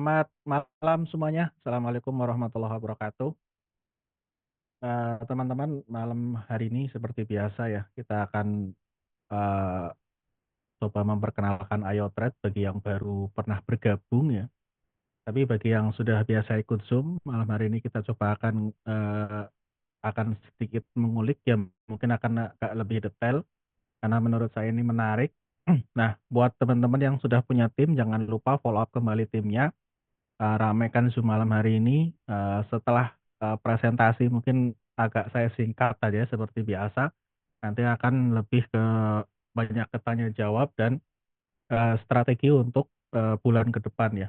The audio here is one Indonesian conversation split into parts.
Selamat malam semuanya. Assalamualaikum warahmatullahi wabarakatuh. Teman-teman, malam hari ini seperti biasa ya, kita akan, eee, coba memperkenalkan IoTrade bagi yang baru pernah bergabung ya. Tapi bagi yang sudah biasa ikut Zoom, malam hari ini kita coba akan sedikit mengulik ya, mungkin akan agak lebih detail, karena menurut saya ini menarik. Nah, buat teman-teman yang sudah punya tim, jangan lupa follow up kembali timnya. Ramaikan Zoom malam hari ini, setelah, presentasi mungkin agak saya singkat saja seperti biasa, nanti akan lebih ke banyak ke tanya jawab dan, strategi untuk, bulan ke depan ya.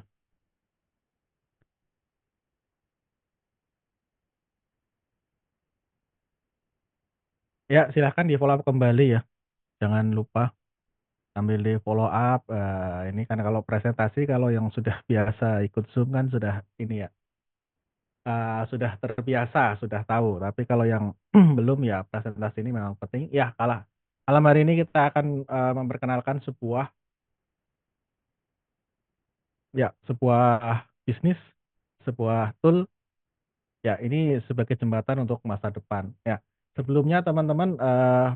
Ya silahkan di-follow up kembali ya, jangan lupa sambil di-follow up, ini kan kalau presentasi kalau yang sudah biasa ikut Zoom kan sudah ini ya, sudah terbiasa, sudah tahu. Tapi kalau yang belum ya presentasi ini memang penting. Ya malam hari ini kita akan, memperkenalkan sebuah bisnis, sebuah tool, ya ini sebagai jembatan untuk masa depan. Ya, sebelumnya teman-teman,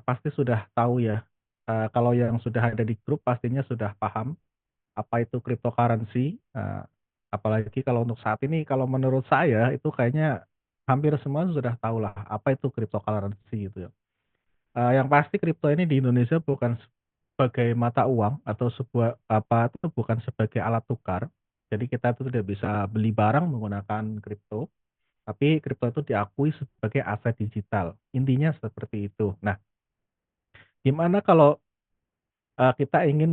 pasti sudah tahu ya, kalau yang sudah ada di grup pastinya sudah paham apa itu cryptocurrency, apalagi kalau untuk saat ini kalau menurut saya itu kayaknya hampir semua sudah tahu lah apa itu cryptocurrency gitu ya. Yang pasti kripto ini di Indonesia bukan sebagai mata uang atau sebuah apa itu bukan sebagai alat tukar. Jadi kita itu tidak bisa beli barang menggunakan kripto, tapi kripto itu diakui sebagai aset digital. Intinya seperti itu. Nah, gimana kalau kita ingin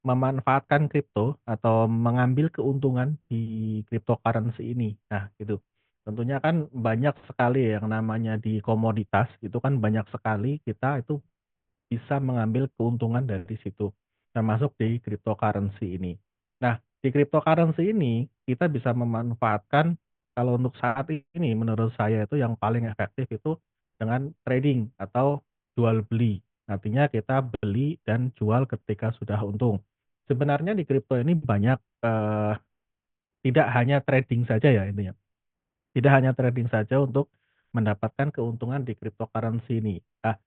memanfaatkan kripto atau mengambil keuntungan di cryptocurrency ini. Nah, gitu. Tentunya kan banyak sekali yang namanya di komoditas, itu kan banyak sekali kita itu bisa mengambil keuntungan dari situ, termasuk di cryptocurrency ini. Nah, di cryptocurrency ini kita bisa memanfaatkan kalau untuk saat ini menurut saya itu yang paling efektif itu dengan trading atau jual beli. Artinya kita beli dan jual ketika sudah untung. Sebenarnya di kripto ini banyak, tidak hanya trading saja ya intinya, tidak hanya trading saja untuk mendapatkan keuntungan di cryptocurrency ini. Nah,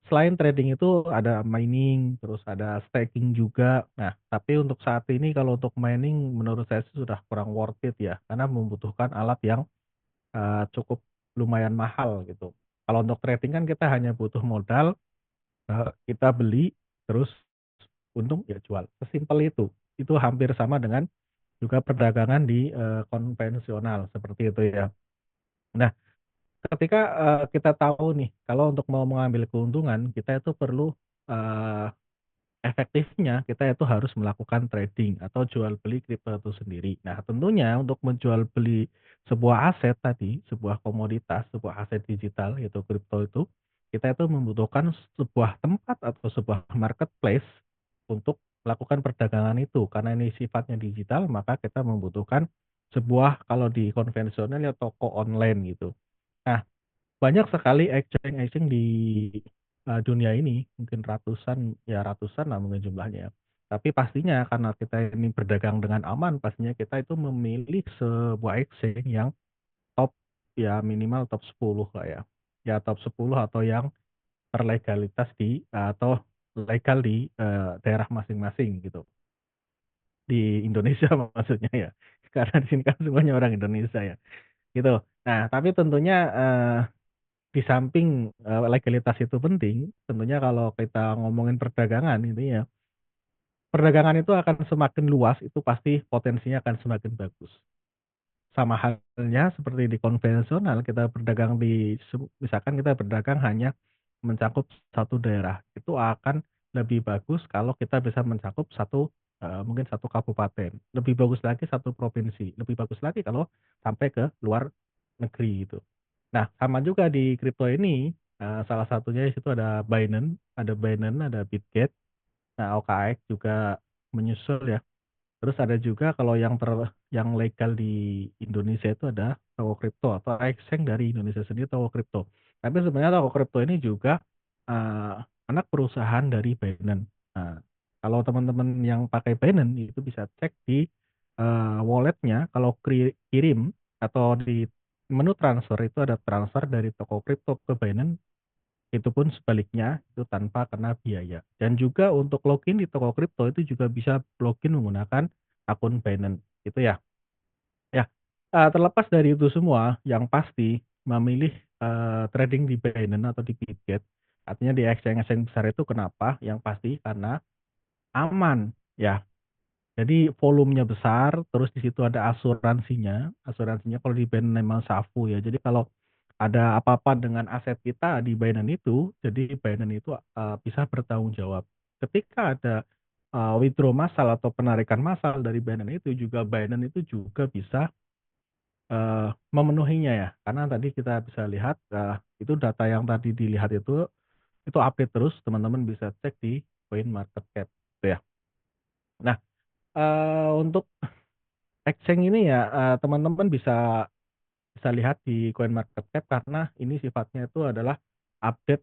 selain trading itu ada mining, terus ada staking juga. Nah, tapi untuk saat ini kalau untuk mining menurut saya sih sudah kurang worth it ya, karena membutuhkan alat yang, cukup lumayan mahal gitu. Kalau untuk trading kan kita hanya butuh modal, kita beli, terus untung ya jual, sesimpel itu. Itu hampir sama dengan juga perdagangan di, konvensional seperti itu ya. Nah, ketika, kita tahu nih kalau untuk mau mengambil keuntungan kita itu perlu, eee efektifnya kita itu harus melakukan trading atau jual beli kripto itu sendiri. Nah, tentunya untuk menjual beli sebuah aset tadi, sebuah komoditas, sebuah aset digital yaitu kripto itu, kita itu membutuhkan sebuah tempat atau sebuah marketplace untuk melakukan perdagangan itu. Karena ini sifatnya digital, maka kita membutuhkan sebuah kalau di konvensional ya toko online gitu. Nah, banyak sekali exchange-exchange di, dunia ini, mungkin ratusan, ya ratusan lah mungkin jumlahnya ya. Tapi pastinya karena kita ini berdagang dengan aman, pastinya kita itu memilih sebuah exchange yang top, ya minimal top 10 lah ya. Ya top 10 atau yang berlegalitas atau legal di, daerah masing-masing gitu. Di Indonesia maksudnya ya, karena di sini kan semuanya orang Indonesia ya, gitu. Nah, tapi tentunya, di samping, legalitas itu penting, tentunya kalau kita ngomongin perdagangan intinya, perdagangan itu akan semakin luas, itu pasti potensinya akan semakin bagus. Sama halnya seperti di konvensional kita berdagang misalkan kita berdagang hanya mencakup satu daerah, itu akan lebih bagus kalau kita bisa mencakup mungkin satu kabupaten, lebih bagus lagi satu provinsi, lebih bagus lagi kalau sampai ke luar negeri gitu. Nah, sama juga di kripto ini, salah satunya di situ ada Binance, ada Bitget, nah OKX juga menyusul ya. Terus ada juga kalau yang legal di Indonesia itu ada Toko Kripto atau exchange dari Indonesia sendiri Toko Kripto. Tapi sebenarnya Toko Kripto ini juga, eee, anak perusahaan dari Binance. Nah, kalau teman-teman yang pakai Binance itu bisa cek di wallet-nya kalau kirim atau di menu transfer itu ada transfer dari toko kripto ke Binance, itu pun sebaliknya itu tanpa kena biaya. Dan juga untuk login di toko kripto itu juga bisa login menggunakan akun Binance gitu ya. Ya, terlepas dari itu semua yang pasti memilih, trading di Binance atau di Bitget, artinya di exchange-exchange besar itu kenapa? Yang pasti karena aman ya. Jadi volumenya besar, terus di situ ada asuransinya. Asuransinya kalau di Binance memang SAFU ya. Jadi kalau ada apa-apa dengan aset kita di Binance itu, jadi Binance itu, bisa bertanggung jawab. Ketika ada, withdraw massal atau penarikan massal dari Binance itu juga Binance itu juga bisa, memenuhinya ya. Karena tadi kita bisa lihat, itu data yang tadi dilihat itu update terus, teman-teman bisa cek di CoinMarketCap gitu ya. Nah, untuk exchange ini ya, teman-teman bisa bisa lihat di CoinMarketCap karena ini sifatnya itu adalah update,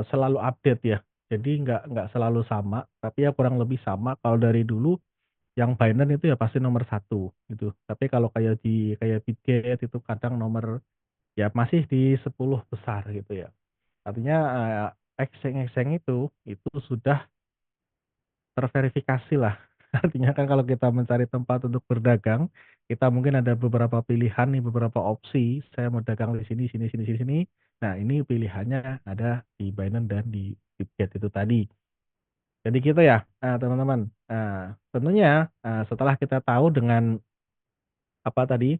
selalu update ya. Jadi nggak selalu sama, tapi ya kurang lebih sama. Kalau dari dulu yang Binance itu ya pasti nomor satu gitu. Tapi kalau kayak Bitget itu kadang nomor ya masih di 10 besar gitu ya. Artinya, exchange-exchange itu sudah terverifikasi lah. Artinya kan kalau kita mencari tempat untuk berdagang, kita mungkin ada beberapa pilihan nih, beberapa opsi, saya mau dagang di sini sini sini sini sini. Nah, ini pilihannya ada di Binance dan di Bitget itu tadi. Jadi gitu ya, teman-teman. Tentunya, setelah kita tahu dengan apa tadi,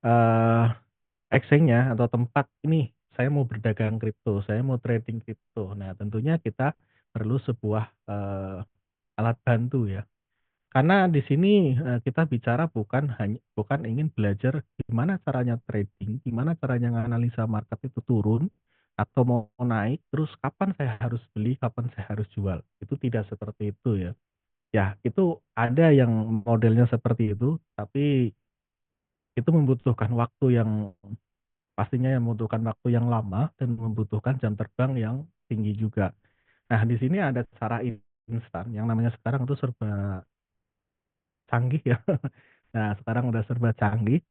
eee, exchange-nya atau tempat ini, saya mau berdagang kripto, saya mau trading kripto. Nah, tentunya kita perlu sebuah, alat bantu ya. Karena di sini, kita bicara bukan ingin belajar gimana caranya trading, gimana caranya menganalisa market itu turun atau mau naik, terus kapan saya harus beli, kapan saya harus jual. Itu tidak seperti itu ya. Ya, itu ada yang modelnya seperti itu, tapi itu membutuhkan waktu yang pastinya yang membutuhkan waktu yang lama dan membutuhkan jam terbang yang tinggi juga. Nah, di sini ada cara instan yang namanya sekarang itu serba canggih ya. Nah, sekarang udah serba canggih.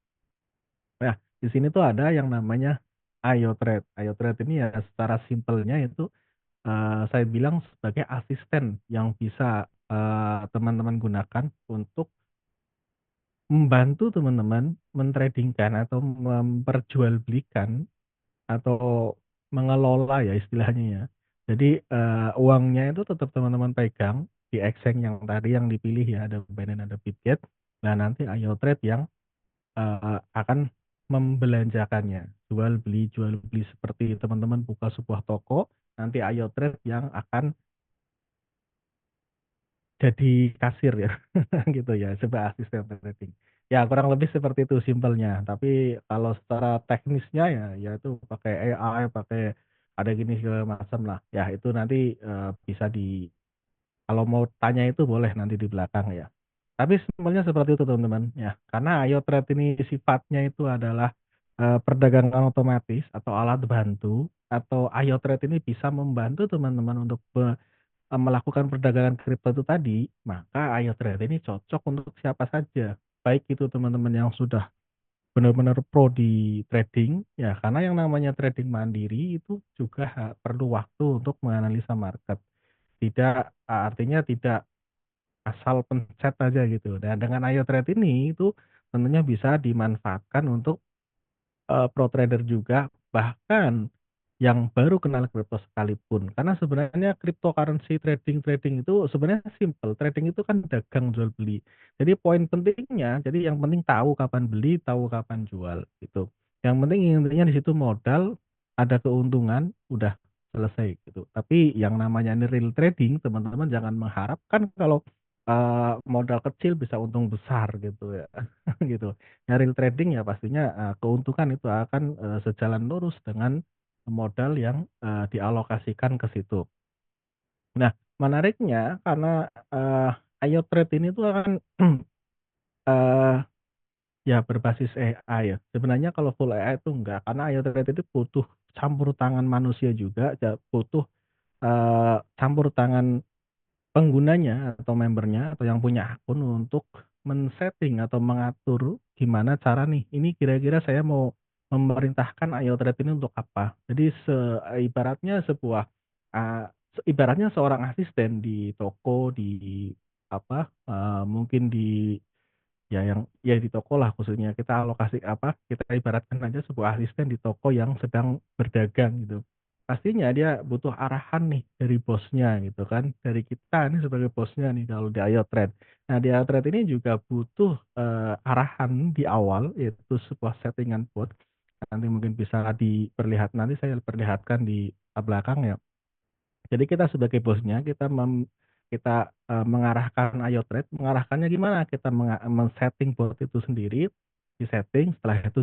Nah, di sini tuh ada yang namanya Ayo Trade. Ayo Trade ini ya secara simpelnya itu, saya bilang sebagai asisten yang bisa, teman-teman gunakan untuk membantu teman-teman atau memperjualbelikan atau mengelola ya istilahnya ya. Jadi, uangnya itu tetap teman-teman pegang di exchange yang tadi yang dipilih ya, ada Binance, ada Bitget. Nah, nanti Ayo Trade yang akan membelanjakannya, jual beli seperti teman-teman buka sebuah toko, nanti Ayo Trade yang akan jadi kasir ya, gitu ya, coba asisten trading. Ya kurang lebih seperti itu simpelnya, tapi kalau secara teknisnya ya itu pakai AI, pakai ada gini segala macam lah. Ya itu nanti, bisa kalau mau tanya itu boleh nanti di belakang ya. Tapi simpelnya seperti itu teman-teman, ya. Karena Ayo Trade ini sifatnya itu adalah, perdagangan otomatis atau alat bantu atau Ayo Trade ini bisa membantu teman-teman untuk melakukan perdagangan kripto itu tadi, maka Ayo Trade ini cocok untuk siapa saja. Baik itu teman-teman yang sudah benar-benar pro di trading, ya karena yang namanya trading mandiri itu juga perlu waktu untuk menganalisa market. Tidak artinya tidak asal pencet aja gitu. Dan dengan Ayo Trade ini itu tentunya bisa dimanfaatkan untuk pro trader juga, bahkan yang baru kenal kripto sekalipun. Karena sebenarnya cryptocurrency trading-trading itu sebenarnya simple, trading itu kan dagang jual beli. Jadi poin pentingnya, jadi yang penting tahu kapan beli, tahu kapan jual, gitu. Yang penting intinya di situ modal, ada keuntungan, udah selesai gitu. Tapi yang namanya ini real trading, teman-teman jangan mengharapkan kalau, modal kecil bisa untung besar gitu ya, gitu. Ya real trading ya pastinya, keuntungan itu akan, sejalan lurus dengan modal yang, dialokasikan ke situ. Nah, menariknya karena, Ayo Trade ini tuh kan, eee, ya berbasis AI ya. Sebenarnya kalau full AI itu enggak, karena Ayo Trade itu butuh campur tangan manusia juga, butuh, campur tangan penggunanya atau membernya atau yang punya akun untuk men-setting atau mengatur gimana cara nih, ini kira-kira saya mau memerintahkan iOTrade ini untuk apa. Jadi ibaratnya sebuah, ibaratnya seorang asisten di toko, di apa, mungkin di ya yang ya di toko lah khususnya kita alokasi apa, kita ibaratkan aja sebuah asisten di toko yang sedang berdagang gitu. Pastinya dia butuh arahan nih dari bosnya gitu kan, dari kita nih sebagai bosnya nih kalau di iOTrade. Nah di iOTrade ini juga butuh, arahan di awal yaitu sebuah settingan bot, nanti mungkin bisa nanti saya perlihatkan di, belakang ya. Jadi kita sebagai bosnya, mengarahkan iOTrade, mengarahkannya gimana? Kita men-setting bot itu sendiri, di-setting, setelah itu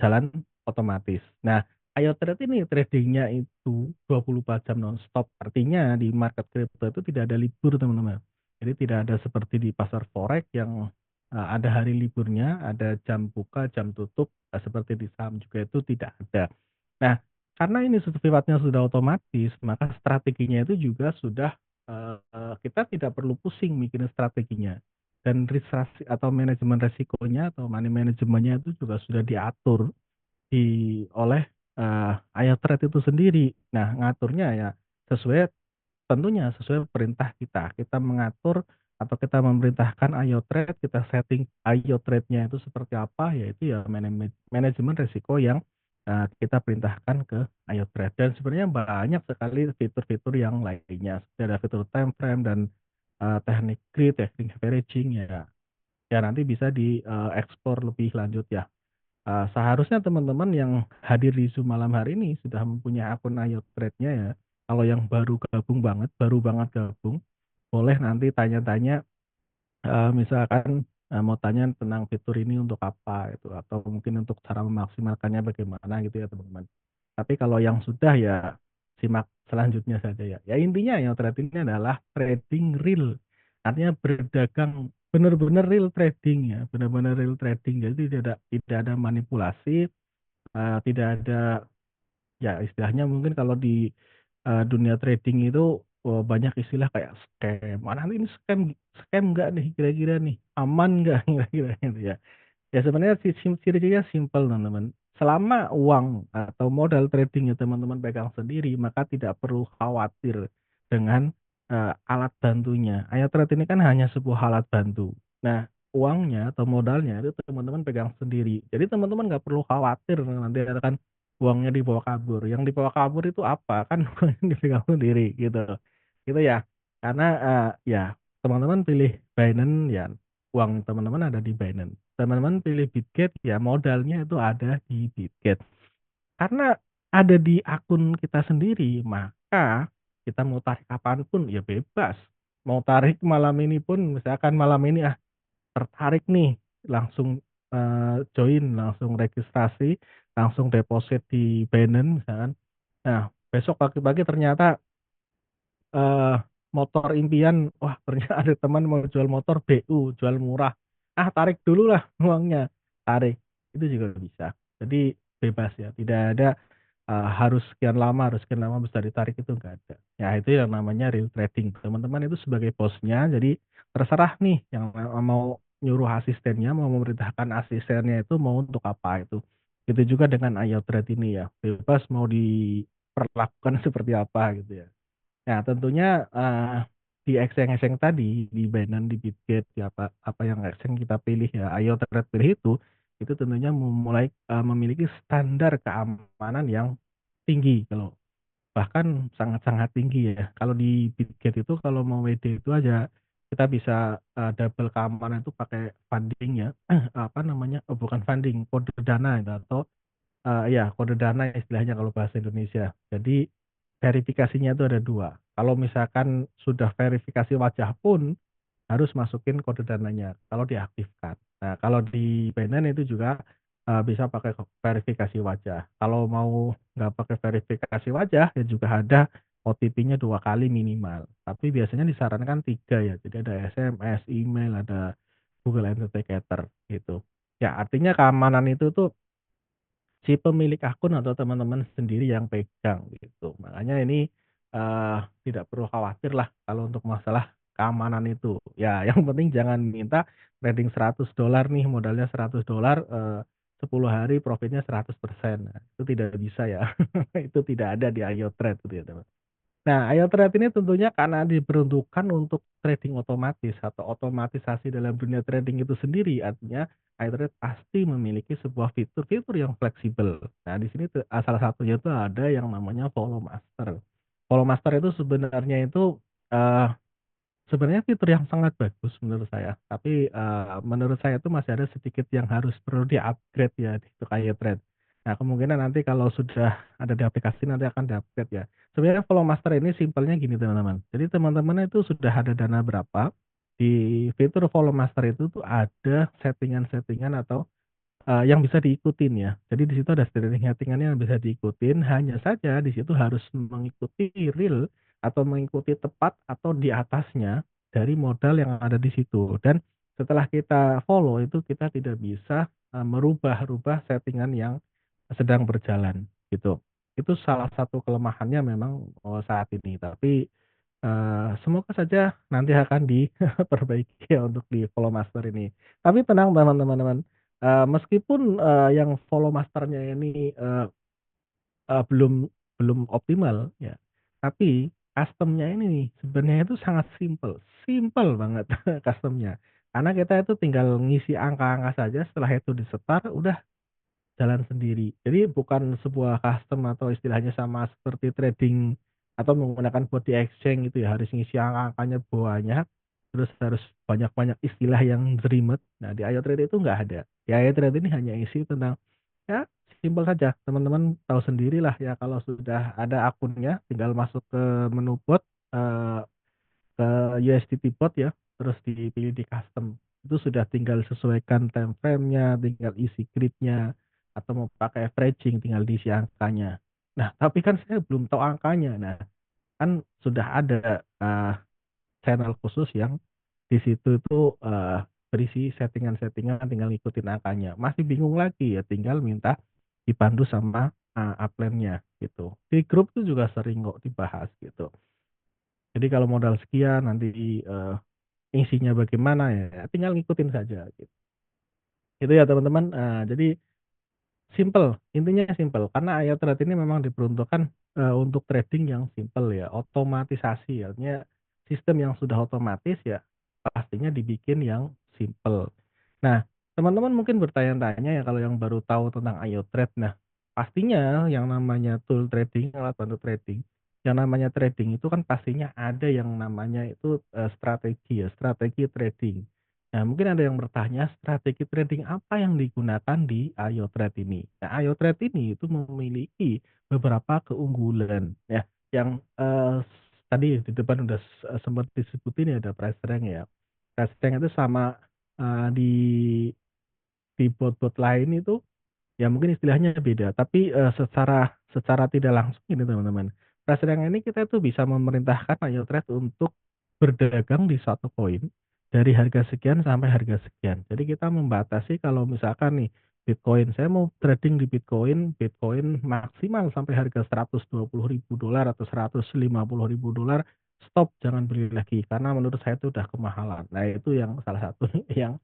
jalan otomatis. Nah, iOTrade ini trading-nya itu 24 jam nonstop, artinya di market crypto itu tidak ada libur, teman-teman. Jadi tidak ada seperti di pasar forex yang, ada hari liburnya, ada jam buka, jam tutup, seperti di saham juga itu tidak ada. Nah, karena ini sifatnya sudah otomatis, maka strateginya itu juga sudah, kita tidak perlu pusing mikirin strateginya. Dan atau manajemen resikonya atau money manajemennya itu juga sudah diatur oleh, iTrade itu sendiri. Nah, ngaturnya ya sesuai tentunya sesuai perintah kita. Kita mengatur atau kita memerintahkan iOTrade, kita setting iOTrade-nya itu seperti apa, yaitu ya manajemen risiko yang, kita perintahkan ke iOTrade. Dan sebenarnya banyak sekali fitur-fitur yang lainnya, seperti ada fitur time frame dan, teknik grid, teknik averaging ya ya nanti bisa explore lebih lanjut ya. Seharusnya teman-teman yang hadir di Zoom malam hari ini sudah mempunyai akun iOTrade-nya ya. Kalau yang baru banget gabung, boleh nanti tanya-tanya, misalkan, mau tanya tentang fitur ini untuk apa itu, atau mungkin untuk cara memaksimalkannya bagaimana gitu ya teman-teman. Tapi kalau yang sudah ya simak selanjutnya saja ya. Ya intinya iOTrade ini adalah trading real, artinya berdagang benar-benar real trading ya, benar-benar real trading. Jadi tidak ada manipulasi, tidak ada ya istilahnya mungkin kalau di, dunia trading itu, banyak istilah kayak scam, "Wah nanti ini scam scam nggak nih kira-kira nih? Aman nggak?" Kira-kira gitu ya. Ya sebenarnya ciri-cirinya simpel teman-teman, selama uang atau modal trading yang teman-teman pegang sendiri, maka tidak perlu khawatir dengan, alat bantunya. iTrade ini kan hanya sebuah alat bantu. Nah, uangnya atau modalnya itu teman-teman pegang sendiri. Jadi teman-teman nggak perlu khawatir nanti kan uangnya dibawa kabur, yang dibawa kabur itu apa? Kan uangnya dipegang sendiri gitu, gitu ya. Karena, ya teman-teman pilih Binance ya uang teman-teman ada di Binance. Teman-teman pilih Bitget, ya modalnya itu ada di Bitget. Karena ada di akun kita sendiri, maka kita mau tarik kapan pun ya bebas. Mau tarik malam ini pun misalkan malam ini, tertarik nih langsung, join, langsung registrasi, langsung deposit di Binance misalkan. Nah, besok pagi-pagi ternyata Eee, motor impian, wah ternyata ada teman mau jual motor BU, jual murah, tarik dululah uangnya, tarik, itu juga bisa. Jadi bebas ya, tidak ada, harus sekian lama bisa ditarik itu enggak ada. Ya itu yang namanya real trading, teman-teman itu sebagai bosnya, jadi terserah nih yang mau nyuruh asistennya, mau memerintahkan asistennya itu mau untuk apa itu. Itu juga dengan iOTrade ini ya, bebas mau diperlakukan seperti apa gitu ya. Nah tentunya, di exchange-exchange tadi, di Binance, di Bitget, di apa apa yang exchange kita pilih ya, ayo pilih itu tentunya memiliki standar keamanan yang tinggi bahkan sangat-sangat tinggi ya. Kalau di Bitget itu kalau mau WD itu aja, kita bisa, double keamanan itu pakai funding ya, apa namanya, bukan funding, kode dana itu atau iya kode dana istilahnya kalau bahasa Indonesia. Jadi verifikasinya itu ada 2. Kalau misalkan sudah verifikasi wajah pun harus masukin kode dananya kalau diaktifkan. Nah kalau di Binance itu juga, bisa pakai verifikasi wajah. Kalau mau nggak pakai verifikasi wajah ya juga ada OTP-nya 2 kali minimal. Tapi biasanya disarankan 3 ya. Jadi ada SMS, email, ada Google Authenticator gitu. Ya artinya keamanan itu tuh si pemilik akun atau teman-teman sendiri yang pegang gitu. Makanya ini, tidak perlu khawatir lah kalau untuk masalah keamanan itu. Ya yang penting jangan minta trading $100 nih, modalnya $100, 10 hari profitnya 100%. Nah, itu tidak bisa ya. Itu tidak ada di Ayo Trade gitu ya, teman. Nah, Ayo Trade ini tentunya karena diperuntukkan untuk trading otomatis atau otomatisasi dalam dunia trading itu sendiri, artinya Ayo Trade pasti memiliki sebuah fitur-fitur yang fleksibel. Nah, di sini salah satunya itu ada yang namanya Follow Master. Follow Master itu eee sebenarnya fitur yang sangat bagus menurut saya, tapi, menurut saya itu masih ada sedikit yang perlu di-upgrade ya untuk iTrade. Nah, kemungkinan nanti kalau sudah ada di aplikasi nanti akan di-upgrade ya. Sebenarnya Follow Master ini simpelnya gini teman-teman, jadi teman-teman itu sudah ada dana berapa, di fitur Follow Master itu tuh ada settingan-settingan atau yang bisa diikutin ya. Jadi di situ ada settingan-settingannya yang bisa diikutin, hanya saja di situ harus mengikuti real atau mengikuti tepat atau di atasnya dari modal yang ada di situ. Dan setelah kita follow itu kita tidak bisa, merubah-rubah settingan yang sedang berjalan gitu. Itu salah satu kelemahannya memang, saat ini. Tapi, semoga saja nanti akan diperbaiki ya untuk di Follow Master ini. Tapi tenang teman-teman. Meskipun, yang follow master-nya ini, belum belum optimal ya, tapi custom-nya ini nih sebenarnya itu sangat simpel banget custom-nya. Karena kita itu tinggal ngisi angka-angka saja, setelah itu disetar udah jalan sendiri. Jadi bukan sebuah custom atau istilahnya sama seperti trading atau menggunakan bot di exchange gitu ya, harus ngisi angka-angkanya banyak, terus harus banyak-banyak istilah yang jelimet. Nah, di iTrade itu nggak ada. Di iTrade ini hanya isi tentang ya simpel saja, teman-teman tahu sendirilah ya kalau sudah ada akunnya tinggal masuk ke menu bot, eee ke USDT bot ya, terus dipilih di custom. Itu sudah tinggal sesuaikan time frame-nya, tinggal isi grid-nya, atau mau pakai averaging tinggal diisi angkanya. Nah, tapi kan saya belum tahu angkanya. Nah, kan sudah ada, channel khusus yang di situ itu, berisi settingan-settingan tinggal ngikutin angkanya. Masih bingung lagi ya tinggal minta dipandu sama, upline-nya gitu. Di grup tuh juga sering kok dibahas gitu. Jadi kalau modal sekian nanti, isinya bagaimana ya tinggal ngikutin saja gitu. Itu ya teman-teman, jadi simpel, intinya simpel karena iTrade ini memang diperuntukkan, untuk trading yang simpel ya, otomatisasi artinya sistem yang sudah otomatis ya pastinya dibikin yang simpel. Nah, teman-teman mungkin bertanya-tanya ya kalau yang baru tahu tentang iTrade. Nah, pastinya yang namanya tool trading, alat bantu trading, yang namanya trading itu kan pastinya ada yang namanya itu, strategi ya, strategi trading. Nah, mungkin ada yang bertanya, strategi trading apa yang digunakan di iTrade ini? Nah, iTrade ini itu memiliki beberapa keunggulan ya, yang, tadi di depan udah sempat disebutin ya, ada price rank ya. Price rank itu sama, di bot-bot lain itu ya mungkin istilahnya beda, tapi, secara secara tidak langsung ini teman-teman, Prasering ini kita tuh bisa memerintahkan Trade untuk berdagang di suatu koin dari harga sekian sampai harga sekian. Jadi kita membatasi kalau misalkan nih Bitcoin, saya mau trading di Bitcoin maksimal sampai harga $120.000 atau $150.000, stop jangan beli lagi karena menurut saya itu udah kemahalan. Nah itu yang salah satu yang,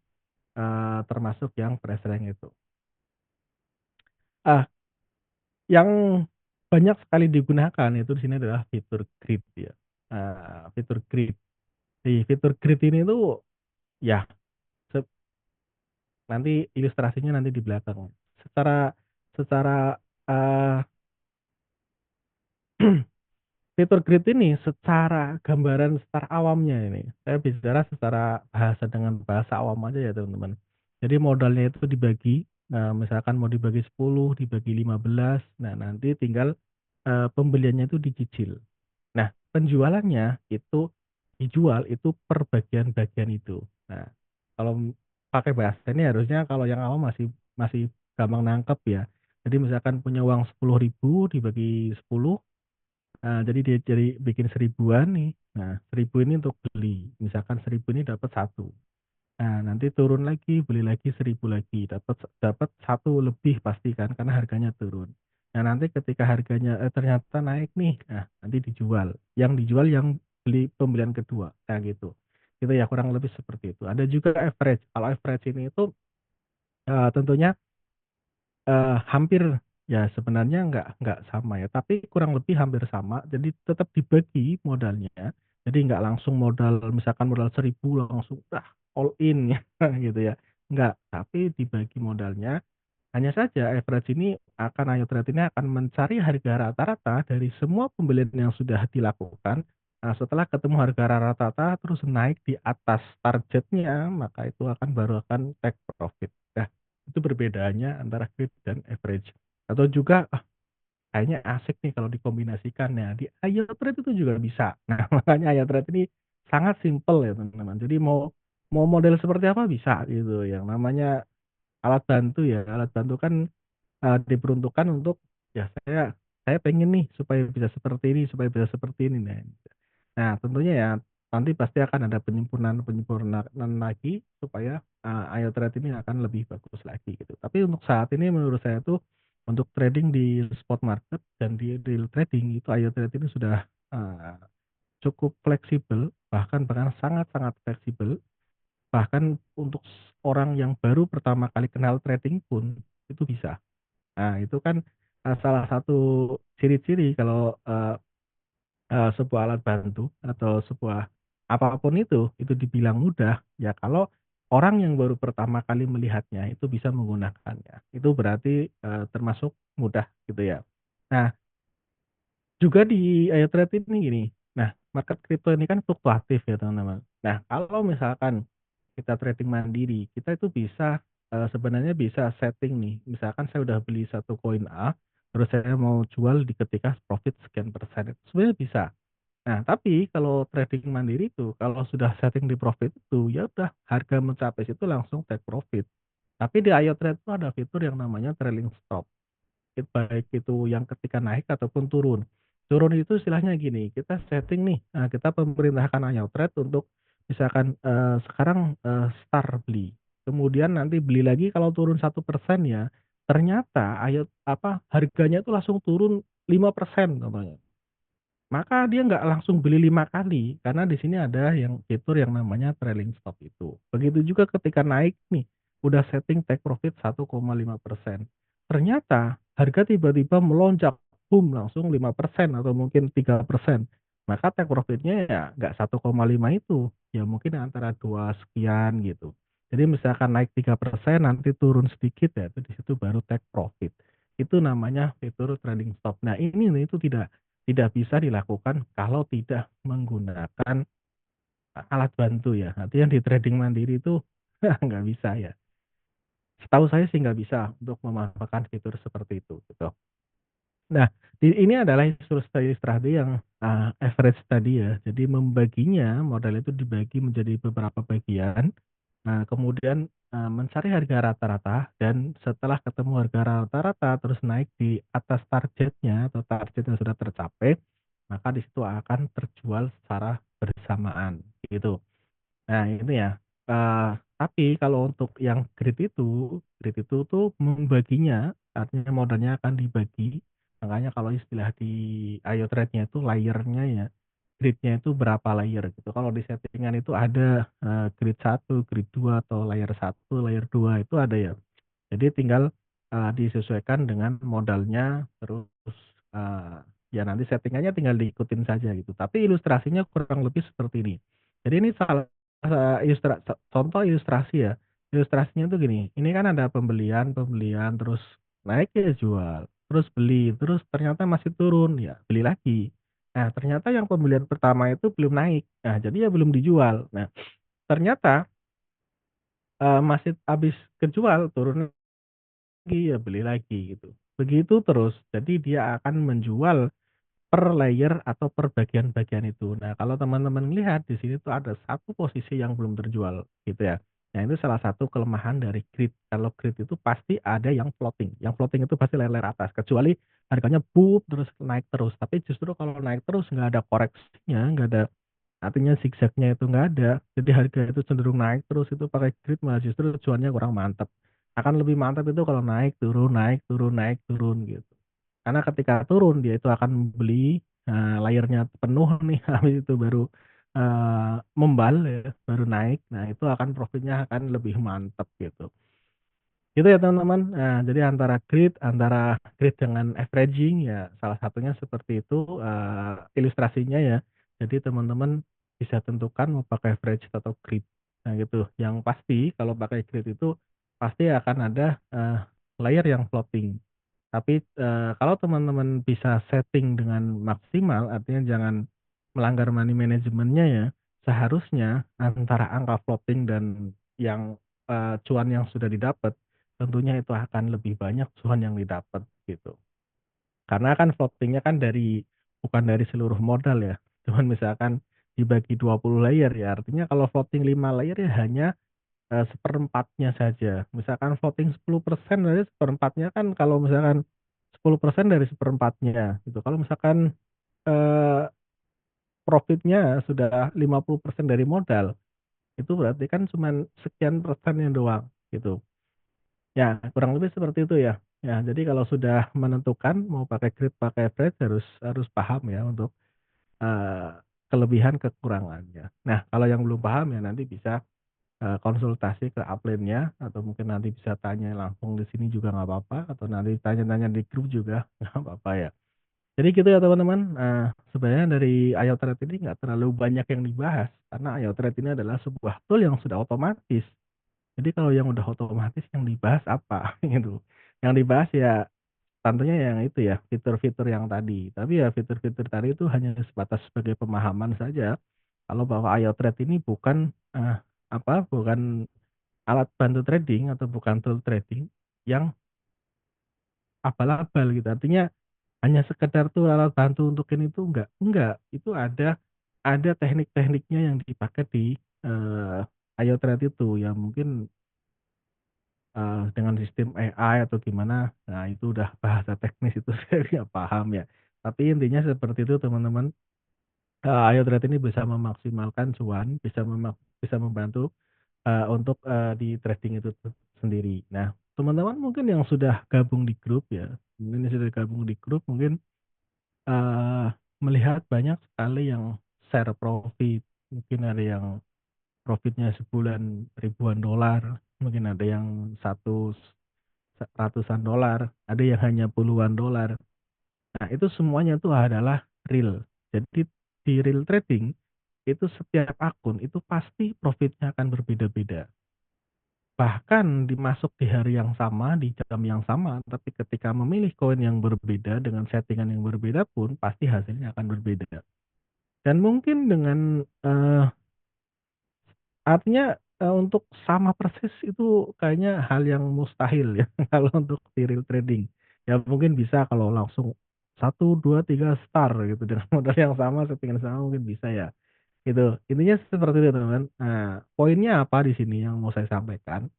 termasuk yang Prasering itu. Ah, yang banyak sekali digunakan itu di sini adalah fitur grid ya, fitur grid. Di fitur grid ini tuh ya sep nanti ilustrasinya nanti di belakang. Secara secara, eee, fitur grid ini secara gambaran secara awamnya ini, saya bicara secara bahasa dengan bahasa awam aja ya teman-teman. Jadi modalnya itu dibagi, misalkan mau dibagi 10, dibagi 15, nah nanti tinggal, pembeliannya itu dicicil. Nah, penjualannya itu dijual itu per bagian-bagian itu. Nah, kalau pakai bahasa ini harusnya kalau yang awam masih masih gampang nangkep ya. Jadi misalkan punya uang 10.000 dibagi 10, jadi dia jadi bikin seribuan nih. Nah, 1.000 ini untuk beli, misalkan 1.000 ini dapat satu. Nah, nanti turun lagi, beli lagi 1.000 lagi, dapat dapat 1 lebih pasti kan karena harganya turun. Nah, nanti ketika harganya, ternyata naik nih, nah nanti dijual. Yang dijual yang beli pembelian kedua, kayak gitu. gitu ya, kurang lebih seperti itu. Ada juga average, kalau average ini itu, tentunya hampir ya sebenarnya nggak sama ya, tapi kurang lebih hampir sama, jadi tetap dibagi modalnya. Jadi nggak langsung modal misalkan modal 1.000 langsung all in ya gitu ya, nggak, tapi dibagi modalnya. Hanya saja average ini ayo trade ini akan mencari harga rata-rata dari semua pembelian yang sudah dilakukan. Nah, setelah ketemu harga rata-rata terus naik di atas targetnya, maka itu baru akan take profit. Nah, itu perbedaannya antara grid dan average. Atau juga, kayaknya asik nih kalau dikombinasikan ya, di ayo trade itu juga bisa. Nah, makanya ayo trade ini sangat simpel ya teman-teman. Jadi mau mau model seperti apa bisa gitu, yang namanya alat bantu ya, alat bantu kan diperuntukkan untuk, ya saya pengen nih supaya bisa seperti ini, supaya bisa seperti ini. Nah tentunya ya nanti pasti akan ada penyempurnaan lagi supaya, IO Trade ini akan lebih bagus lagi gitu. Tapi untuk saat ini menurut saya tuh, untuk trading di spot market dan di real trading itu IO Trade ini sudah, eee, cukup fleksibel, bahkan bahkan sangat-sangat fleksibel, bahkan untuk orang yang baru pertama kali kenal trading pun itu bisa. Nah, itu kan, salah satu ciri-ciri kalau, sebuah alat bantu atau sebuah apapun itu dibilang mudah, ya kalau orang yang baru pertama kali melihatnya itu bisa menggunakannya. Itu berarti, termasuk mudah gitu ya. Nah, juga di trade ini gini, nah market kripto ini kan fluktuatif ya teman-teman. Nah, kalau misalkan kita trading mandiri, kita itu bisa, sebenarnya bisa setting nih, misalkan saya udah beli satu koin A, terus saya mau jual di ketika profit sekian persen, itu sebenarnya bisa. Nah, tapi kalau trading mandiri itu, kalau sudah setting di profit itu, ya udah harga mencapai situ langsung take profit. Tapi di IO Trade itu ada fitur yang namanya trailing stop. Baik itu yang ketika naik ataupun turun. Turun itu istilahnya gini, kita setting nih, kita memerintahkan trade untuk misalkan, sekarang, start beli, kemudian nanti beli lagi kalau turun 1% ya, ternyata harganya itu langsung turun 5% contohnya. Maka dia nggak langsung beli 5 kali, karena di sini ada yang fitur yang namanya trailing stop itu. Begitu juga ketika naik nih, udah setting take profit 1,5%. Ternyata harga tiba-tiba melonjak, boom, langsung 5% atau mungkin 3%. Maka take profit-nya ya nggak 1,5 itu, ya mungkin antara 2 sekian gitu. Jadi misalkan naik 3% nanti turun sedikit ya, itu di situ baru take profit. Itu namanya fitur trailing stop. Nah ini nih itu tidak bisa dilakukan kalau tidak menggunakan alat bantu ya. Artinya di trading mandiri itu nggak bisa ya. Setahu saya sih nggak bisa untuk memanfaatkan fitur seperti itu, gitu. Nah, ini adalah ilustrasi yang, average tadi ya. Jadi membaginya, modal itu dibagi menjadi beberapa bagian. Nah, kemudian, mencari harga rata-rata dan setelah ketemu harga rata-rata terus naik di atas targetnya atau target yang sudah tercapai, maka di situ akan terjual secara bersamaan, gitu. Nah itu ya, tapi kalau untuk yang grid itu tuh membaginya, artinya modalnya akan dibagi, makanya kalau istilah di IO Trade-nya itu layer-nya ya, grid-nya itu berapa layer gitu. Kalau di settingan itu ada, grid 1, grid 2 atau layer 1, layer 2 itu ada ya. Jadi tinggal, disesuaikan dengan modalnya, terus, eee, ya nanti settingannya tinggal diikutin saja gitu. Tapi ilustrasinya kurang lebih seperti ini. Jadi ini salah contoh ilustrasi ya. Ilustrasinya tuh gini, ini kan ada pembelian pembelian, terus naik ya jual, terus beli, terus ternyata masih turun, ya beli lagi. Nah ternyata yang pembelian pertama itu belum naik, nah jadi ya belum dijual. Nah ternyata, masih habis kejual, turun lagi, ya beli lagi gitu. Begitu terus, jadi dia akan menjual per layer atau per bagian-bagian itu. Nah, kalau teman-teman lihat di sini tuh ada satu posisi yang belum terjual gitu ya. Nah, itu salah satu kelemahan dari grid. Kalau grid itu pasti ada yang floating. Yang floating itu pasti layer atas, kecuali harganya terus naik terus. Tapi justru kalau naik terus nggak ada koreksinya, nggak ada. Artinya zigzagnya itu nggak ada, jadi harga itu cenderung naik terus itu pakai grid malah justru cuannya kurang mantap. Akan lebih mantap itu kalau naik, turun, naik, turun, naik, turun gitu. Karena ketika turun dia itu akan beli, layernya penuh nih habis itu baru membal ya, baru naik, nah itu akan profitnya akan lebih mantap gitu. Gitu ya teman-teman. Nah, jadi antara grid dengan averaging ya salah satunya seperti itu, ilustrasinya ya. Jadi teman-teman bisa tentukan mau pakai average atau grid. Nah gitu, yang pasti kalau pakai grid itu pasti akan ada, layer yang floating. Tapi, kalau teman-teman bisa setting dengan maksimal, artinya jangan melanggar money management-nya ya, seharusnya antara angka floating dan yang, cuan yang sudah didapat, tentunya itu akan lebih banyak cuan yang didapat gitu. Karena kan floating-nya kan bukan dari seluruh modal ya, cuman misalkan dibagi 20 layer ya, artinya kalau floating 5 layer ya hanya, seperempatnya saja. Misalkan voting 10% berarti seperempatnya kan kalau misalkan 10% dari seperempatnya gitu. Kalau misalkan, eee, profitnya sudah 50% dari modal, itu berarti kan cuman sekian persennya doang gitu. Ya kurang lebih seperti itu ya. Ya jadi kalau sudah menentukan mau pakai grid, pakai average harus harus paham ya untuk, eee, kelebihan kekurangannya. Nah kalau yang belum paham ya nanti bisa konsultasi ke upline-nya atau mungkin nanti bisa tanya langsung di sini juga nggak apa-apa atau nanti tanya-tanya di grup juga nggak apa-apa ya. Jadi gitu ya teman-teman, sebenarnya dari IO Trade ini nggak terlalu banyak yang dibahas karena IO Trade ini adalah sebuah tool yang sudah otomatis. Jadi kalau yang udah otomatis yang dibahas apa gitu. Yang dibahas ya tentunya yang itu ya, fitur-fitur yang tadi. Tapi ya fitur-fitur tadi itu hanya sebatas sebagai pemahaman saja, kalau bahwa IO Trade ini bukan alat bantu trading atau bukan tool trading yang abal-abal gitu. Artinya hanya sekedar tool alat bantu untuk ini tuh enggak. Itu ada teknik-tekniknya yang dipakai di, eee, IO Trade itu yang mungkin, dengan sistem AI atau gimana, nah itu udah bahasa teknis itu saya nggak paham ya. Tapi intinya seperti itu teman-teman, IO Trade ini bisa memaksimalkan cuan, bisa membantu untuk, di trading itu sendiri. Nah, teman-teman mungkin yang sudah gabung di grup ya, mungkin yang sudah gabung di grup mungkin, eee, melihat banyak sekali yang share profit, mungkin ada yang profitnya sebulan ribuan dolar, mungkin ada yang ratusan dolar, ada yang hanya puluhan dolar. Nah, itu semuanya itu adalah real. Jadi di real trading, itu setiap akun itu pasti profitnya akan berbeda-beda. Bahkan dimasuk di hari yang sama, di jam yang sama, tapi ketika memilih koin yang berbeda dengan settingan yang berbeda pun pasti hasilnya akan berbeda. Dan mungkin dengan, artinya, untuk sama persis itu kayaknya hal yang mustahil ya kalau untuk di real trading. Ya mungkin bisa kalau langsung 1, 2, 3 gitu dengan modal yang sama, settingan yang sama mungkin bisa ya, gitu. Intinya seperti itu teman-teman. Nah, poinnya apa di sini yang mau saya sampaikan,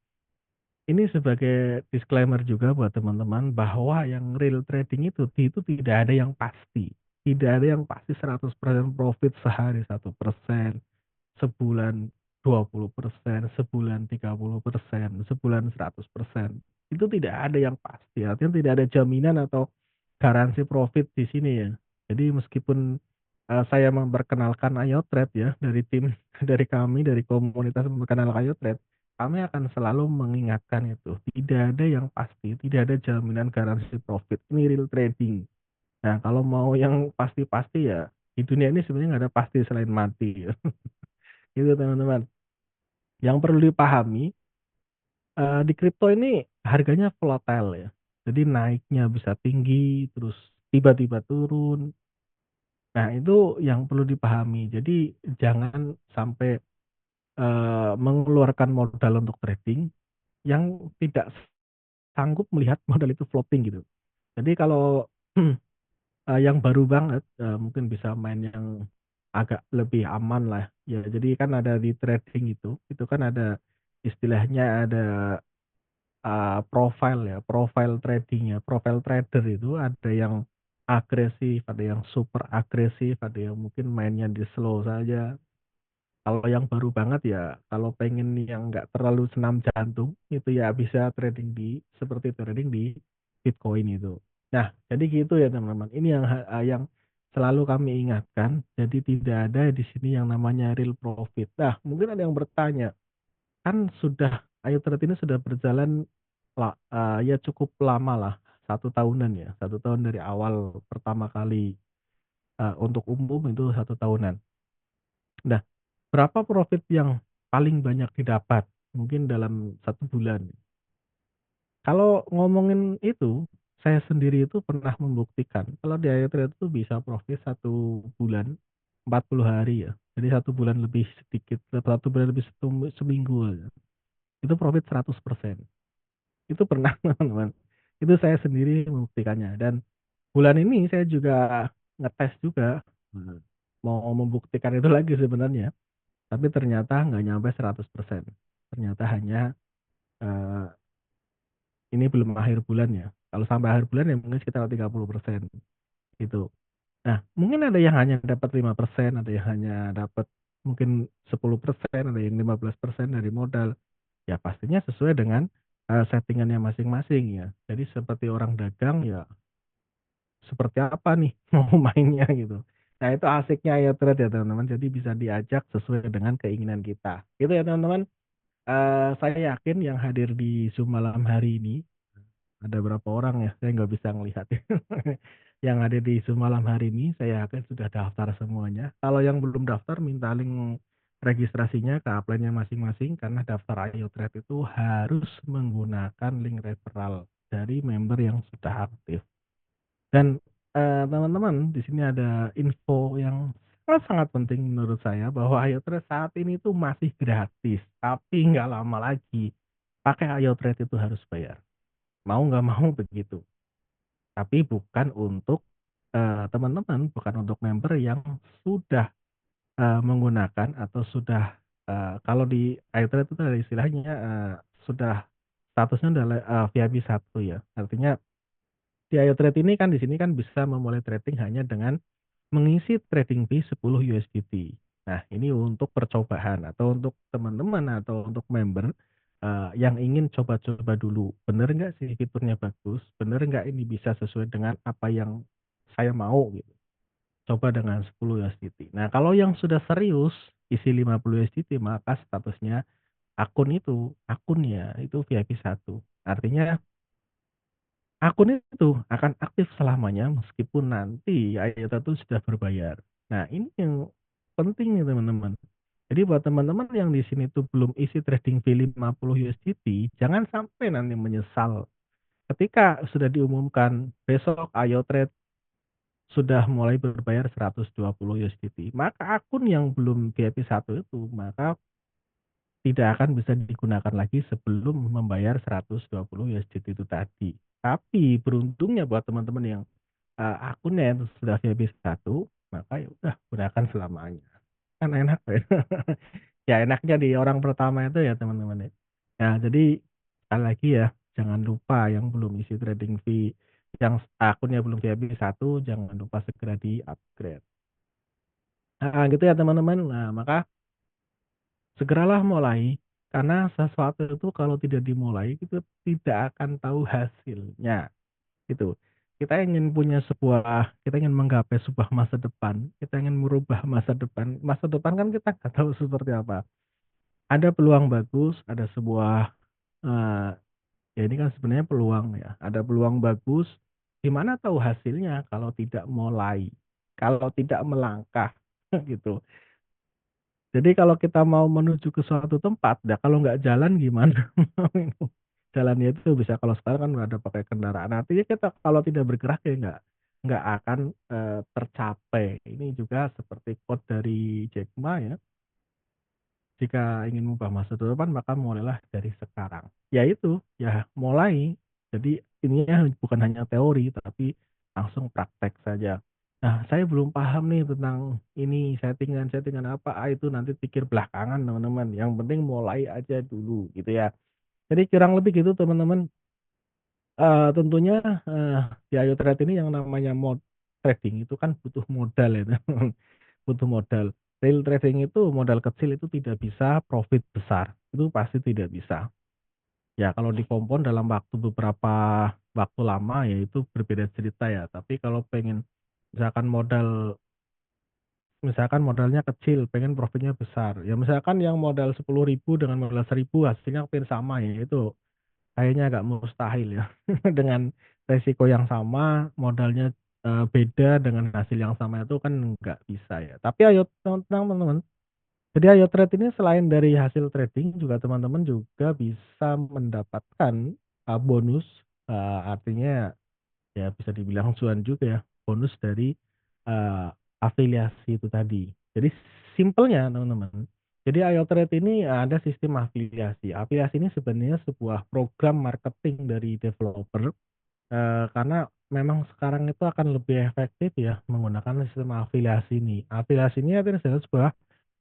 ini sebagai disclaimer juga buat teman-teman bahwa yang real trading itu tidak ada yang pasti. Tidak ada yang pasti 100% profit sehari 1%, sebulan 20%, sebulan 30%, sebulan 100%. Itu tidak ada yang pasti. Artinya tidak ada jaminan atau garansi profit di sini ya. Jadi meskipun, saya memperkenalkan Ayo Trade ya dari tim dari kami dari komunitas memperkenalkan Ayo Trade, kami akan selalu mengingatkan itu, tidak ada yang pasti, tidak ada jaminan garansi profit, ini real trading. Nah kalau mau yang pasti-pasti ya, di dunia ini sebenarnya nggak ada pasti selain mati ya, gitu teman-teman. Yang perlu dipahami, di kripto ini harganya volatile ya, jadi naiknya bisa tinggi, terus tiba-tiba turun. Nah itu yang perlu dipahami, jadi jangan sampai, mengeluarkan modal untuk trading yang tidak sanggup melihat modal itu floating gitu. Jadi kalau, yang baru banget, mungkin bisa main yang agak lebih aman lah ya. Jadi kan ada di trading itu kan ada istilahnya ada, profile ya, profile trading ya, profile trader itu ada yang agresif, ada yang super agresif, ada yang mungkin mainnya di slow saja. Kalau yang baru banget ya, kalau pengen yang nggak terlalu senam jantung, itu ya bisa trading seperti trading di Bitcoin itu. Nah, jadi gitu ya teman-teman. Ini yang selalu kami ingatkan, jadi tidak ada di sini yang namanya real profit. Nah, mungkin ada yang bertanya, kan sudah Ayo Trade ini sudah berjalan ya cukup lama lah, 1 tahunan ya, 1 tahun dari awal pertama kali, untuk umum itu 1 tahunan. Nah, berapa profit yang paling banyak didapat? Mungkin dalam 1 bulan. Kalau ngomongin itu, saya sendiri itu pernah membuktikan kalau di Ayo Trade itu bisa profit 1 bulan, 40 hari ya. Jadi 1 bulan lebih sedikit, 1 bulan lebih seminggu aja, itu profit 100%. Itu pernah teman-teman. Itu saya sendiri membuktikannya dan bulan ini saya juga ngetes juga, eee, mau membuktikan itu lagi sebenarnya, tapi ternyata nggak nyampe 100%. Ternyata hanya, eee, ini belum akhir bulan ya, kalau sampai akhir bulan ya mungkin sekitar 30% gitu. Nah, mungkin ada yang hanya dapat 5%, ada yang hanya dapat mungkin 10%, ada yang 15% dari modal. Ya pastinya sesuai dengan, settingan-nya masing-masing ya. Jadi seperti orang dagang ya, seperti apa nih mau mainnya gitu. Nah itu asiknya ya trade ya teman-teman, jadi bisa diajak sesuai dengan keinginan kita. Gitu ya teman-teman, saya yakin yang hadir di Zoom malam hari ini, ada berapa orang ya, saya nggak bisa ngelihat ya. Yang hadir di Zoom malam hari ini saya yakin sudah daftar semuanya. Kalau yang belum daftar minta link registrasinya ke upline-nya masing-masing, karena daftar Ayo Trade itu harus menggunakan link referral dari member yang sudah aktif. Dan, teman-teman di sini ada info yang sangat-sangat penting menurut saya bahwa Ayo Trade saat ini tuh masih gratis, tapi nggak lama lagi pakai Ayo Trade itu harus bayar. Mau nggak mau begitu. Tapi bukan untuk, teman-teman, bukan untuk member yang sudah, menggunakan atau sudah, kalau di iTrade itu ada istilahnya, sudah statusnya adalah, VIP 1 ya. Artinya di iTrade ini kan di sini kan bisa memulai trading hanya dengan mengisi trading fee 10 USDT. Nah, ini untuk percobaan atau untuk teman-teman atau untuk member, yang ingin coba-coba dulu, bener nggak sih fiturnya bagus, bener nggak ini bisa sesuai dengan apa yang saya mau gitu, coba dengan 10 USDT. Nah, kalau yang sudah serius isi 50 USDT maka statusnya akunnya itu VIP 1. Artinya akun itu akan aktif selamanya meskipun nanti Ayata tuh sudah berbayar. Nah, ini yang penting nih teman-teman. Jadi buat teman-teman yang di sini tuh belum isi trading fee 50 USDT, jangan sampai nanti menyesal. Ketika sudah diumumkan besok Ayo Trade sudah mulai berbayar 120 USDT, maka akun yang belum VIP 1 itu maka tidak akan bisa digunakan lagi sebelum membayar 120 USDT itu tadi. Tapi beruntungnya buat teman-teman yang, akunnya itu sudah VIP 1, maka ya udah gunakan selamanya. Kan enak ya. Ya enaknya di orang pertama itu ya teman-teman ya. Nah jadi sekali lagi ya, jangan lupa yang belum isi trading fee, yang akunnya belum VIP 1 jangan lupa segera di-upgrade. Heeh, gitu ya teman-teman. Nah maka segeralah mulai, karena sesuatu itu kalau tidak dimulai itu tidak akan tahu hasilnya, gitu. Kita ingin menggapai sebuah masa depan, kita ingin merubah masa depan kan kita nggak tahu seperti apa. Ada peluang bagus, ada sebuah, eee, ya ini kan sebenarnya peluang ya, ada peluang bagus, gimana tahu hasilnya kalau tidak mulai, kalau tidak melangkah, gitu. Jadi kalau kita mau menuju ke suatu tempat, ya kalau nggak jalan gimana mau itu. Jalannya itu bisa kalau sekarang kan udah ada pakai kendaraan, artinya kita kalau tidak bergerak ya nggak akan, tercapai. Ini juga seperti quote dari Jack Ma ya, "Jika ingin mengubah masa depan maka mulailah dari sekarang." Ya itu, ya mulai. Jadi ininya bukan hanya teori tapi langsung praktek saja. Nah, saya belum paham nih tentang ini settingan-settingan apa, itu nanti pikir belakangan teman-teman, yang penting mulai aja dulu gitu ya. Jadi kurang lebih gitu teman-teman, tentunya, di Ayo Trade ini yang namanya trading itu kan butuh modal ya teman, butuh modal. Real trading itu modal kecil itu tidak bisa profit besar, itu pasti tidak bisa. Ya kalau dikompon dalam waktu beberapa waktu lama ya itu berbeda cerita ya, tapi kalau pengen Misalkan modalnya kecil, pengen profitnya besar. Ya misalkan yang modal 10.000 dengan modal 1.000 hasilnya hampir sama, ya itu kayaknya agak mustahil ya. Dengan resiko yang sama, modalnya, beda dengan hasil yang sama itu kan nggak bisa ya. Tapi ayo tenang teman-teman, jadi ayo trade ini selain dari hasil trading juga teman-teman juga bisa mendapatkan, bonus, artinya ya bisa dibilang cuan juga ya, bonus dari, eee, afiliasi itu tadi. Jadi simpelnya teman-teman, jadi Ayo Trade ini ada sistem afiliasi. Afiliasi ini sebenarnya sebuah program marketing dari developer, karena memang sekarang itu akan lebih efektif ya menggunakan sistem afiliasi ini. Afiliasi ini artinya adalah sebuah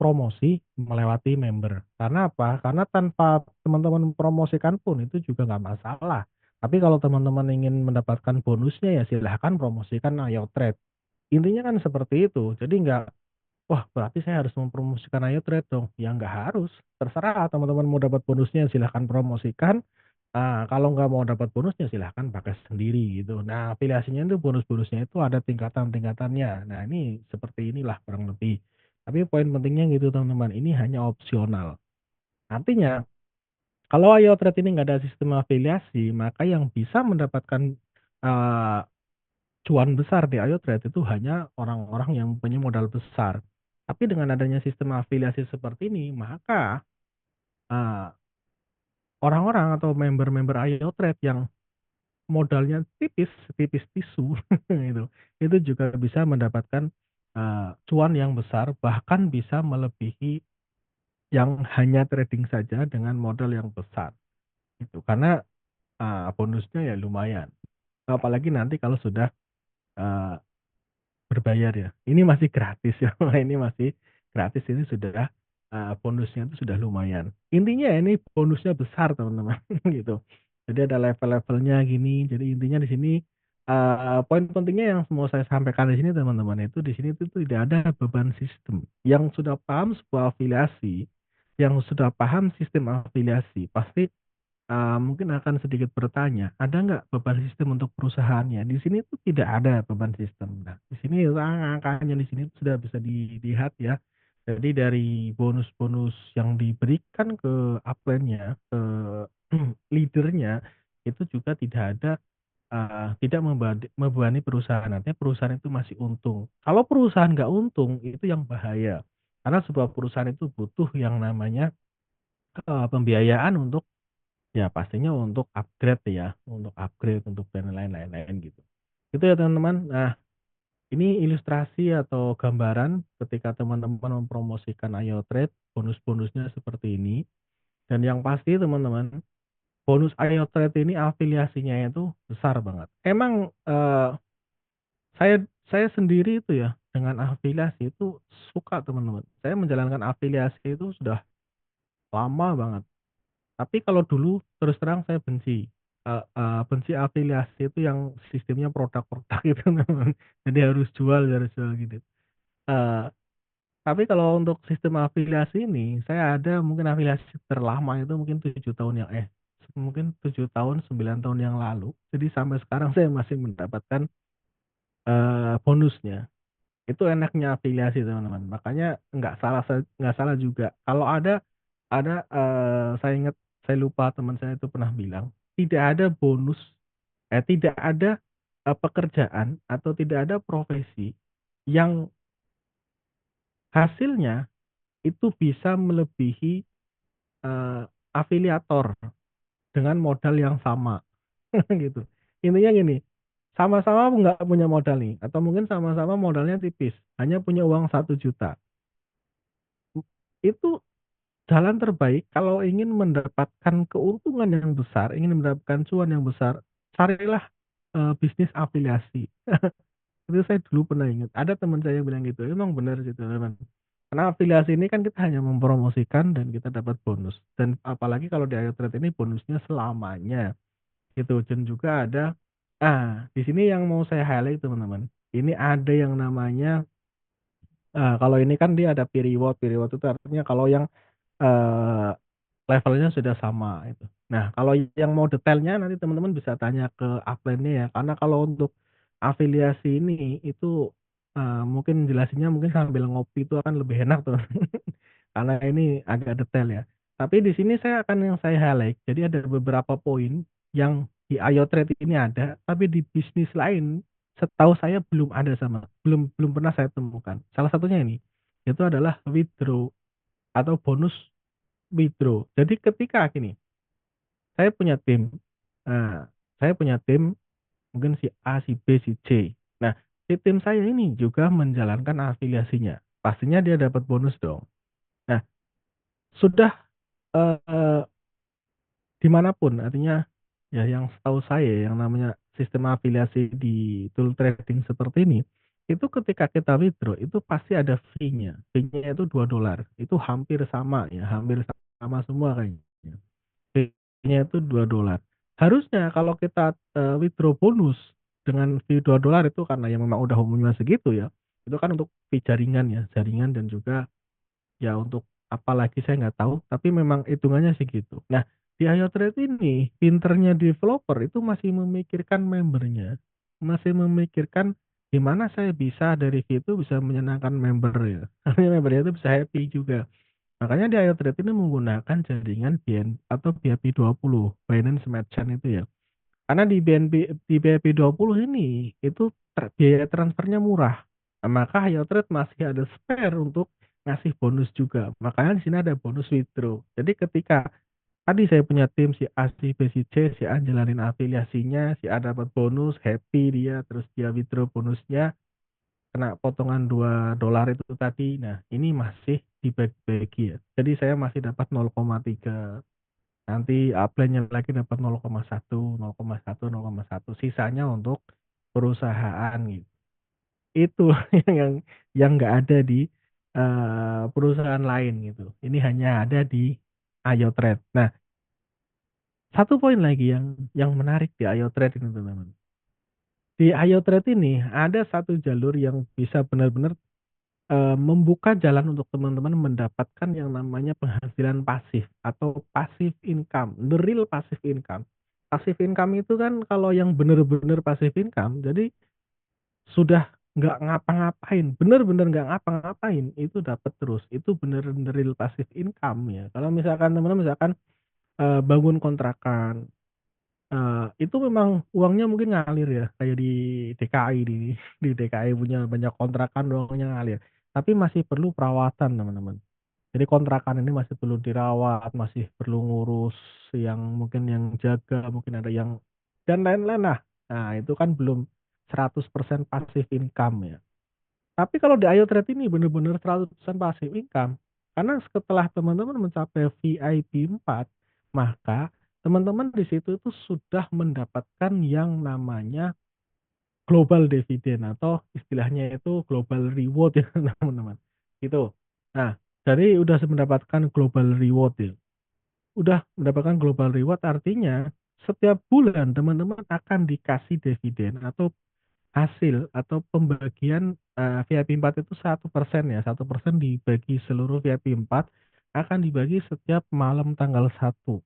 promosi melewati member. Karena apa? Karena tanpa teman-teman mempromosikan pun itu juga nggak masalah. Tapi kalau teman-teman ingin mendapatkan bonusnya ya silahkan promosikan Ayo Trade. Intinya kan seperti itu. Jadi nggak, wah berarti saya harus mempromosikan Ayo Trade dong. Ya nggak harus. Terserah teman-teman mau dapat bonusnya silahkan promosikan. Kalau nggak mau dapat bonusnya silahkan pakai sendiri gitu. Nah, afiliasinya itu bonus-bonusnya itu ada tingkatan-tingkatannya. Nah, ini seperti inilah kurang lebih. Tapi poin pentingnya gitu teman-teman, ini hanya opsional. Artinya, kalau Ayo Trade ini nggak ada sistem afiliasi, maka yang bisa mendapatkan, eee, cuan besar di Ayo Trade itu hanya orang-orang yang punya modal besar. Tapi dengan adanya sistem afiliasi seperti ini, maka, eee, orang-orang atau member-member Ayo Trade yang modalnya tipis, tipis tisu itu juga bisa mendapatkan, cuan yang besar, bahkan bisa melebihi yang hanya trading saja dengan modal yang besar, gitu. Karena, bonusnya ya lumayan, apalagi nanti kalau sudah, eee berbayar ya? Ini masih gratis ya, ini masih gratis, ini sudah, bonusnya itu sudah lumayan. Intinya ya ini bonusnya besar teman-teman, gitu. Jadi ada level-levelnya gini, jadi intinya di sini, poin pentingnya yang mau saya sampaikan di sini teman-teman, itu di sini itu tidak ada beban sistem. Yang sudah paham sebuah afiliasi, yang sudah paham sistem afiliasi, pasti mungkin akan sedikit bertanya, ada nggak beban sistem untuk perusahaannya? Di sini tuh tidak ada beban sistem. Nah, di sini angka-angkanya di sini sudah bisa dilihat ya. Jadi dari bonus-bonus yang diberikan ke upline-nya, ke leader-nya, itu juga tidak ada, tidak membebani perusahaan, artinya perusahaan itu masih untung. Kalau perusahaan nggak untung, itu yang bahaya. Karena sebuah perusahaan itu butuh yang namanya, pembiayaan untuk, ya pastinya untuk upgrade ya, untuk upgrade, untuk dan lain-lain gitu. Itu ya teman-teman. Nah, ini ilustrasi atau gambaran ketika teman-teman mempromosikan Ayo Trade, bonus-bonusnya seperti ini. Dan yang pasti teman-teman, bonus Ayo Trade ini afiliasinya itu besar banget. Emang, saya saya sendiri itu ya, dengan afiliasi itu suka teman-teman. Saya menjalankan afiliasi itu sudah lama banget. Tapi kalau dulu terus terang saya benci, benci afiliasi itu yang sistemnya produk-produk itu memang. Jadi harus jual gitu. Eee, tapi kalau untuk sistem afiliasi ini, saya ada mungkin afiliasi terlama itu mungkin 7 tahun yang mungkin 7 tahun, 9 tahun yang lalu. Jadi sampai sekarang saya masih mendapatkan, bonusnya. Itu enaknya afiliasi teman-teman. Makanya nggak salah juga. Kalau ada, saya ingat, saya lupa teman saya itu pernah bilang, tidak ada bonus, tidak ada, pekerjaan atau tidak ada profesi yang hasilnya itu bisa melebihi, afiliator dengan modal yang sama, gitu. Intinya gini, sama-sama nggak punya modal nih, atau mungkin sama-sama modalnya tipis, hanya punya uang 1 juta. Itu jalan terbaik kalau ingin mendapatkan keuntungan yang besar, ingin mendapatkan cuan yang besar, carilah, bisnis afiliasi. Itu saya dulu pernah ingat, ada teman saya yang bilang gitu, emang benar gitu teman. Karena afiliasi ini kan kita hanya mempromosikan dan kita dapat bonus, dan apalagi kalau di Ayo Trade ini bonusnya selamanya, gitu. Dan juga ada, di sini yang mau saya highlight teman-teman, ini ada yang namanya, kalau ini kan dia ada P-reward itu artinya kalau yang, eee levelnya sudah sama itu. Nah, kalau yang mau detailnya nanti teman-teman bisa tanya ke upline-nya ya, karena kalau untuk afiliasi ini itu mungkin jelasinnya mungkin sambil ngopi itu akan lebih enak tuh, karena ini agak detail ya. Tapi di sini yang saya highlight, jadi ada beberapa poin yang di IO Trade ini ada, tapi di bisnis lain setahu saya belum ada belum belum pernah saya temukan. Salah satunya ini, itu adalah withdraw atau bonus withdraw. Jadi ketika gini, saya punya tim, nah, saya punya tim mungkin si A, si B, si C. Nah, si tim saya ini juga menjalankan afiliasinya. Pastinya dia dapat bonus dong. Nah, sudah, eee, di artinya ya yang setahu saya yang namanya sistem afiliasi di tool trading seperti ini, itu ketika kita withdraw itu pasti ada fee-nya. Fee-nya itu $2. Itu hampir sama ya, hampir sama semua kayaknya. Fee-nya itu $2. Harusnya kalau kita, withdraw bonus dengan fee $2 itu karena ya memang udah umumnya segitu ya, itu kan untuk fee jaringan ya, jaringan dan juga ya untuk apalagi saya nggak tahu, tapi memang hitungannya segitu. Nah, di IoTrade ini pinternya developer itu masih memikirkan membernya, masih memikirkan gimana saya bisa dari fee itu bisa menyenangkan member ya, artinya membernya itu bisa happy juga. Makanya di IoTrade ini menggunakan jaringan atau BIP20, Binance Smart Chain itu ya. Karena di BIP20 ini itu biaya transfernya murah. Nah, maka HyoTrade masih ada spare untuk ngasih bonus juga. Makanya di sini ada bonus withdraw. Jadi ketika tadi saya punya tim si A, si B, si C, si A jalanin afiliasinya, si A dapat bonus, happy dia, terus dia withdraw bonusnya, kena potongan $2 itu tadi. Nah, ini masih dibagi-bagi ya. Jadi saya masih dapat 0,3. Nanti upline-nya lagi dapat 0,1, 0,1, 0,1, sisanya untuk perusahaan gitu. Itu yang yang nggak ada di, perusahaan lain gitu. Ini hanya ada di IoTrade. Nah, satu poin lagi yang menarik di IoTrade ini teman-teman. Di IoTrade ini ada satu jalur yang bisa benar-benar, membuka jalan untuk teman-teman mendapatkan yang namanya penghasilan pasif atau passive income, the real passive income. Passive income itu kan kalau yang bener-bener passive income, jadi sudah nggak ngapa-ngapain, bener-bener nggak ngapa-ngapain, itu dapat terus, itu bener-bener real passive income ya. Kalau misalkan teman-teman misalkan, bangun kontrakan, itu memang uangnya mungkin ngalir ya, kayak di DKI di DKI punya banyak kontrakan uangnya ngalir, tapi masih perlu perawatan teman-teman. Jadi kontrakan ini masih perlu dirawat, masih perlu ngurus yang mungkin yang jaga, mungkin ada yang dan lain-lain lah. Nah, itu kan belum 100% passive income ya. Tapi kalau di IoTrade ini benar-benar 100% passive income. Karena setelah teman-teman mencapai VIP 4, maka teman-teman di situ itu sudah mendapatkan yang namanya global dividend atau istilahnya itu global reward ya teman-teman, gitu. Nah, dari udah mendapatkan global reward ya, udah mendapatkan global reward artinya setiap bulan teman-teman akan dikasih dividen atau hasil atau pembagian, VIP 4 itu 1% ya, 1% dibagi seluruh VIP 4 akan dibagi setiap malam tanggal 1.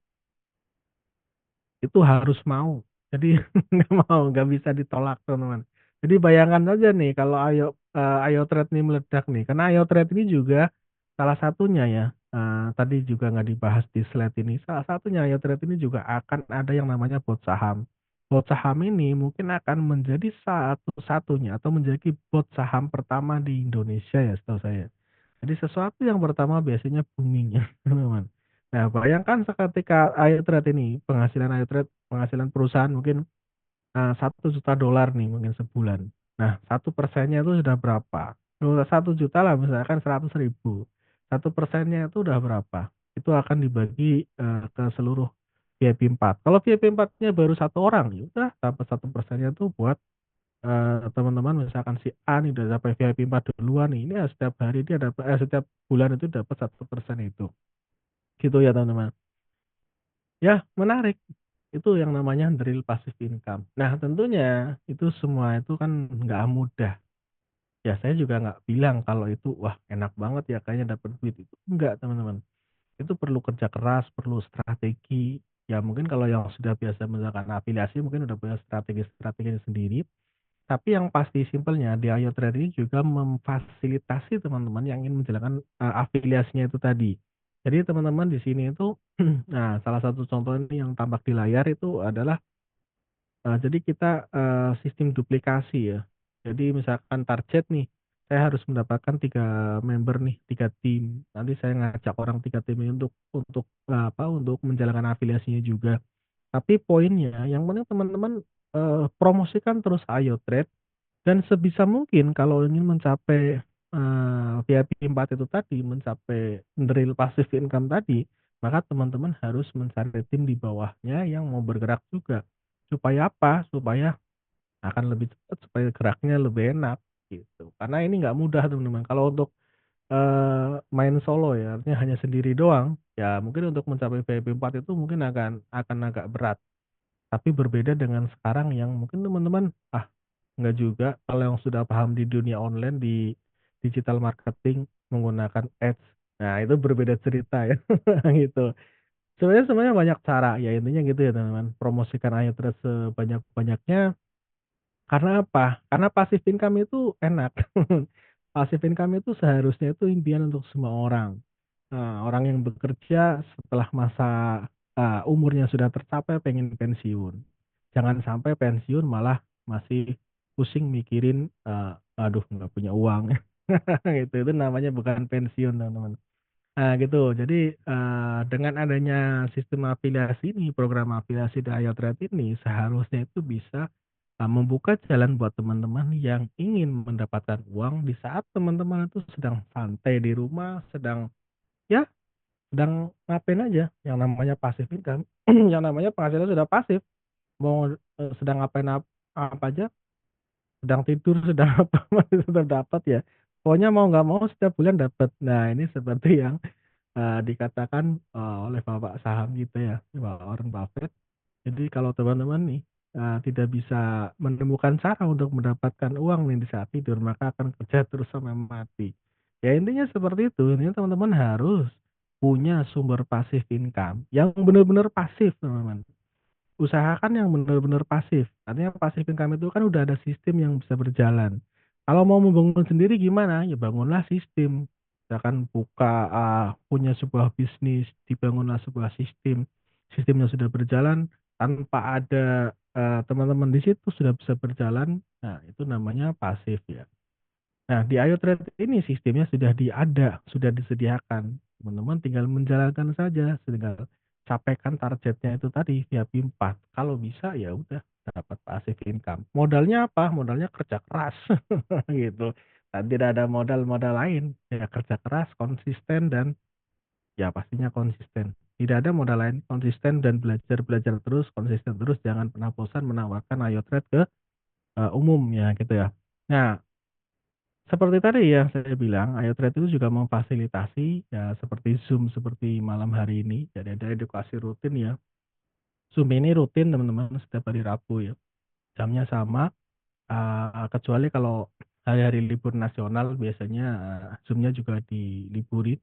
Itu harus mau. Jadi nggak mau, nggak bisa ditolak teman-teman. Jadi bayangkan saja nih kalau IoTrade ini meledak nih, karena IoTrade ini juga salah satunya ya, tadi juga nggak dibahas di slide ini, salah satunya IoTrade ini juga akan ada yang namanya bot saham. Bot saham ini mungkin akan menjadi satu-satunya atau menjadi bot saham pertama di Indonesia ya setahu saya. Jadi sesuatu yang pertama biasanya booming ya teman-teman. Nah, bayangkan seketika iTrade ini, penghasilan iTrade, penghasilan perusahaan mungkin, $1.000.000 nih mungkin sebulan. Nah, 1%-nya itu sudah berapa? 1 juta lah misalkan 100.000. 1%-nya itu udah berapa? Itu akan dibagi, ke seluruh VIP 4. Kalau VIP 4-nya baru satu orang, ya udah dapat 1%-nya tuh buat, teman-teman misalkan si A nih udah sampai VIP 4 duluan nih, ini ya setiap hari dia dapat setiap bulan itu dapat 1% itu. Gitu ya teman-teman. Ya, menarik. Itu yang namanya real passive income. Nah, tentunya itu semua itu kan nggak mudah. Ya, saya juga nggak bilang kalau itu, wah enak banget ya kayaknya dapat duit itu. Enggak, teman-teman. Itu perlu kerja keras, perlu strategi. Ya, mungkin kalau yang sudah biasa misalkan afiliasi mungkin udah punya strategi-strateginya sendiri. Tapi yang pasti simpelnya di Ayo Trade ini juga memfasilitasi teman-teman yang ingin menjalankan, afiliasinya itu tadi. Jadi teman-teman di sini itu nah salah satu contoh ini yang tampak di layar itu adalah, jadi kita, sistem duplikasi ya. Jadi misalkan target nih, saya harus mendapatkan 3 member nih, 3 tim. Nanti saya ngajak orang 3 tim ini untuk menjalankan afiliasinya juga. Tapi poinnya yang penting teman-teman, promosikan terus Ayo Trade dan sebisa mungkin kalau ingin mencapai, VIP 4 itu tadi, mencapai real passive income tadi, maka teman-teman harus mencari tim di bawahnya yang mau bergerak juga. Supaya apa? Supaya akan lebih cepat, supaya geraknya lebih enak, gitu. Karena ini nggak mudah teman-teman, kalau untuk, main solo ya, artinya hanya sendiri doang, ya mungkin untuk mencapai VIP 4 itu mungkin akan agak berat. Tapi berbeda dengan sekarang yang mungkin teman-teman, enggak juga, kalau yang sudah paham di dunia online, di digital marketing menggunakan ads, nah itu berbeda cerita ya, gitu. Sebenarnya banyak cara, ya intinya gitu ya teman-teman, promosikan Ayo Trade sebanyak-banyaknya, karena apa? Karena passive income itu enak. Passive income itu seharusnya itu impian untuk semua orang. Orang yang bekerja setelah masa, umurnya sudah tercapai pengen pensiun. Jangan sampai pensiun malah masih pusing mikirin, "Aduh nggak punya uang." Itu namanya bukan pensiun teman-teman. Nah gitu, jadi, dengan adanya sistem afiliasi ini, program afiliasi di Ayo Trade ini seharusnya itu bisa, membuka jalan buat teman-teman yang ingin mendapatkan uang di saat teman-teman itu sedang santai di rumah, ya sedang ngapain aja, yang namanya passive income, yang namanya penghasilan sudah pasif, mau, sedang ngapain apa aja, sedang tidur, sedang apa, masih tetap dapat ya. Pokoknya mau nggak mau setiap bulan dapat. Nah ini seperti yang, dikatakan, oleh bapak saham kita ya, Pak Warren Buffett. Jadi kalau teman-teman nih, tidak bisa menemukan cara untuk mendapatkan uang nih di saat tidur, maka akan kerja terus sampai mati. Ya intinya seperti itu, intinya teman-teman harus punya sumber pasif income yang benar-benar pasif teman-teman. Usahakan yang benar-benar pasif, artinya pasif income itu kan udah ada sistem yang bisa berjalan. Kalau mau membangun sendiri gimana? Ya bangunlah sistem. Misalkan punya sebuah bisnis, dibangunlah sebuah sistem. Sistemnya sudah berjalan tanpa ada, teman-teman di situ sudah bisa berjalan, nah itu namanya pasif ya. Nah, di Ayo Trade ini sistemnya sudah disediakan. Teman-teman tinggal menjalankan saja, tinggal capaikan targetnya itu tadi VIP 4. Kalau bisa ya udah dapat passive income. Modalnya apa? Modalnya kerja keras gitu. Dan tidak ada modal-modal lain, ya kerja keras, konsisten dan ya pastinya konsisten. Tidak ada modal lain, konsisten dan belajar-belajar terus, konsisten terus, jangan pernah bosan menawarkan Ayo Trade ke, umum ya gitu ya. Nah, seperti tadi yang saya bilang, Ayo Trade itu juga memfasilitasi ya seperti Zoom seperti malam hari ini. Jadi ada edukasi rutin ya. Zoom ini rutin teman-teman setiap hari Rabu ya. Jamnya sama, kecuali kalau hari-hari libur nasional biasanya, Zoom-nya juga diliburin.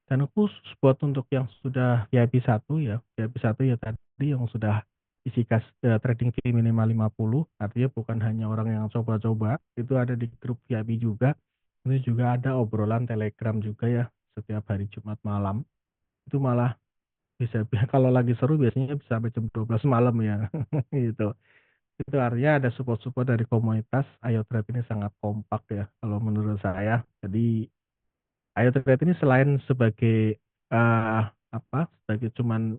Dan khusus buat untuk yang sudah VIP 1 ya, VIP 1 ya tadi yang sudah isi trading fee minimal 50, artinya bukan hanya orang yang coba-coba, itu ada di grup VIP juga. Itu juga ada obrolan Telegram juga ya, setiap hari Jumat malam. Itu malah bisa kalau lagi seru biasanya bisa sampai jam 12 malam ya, gitu. Itu artinya ada support-support dari komunitas, Ayo Trade ini sangat kompak ya kalau menurut saya. Jadi Ayo Trade ini selain sebagai, sebagai cuman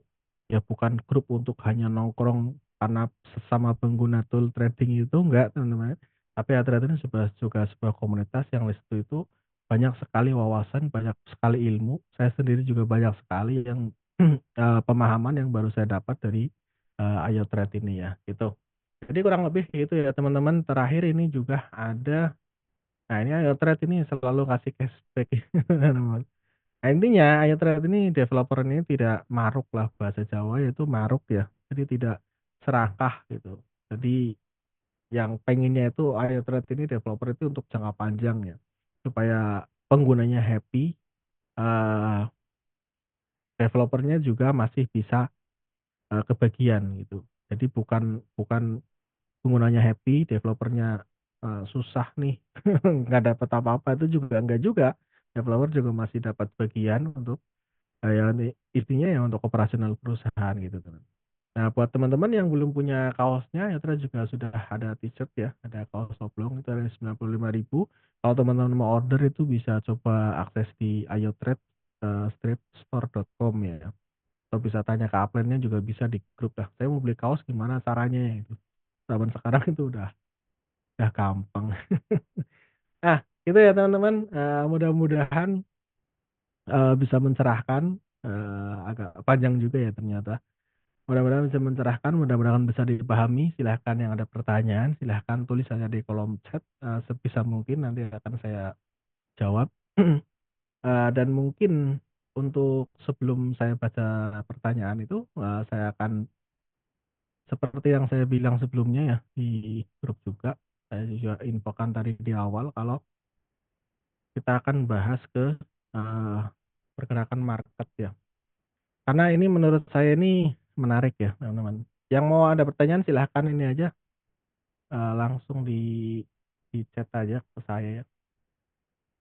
ya bukan grup untuk hanya nongkrong karena sesama pengguna tool trading itu enggak teman-teman, tapi Ayo Trade ini juga sebuah komunitas yang di situ itu banyak sekali wawasan, banyak sekali ilmu. Saya sendiri juga banyak sekali yang, pemahaman yang baru saya dapat dari, Ayo Trade ini ya, gitu. Jadi kurang lebih gitu ya teman-teman. Terakhir ini juga ada, nah ini Ayo Trade ini selalu kasih cashback teman-teman. Nah intinya Ayo Trade ini developer ini tidak maruk lah, bahasa Jawa yaitu maruk ya, jadi tidak serakah gitu. Jadi yang pengennya itu Ayo Trade ini developer itu untuk jangka panjang ya, supaya penggunanya happy, eee, developer-nya juga masih bisa, kebagian gitu. Jadi bukan bukan penggunanya happy, developer-nya susah nih, nggak dapat apa-apa, itu juga enggak juga. Developer juga masih dapat bagian untuk, ya intinya ya untuk operasional perusahaan gitu, teman. Nah, buat teman-teman yang belum punya kaosnya, ya kita juga sudah ada t-shirt ya, ada kaos oblong itu harganya 95.000. Kalau teman-teman mau order itu bisa coba akses di ayotrade, streetstore.com ya, atau bisa tanya ke upline-nya juga bisa di grup lah, "Saya mau beli kaos gimana caranya ya?" Gitu. Zaman sekarang itu udah gampang. Nah, itu ya teman-teman, mudah-mudahan, bisa mencerahkan, agak panjang juga ya ternyata. Mudah-mudahan bisa mencerahkan, mudah-mudahan bisa dipahami. Silahkan yang ada pertanyaan, silahkan tulis saja di kolom chat, sebisa mungkin nanti akan saya jawab. Dan mungkin untuk sebelum saya baca pertanyaan itu, saya akan seperti yang saya bilang sebelumnya ya di grup juga, saya juga infokan tadi di awal kalau kita akan bahas ke, eee, pergerakan market ya. Karena ini menurut saya ini menarik ya teman-teman. Yang mau ada pertanyaan silahkan ini aja, langsung di chat aja ke saya ya,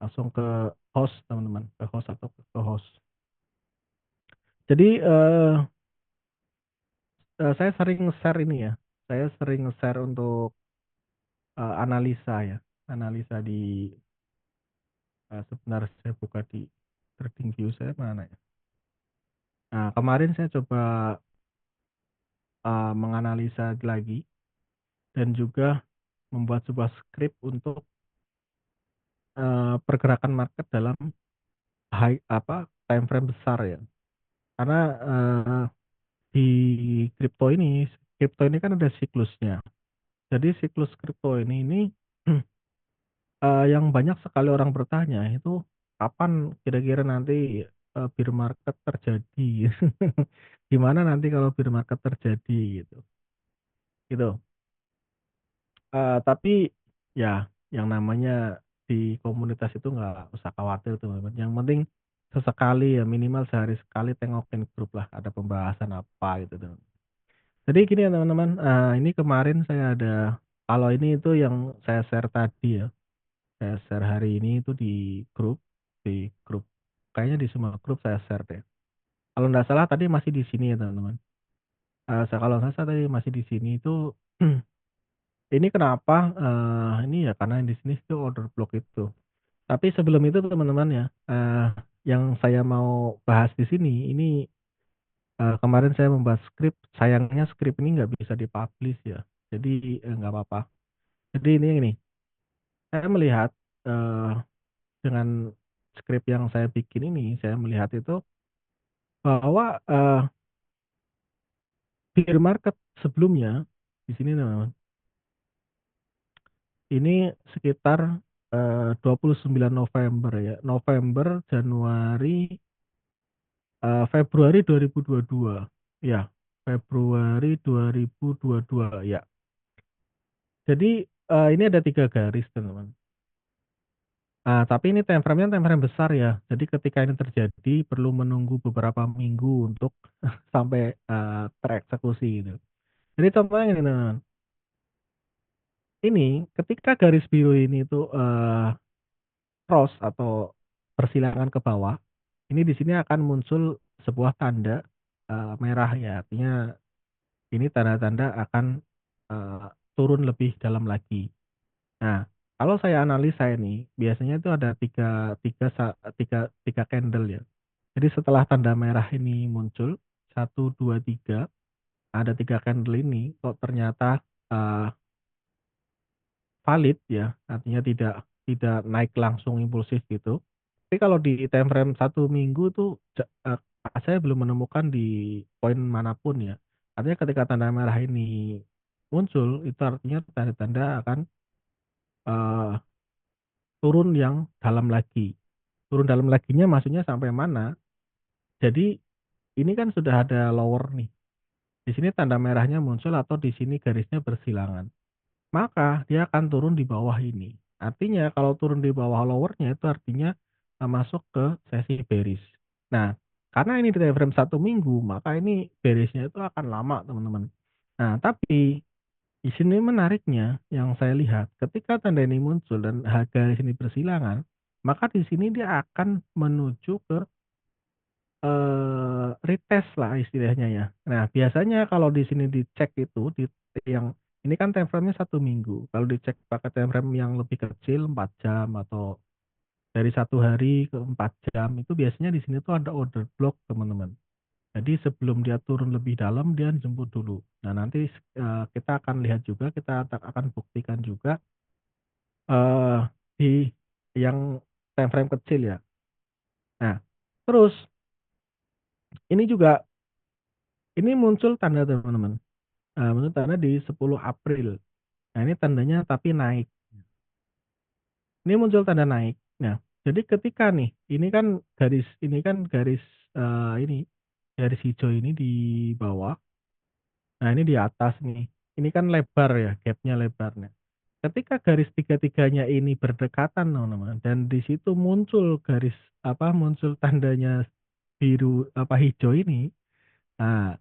langsung ke host teman-teman, ke host atau ke co-host. Jadi, saya sering share ini ya, saya sering share untuk, analisa ya, analisa di, sebentar saya buka di TradingView saya mana ya. Nah, kemarin saya coba, menganalisa lagi dan juga membuat sebuah skrip untuk, pergerakan market dalam time frame besar ya. Karena, di kripto ini kan ada siklusnya. Jadi siklus kripto ini, yang banyak sekali orang bertanya itu kapan kira-kira nanti, bear market terjadi? Gimana nanti kalau bear market terjadi gitu, gitu. Tapi ya yang namanya di komunitas itu nggak usah khawatir teman-teman, yang penting sesekali ya minimal sehari sekali tengokin grup lah ada pembahasan apa gitu tuh. Jadi gini ya teman-teman, ini kemarin saya ada kalau ini itu yang saya share tadi ya, saya share hari ini itu di grup kayaknya di semua grup saya share deh. Kalau nggak salah tadi masih di sini ya teman-teman, kalau nggak salah tadi masih di sini itu ini kenapa, ini ya karena di sini itu order block itu. Tapi sebelum itu teman-teman ya, yang saya mau bahas di sini ini, kemarin saya membahas skrip, sayangnya skrip ini nggak bisa di-publish ya. Jadi, nggak apa-apa. Jadi ini gini, saya melihat, eee, dengan skrip yang saya bikin ini, saya melihat itu bahwa, bear market sebelumnya di sini teman-teman, ini sekitar, 29 November ya, November, Januari, Februari 2022, ya, Februari 2022, ya. Jadi, ini ada 3 garis teman-teman. Tapi ini time frame besar ya. Jadi ketika ini terjadi perlu menunggu beberapa minggu untuk sampai, tereksekusi gitu. Jadi contohnya gini teman-teman, ini ketika garis biru ini tuh, cross atau persilangan ke bawah, ini di sini akan muncul sebuah tanda, merah ya, artinya ini tanda-tanda akan, turun lebih dalam lagi. Nah, kalau saya analisa ini, biasanya itu ada tiga tiga sa tiga tiga candle ya. Jadi setelah tanda merah ini muncul, satu 2 3 ada 3 candle ini kok ternyata, eee, valid ya, artinya tidak naik langsung impulsif gitu. Tapi kalau di time frame 1 minggu tuh saya belum menemukan di poin manapun ya. Artinya ketika tanda merah ini muncul, itu artinya tanda-tanda akan, eee, turun yang dalam lagi. Turun dalam laginya maksudnya sampai mana, jadi ini kan sudah ada lower nih, di sini tanda merahnya muncul atau di sini garisnya bersilangan, maka dia akan turun di bawah ini. Artinya kalau turun di bawah lower-nya itu artinya, masuk ke sesi bearish. Nah, karena ini di time frame 1 minggu, maka ini bearish-nya itu akan lama teman-teman. Nah, tapi Di sini menariknya yang saya lihat ketika tanda ini muncul dan harga di sini bersilangan, maka di sini dia akan menuju ke, retest lah istilahnya ya. Nah, biasanya kalau di sini dicek itu yang ini kan time frame-nya 1 minggu, kalau dicek pakai time frame yang lebih kecil 4 jam atau dari 1 hari ke 4 jam, itu biasanya di sini tuh ada order block, teman-teman. Jadi sebelum dia turun lebih dalam, dia jemput dulu. Nah, nanti, kita akan lihat juga, kita akan buktikan juga, eee, di yang time frame kecil ya. Nah, terus ini juga, ini muncul tanda, teman-teman, muncul tanda di 10 April. Nah, ini tandanya tapi naik. Ini muncul tanda naik. Nah, jadi ketika nih, ini kan garis, ini, garis hijau ini di bawah, nah ini di atas nih. Ini kan lebar ya, gap-nya lebar. Nah, ketika garis tiga-tiganya ini berdekatan, teman-teman, dan di situ muncul garis muncul tandanya biru hijau ini, nah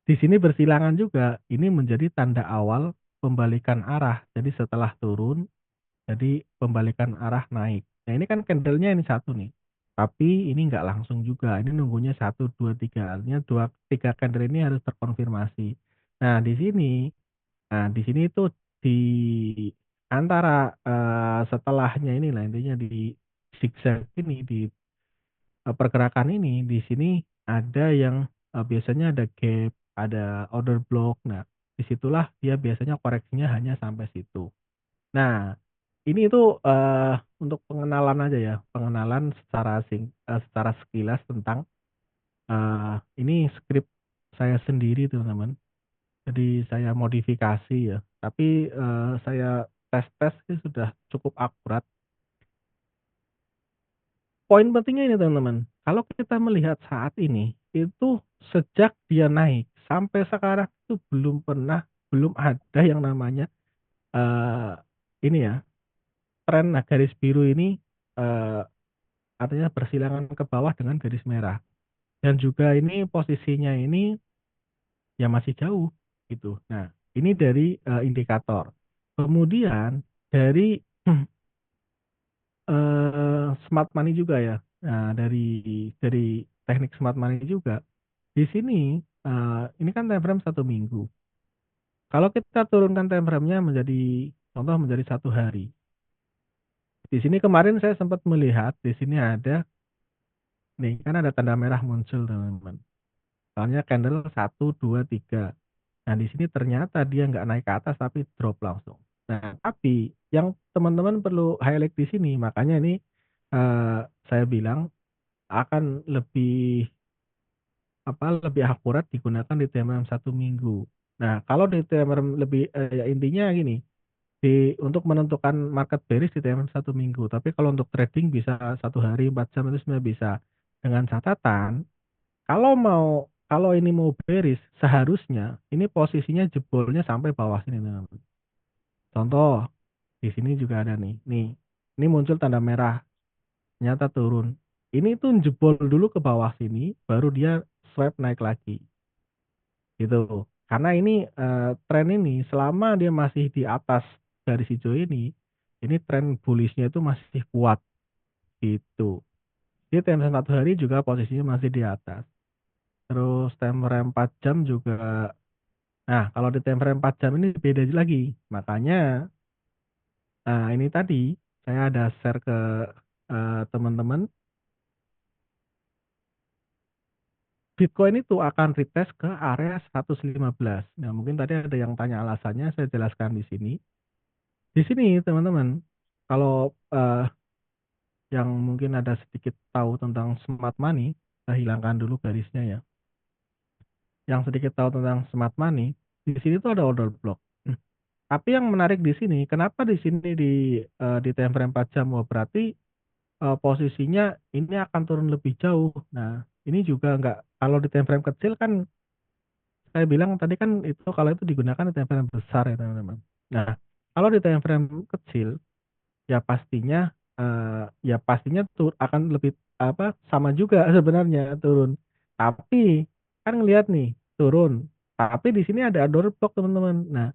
di sini bersilangan juga, ini menjadi tanda awal pembalikan arah. Jadi setelah turun, jadi pembalikan arah naik. Nah, ini kan candle-nya ini satu nih, tapi ini nggak langsung juga, ini nunggunya satu 2 3, artinya 2 3 candle ini harus terkonfirmasi. Nah, di sini itu di antara, setelahnya inilah intinya di zigzag ini, di, pergerakan ini, di sini ada yang, biasanya ada gap, ada order block. Nah, disitulah dia biasanya koreksinya hanya sampai situ. Nah, ini itu, untuk pengenalan aja ya, pengenalan secara sekilas tentang, ini skrip saya sendiri, teman-teman. Jadi saya modifikasi ya, tapi, saya tes-tes sih sudah cukup akurat. Poin pentingnya ini, teman-teman, kalau kita melihat saat ini, itu sejak dia naik sampai sekarang itu belum ada yang namanya, eee, ini ya, tren garis biru ini, eee, artinya bersilangan ke bawah dengan garis merah, dan juga ini posisinya ini ya masih jauh gitu. Nah, ini dari, indikator. Kemudian dari, smart money juga ya. Nah, dari teknik smart money juga, di sini, ini kan time frame 1 minggu. Kalau kita turunkan time frame-nya menjadi contoh menjadi 1 hari. Di sini kemarin saya sempat melihat di sini ada nih, kan ada tanda merah muncul, teman-teman. Soalnya candle 1 2 3. Nah, di sini ternyata dia nggak naik ke atas tapi drop langsung. Nah, tapi yang teman-teman perlu highlight di sini, makanya ini, saya bilang akan lebih akurat digunakan di time frame 1 minggu. Nah, kalau di time frame lebih, ya intinya gini, untuk menentukan market bearish di time frame 1 minggu, tapi kalau untuk trading bisa 1 hari, 4 jam itu sebenarnya bisa. Dengan catatan, kalau ini mau bearish, seharusnya ini posisinya jebolnya sampai bawah sini, teman-teman. Contoh, di sini juga ada nih. Nih, ini muncul tanda merah, ternyata turun. Ini tuh jebol dulu ke bawah sini, baru dia swipe naik lagi, gitu. Karena ini, tren ini selama dia masih di atas garis hijau ini tren bullish-nya itu masih kuat, gitu. Di time frame 1 hari juga posisinya masih di atas. Terus time frame 4 jam juga. Nah, kalau di time frame 4 jam ini beda lagi. Makanya, ini tadi saya ada share ke, teman-teman, Bitcoin itu akan retest ke area 115. Nah, mungkin tadi ada yang tanya alasannya, saya jelaskan di sini. Di sini, teman-teman, kalau, yang mungkin ada sedikit tahu tentang smart money, saya hilangkan dulu garisnya ya. Yang sedikit tahu tentang smart money, di sini tuh ada order block. Tapi yang menarik di sini, kenapa di sini di time frame 4 jam, oh berarti, posisinya ini akan turun lebih jauh. Nah, ini juga nggak, kalau di time frame kecil kan saya bilang tadi kan itu kalau itu digunakan di time frame besar ya, teman-teman. Nah, kalau di time frame kecil, ya pastinya akan lebih sama juga sebenarnya turun. Tapi kan ngelihat nih turun, tapi di sini ada order block, teman-teman. Nah,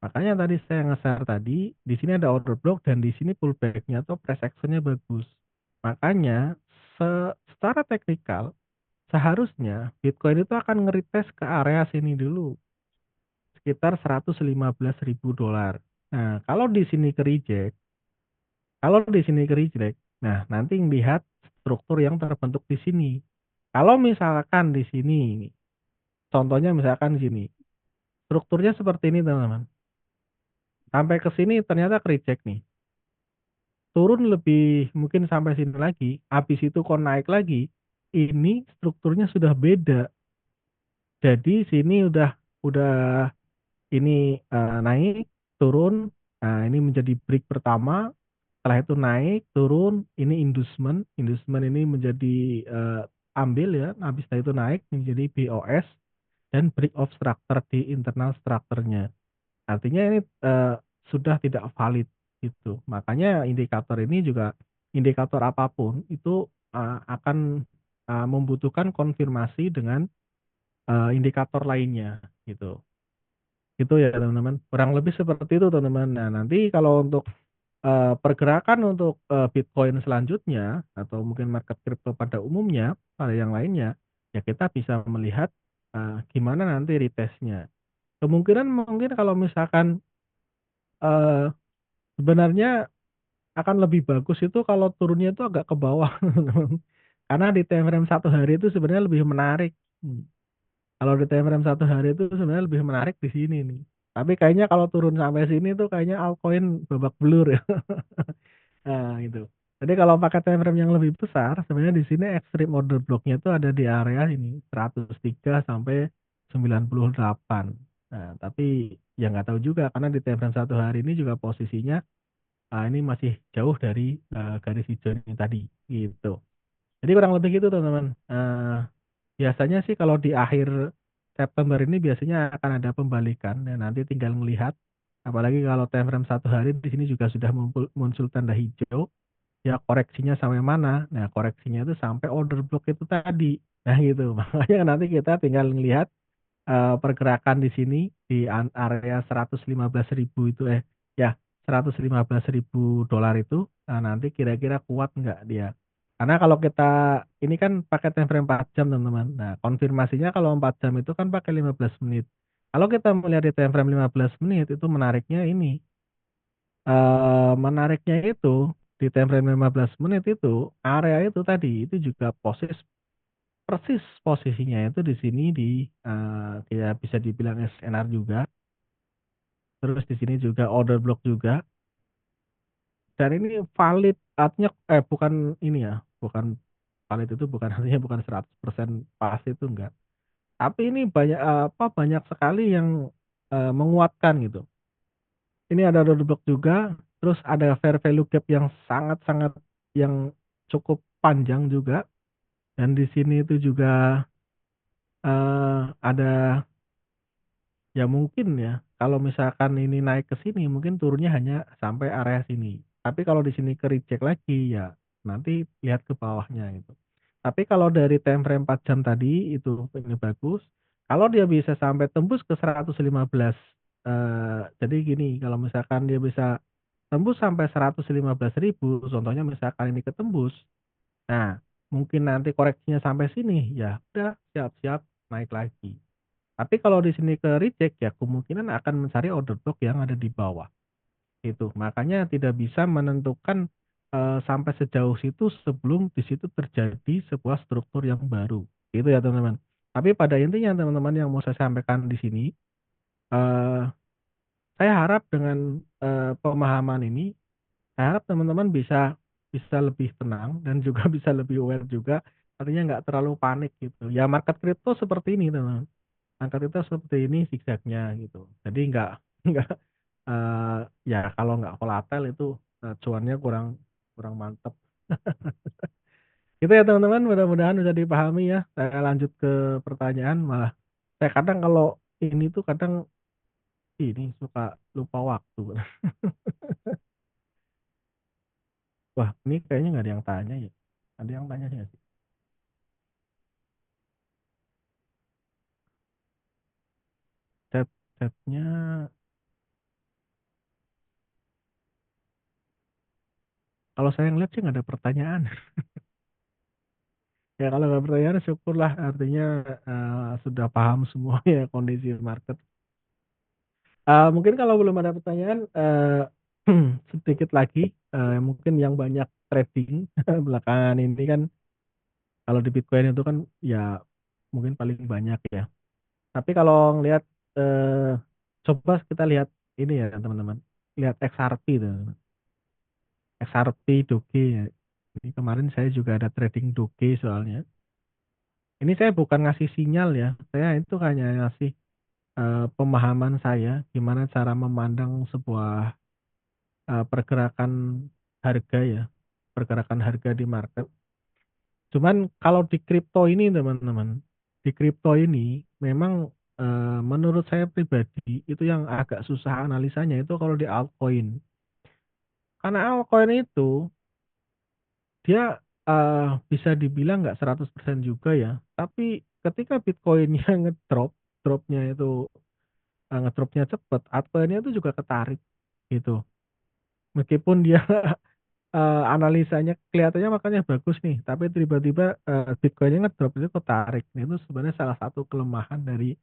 Makanya tadi saya nge-share tadi, di sini ada order block dan di sini pullback-nya atau price action-nya bagus. Makanya secara teknikal seharusnya Bitcoin itu akan nge-retest ke area sini dulu, sekitar $115.000. Nah, kalau di sini ke-reject, nah nanti lihat struktur yang terbentuk di sini. Kalau misalkan di sini, contohnya misalkan di sini, strukturnya seperti ini teman-teman. Sampai ke sini ternyata ke-reject nih. Turun lebih mungkin sampai sini lagi, habis itu kok naik lagi, ini strukturnya sudah beda. Jadi sini udah ini, naik, turun, nah ini menjadi break pertama, setelah itu naik, turun, ini inducement, inducement ini menjadi, ambil ya, habis itu naik menjadi BOS dan break of structure di internal strukturnya. Artinya ini, sudah tidak valid gitu. Makanya indikator ini juga indikator apapun itu, akan, membutuhkan konfirmasi dengan, indikator lainnya gitu. Gitu ya teman-teman, kurang lebih seperti itu teman-teman. Nah nanti kalau untuk, pergerakan untuk, Bitcoin selanjutnya atau mungkin market crypto pada umumnya, pada yang lainnya, ya kita bisa melihat, gimana nanti retest-nya. Kemungkinan mungkin kalau misalkan, eee, sebenarnya akan lebih bagus itu kalau turunnya itu agak ke bawah teman-teman. Karena di time frame 1 hari itu sebenarnya lebih menarik, mmm. Kalau di time frame 1 hari itu sebenarnya lebih menarik di sini nih. Tapi kayaknya kalau turun sampai sini tuh kayaknya altcoin babak belur ya. Nah gitu. Jadi kalau pakai time frame yang lebih besar sebenarnya di sini extreme order block-nya itu ada di area ini 103 sampai 98. Nah tapi ya nggak tahu juga karena di time frame 1 hari ini juga posisinya, ini masih jauh dari, garis hijau ini tadi gitu. Jadi kurang lebih gitu teman-teman, biasanya sih kalau di akhir September ini biasanya akan ada pembalikan dan nanti tinggal melihat, apalagi kalau time frame 1 hari di sini juga sudah muncul tanda hijau, ya koreksinya sampai mana. Nah koreksinya itu sampai order block itu tadi. Nah gitu, makanya nanti kita tinggal melihat, pergerakan di sini di area 115.000 itu ya $115.000 itu, nanti kira-kira kuat nggak dia. Karena kalau kita ini kan pakai time frame 4 jam teman-teman. Nah konfirmasinya kalau 4 jam itu kan pakai 15 menit. Kalau kita melihat di time frame 15 menit itu menariknya ini, menariknya itu di time frame 15 menit itu, area itu tadi, itu juga persis posisinya itu di sini di, ya bisa dibilang SNR juga, terus di sini juga order block juga, dan ini valid artinya bukan ini ya, bukan valid itu bukan artinya bukan 100% pasti itu enggak. Tapi ini banyak, banyak sekali yang, menguatkan gitu. Ini ada order block juga, terus ada fair value gap yang sangat-sangat yang cukup panjang juga, dan di sini itu juga, ada ya mungkin ya, kalau misalkan ini naik ke sini mungkin turunnya hanya sampai area sini. Tapi kalau di sini ke-reject lagi, ya nanti lihat ke bawahnya gitu. Tapi kalau dari time frame 4 jam tadi itu ini bagus, kalau dia bisa sampai tembus ke 115, jadi gini, kalau misalkan dia bisa tembus sampai 115.000, contohnya misalkan ini ketembus, nah mungkin nanti koreksinya sampai sini, ya udah siap-siap naik lagi. Tapi kalau di sini ke-reject ya kemungkinan akan mencari order block yang ada di bawah, gitu. Makanya tidak bisa menentukan, sampai sejauh situ sebelum di situ terjadi sebuah struktur yang baru, gitu ya teman-teman. Tapi pada intinya teman-teman yang mau saya sampaikan di sini, eee, saya harap dengan, pemahaman ini, saya harap teman-teman bisa bisa lebih tenang dan juga bisa lebih aware juga, artinya nggak terlalu panik gitu. Ya market crypto seperti ini teman-teman. Angkat itu seperti ini zigzagnya gitu. Jadi nggak nggak, ya kalau nggak volatile itu, cuannya kurang kurang mantep. Gitu ya teman-teman, mudah-mudahan bisa dipahami ya. Saya lanjut ke pertanyaan, malah saya kadang kalau ini tuh kadang ini suka lupa waktu. Wah ini kayaknya nggak ada yang tanya ya? Ada yang tanya nggak sih? Chat-chat-nya Kalau saya ngeliat sih nggak ada pertanyaan. Ya kalau nggak pertanyaan syukurlah artinya, sudah paham semua ya kondisi market. Mungkin kalau belum ada pertanyaan, sedikit lagi, mungkin yang banyak trading belakangan ini kan kalau di Bitcoin itu kan ya mungkin paling banyak ya. Tapi kalau ngelihat, eee, coba kita lihat ini ya teman-teman, lihat XRP tuh, XRP, Doge ya. Ini kemarin saya juga ada trading Doge soalnya. Ini saya bukan ngasih sinyal ya, saya itu hanya ngasih, pemahaman saya gimana cara memandang sebuah, pergerakan harga ya, pergerakan harga di market. Cuman kalau di kripto ini teman-teman, di kripto ini memang, menurut saya pribadi itu yang agak susah analisanya itu kalau di altcoin. Karena altcoin itu dia, bisa dibilang nggak 100% juga ya, tapi ketika Bitcoin-nya drop-nya itu, ngedrop-nya cepet, altcoin-nya itu juga ketarik gitu. Meskipun dia analisanya kelihatannya makanya bagus nih, tapi tiba-tiba, Bitcoin-nya ngedrop itu ketarik. Itu sebenarnya salah satu kelemahan dari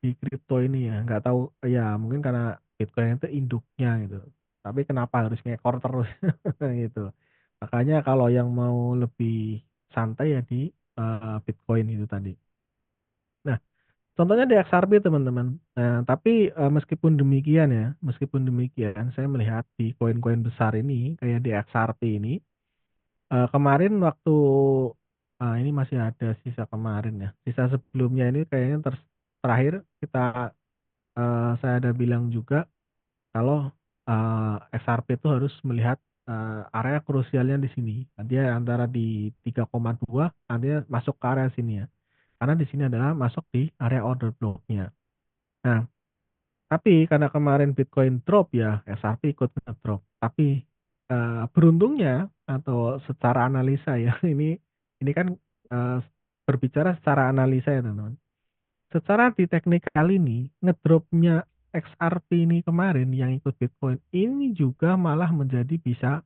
di kripto ini ya, nggak tahu ya mungkin karena Bitcoin itu induknya gitu, tapi kenapa harus ngekor terus gitu. Makanya kalau yang mau lebih santai ya di, Bitcoin itu tadi. Nah, contohnya di XRP teman-teman. Nah, tapi, meskipun demikian saya melihat di koin-koin besar ini kayak di XRP ini, kemarin waktu, ini masih ada sisa kemarin ya, sisa sebelumnya ini kayaknya terakhir kita, saya ada bilang juga kalau, XRP itu harus melihat, area krusialnya di sini. Dia antara di 3,2 nantinya masuk ke area sini ya, karena di sini adalah masuk di area order block-nya. Nah, tapi karena kemarin Bitcoin drop ya, XRP ikut ngedrop. Tapi, beruntungnya atau secara analisa ya, ini kan, berbicara secara analisa ya teman-teman. Secara di teknikal ini, ngedropnya XRP ini kemarin yang ikut Bitcoin, ini juga malah menjadi bisa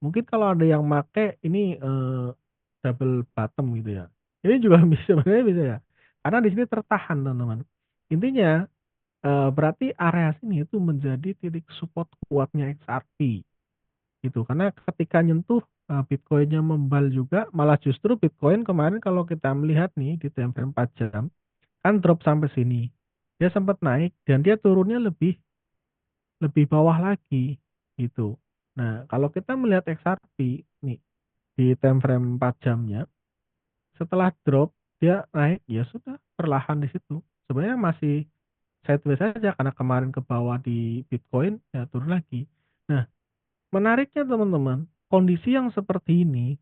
mungkin kalau ada yang make ini, double bottom gitu ya. Ini juga sebenarnya bisa ya, karena di sini tertahan teman-teman. Intinya, berarti area sini itu menjadi titik support kuatnya XRP gitu, karena ketika nyentuh, Bitcoin-nya membal juga, malah justru Bitcoin kemarin kalau kita melihat nih di timeframe 4 jam, kan drop sampai sini. Dia sempat naik dan dia turunnya lebih lebih bawah lagi, gitu. Nah, kalau kita melihat XRP nih, di time frame 4 jamnya, setelah drop dia naik, ya sudah perlahan di situ. Sebenarnya masih sideways saja karena kemarin ke bawah di Bitcoin, ya turun lagi. Nah, menariknya teman-teman, kondisi yang seperti ini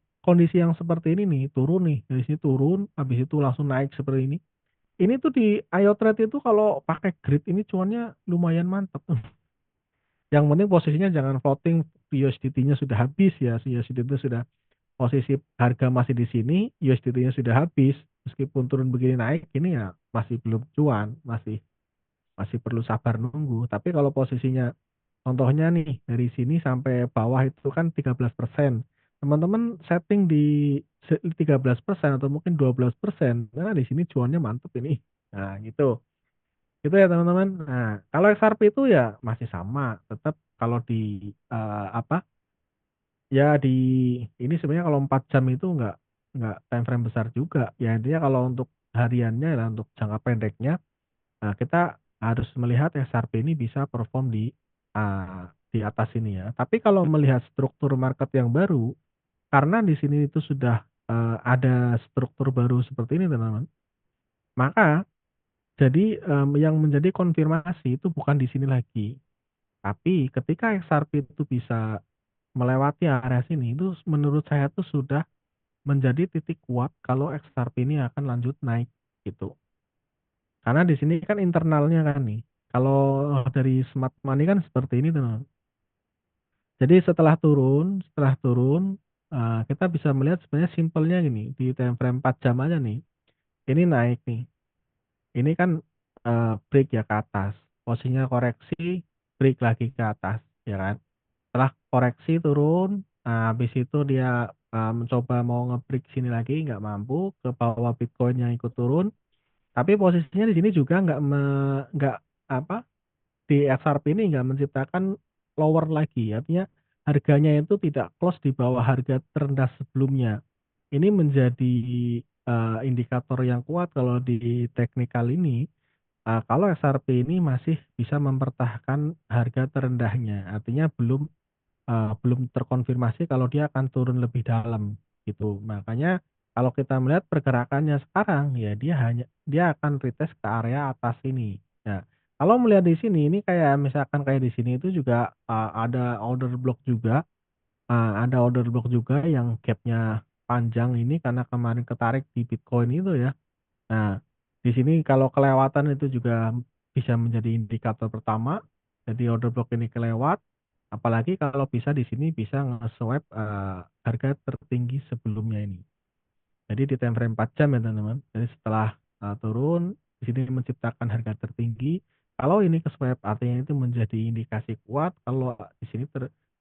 nih, turun nih, dari sini turun, habis itu langsung naik seperti ini. Ini tuh di IO Trade itu kalau pakai grid ini cuannya lumayan mantap. Yang penting posisinya jangan floating, USDT-nya sudah habis ya, USDT itu sudah posisi harga masih di sini, USDT-nya sudah habis, meskipun turun begini naik ini ya masih belum cuan, masih masih perlu sabar nunggu. Tapi kalau posisinya contohnya nih dari sini sampai bawah itu kan 13%. Teman-teman setting di 13% atau mungkin 12%, nah di sini cuannya mantep ini. Nah gitu. Gitu ya teman-teman. Nah, kalau XRP itu ya masih sama, tetap kalau di, apa, ya di ini sebenarnya kalau 4 jam itu nggak time frame besar juga. Ya intinya kalau untuk hariannya ya untuk jangka pendeknya, nah kita harus melihat XRP ini bisa perform di atas ini ya. Tapi kalau melihat struktur market yang baru, karena di sini itu sudah, ada struktur baru seperti ini teman-teman, maka jadi, yang menjadi konfirmasi itu bukan di sini lagi. Tapi ketika XRP itu bisa melewati area sini, itu menurut saya tuh sudah menjadi titik kuat kalau XRP ini akan lanjut naik gitu. Karena di sini kan internalnya kan nih, kalau dari smart money kan seperti ini teman. Jadi setelah turun, kita bisa melihat sebenarnya simpelnya gini, di time frame 4 jam aja nih, ini naik nih, ini kan, break ya ke atas, posisinya koreksi, break lagi ke atas, ya kan. Setelah koreksi turun, Nah, habis itu dia, mencoba mau nge-break sini lagi nggak mampu, ke bawah Bitcoin-nya ikut turun, tapi posisinya di sini juga nggak apa, di XRP ini nggak menciptakan lower lagi, artinya harganya itu tidak close di bawah harga terendah sebelumnya. Ini menjadi, indikator yang kuat kalau di teknikal ini, kalau XRP ini masih bisa mempertahankan harga terendahnya, artinya belum terkonfirmasi kalau dia akan turun lebih dalam, gitu. Makanya kalau kita melihat pergerakannya sekarang, ya dia akan retest ke area atas ini. Nah, kalau melihat di sini, ini kayak misalkan kayak di sini itu juga, ada order block juga yang gap-nya panjang ini karena kemarin ketarik di Bitcoin itu ya. Nah, di sini kalau kelewatan itu juga bisa menjadi indikator pertama, jadi order block ini kelewat, apalagi kalau bisa di sini bisa nge-swap, harga tertinggi sebelumnya ini. Jadi di time frame 4 jam ya teman-teman, jadi setelah, turun, di sini menciptakan harga tertinggi, kalau ini ke-swap artinya itu menjadi indikasi kuat kalau di sini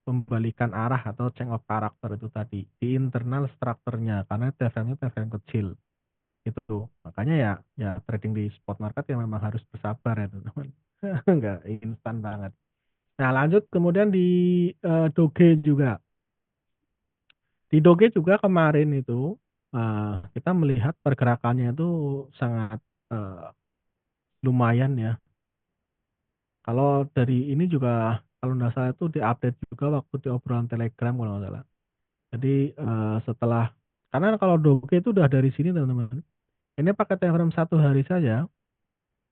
pembalikan arah atau change of character itu tadi, di internal strukturnya karena time frame-nya time frame kecil. Itu, makanya ya trading di spot market ya memang harus bersabar ya teman-teman, nggak instan banget. Nah lanjut kemudian di, Doge juga. Di Doge juga kemarin itu, kita melihat pergerakannya itu sangat, eee, lumayan ya. Kalau dari ini juga kalau nggak salah itu di-update juga waktu di obrolan Telegram kalau nggak salah. Jadi, setelah karena kalau Doge itu udah dari sini teman-teman, ini pakai time frame 1 hari saja.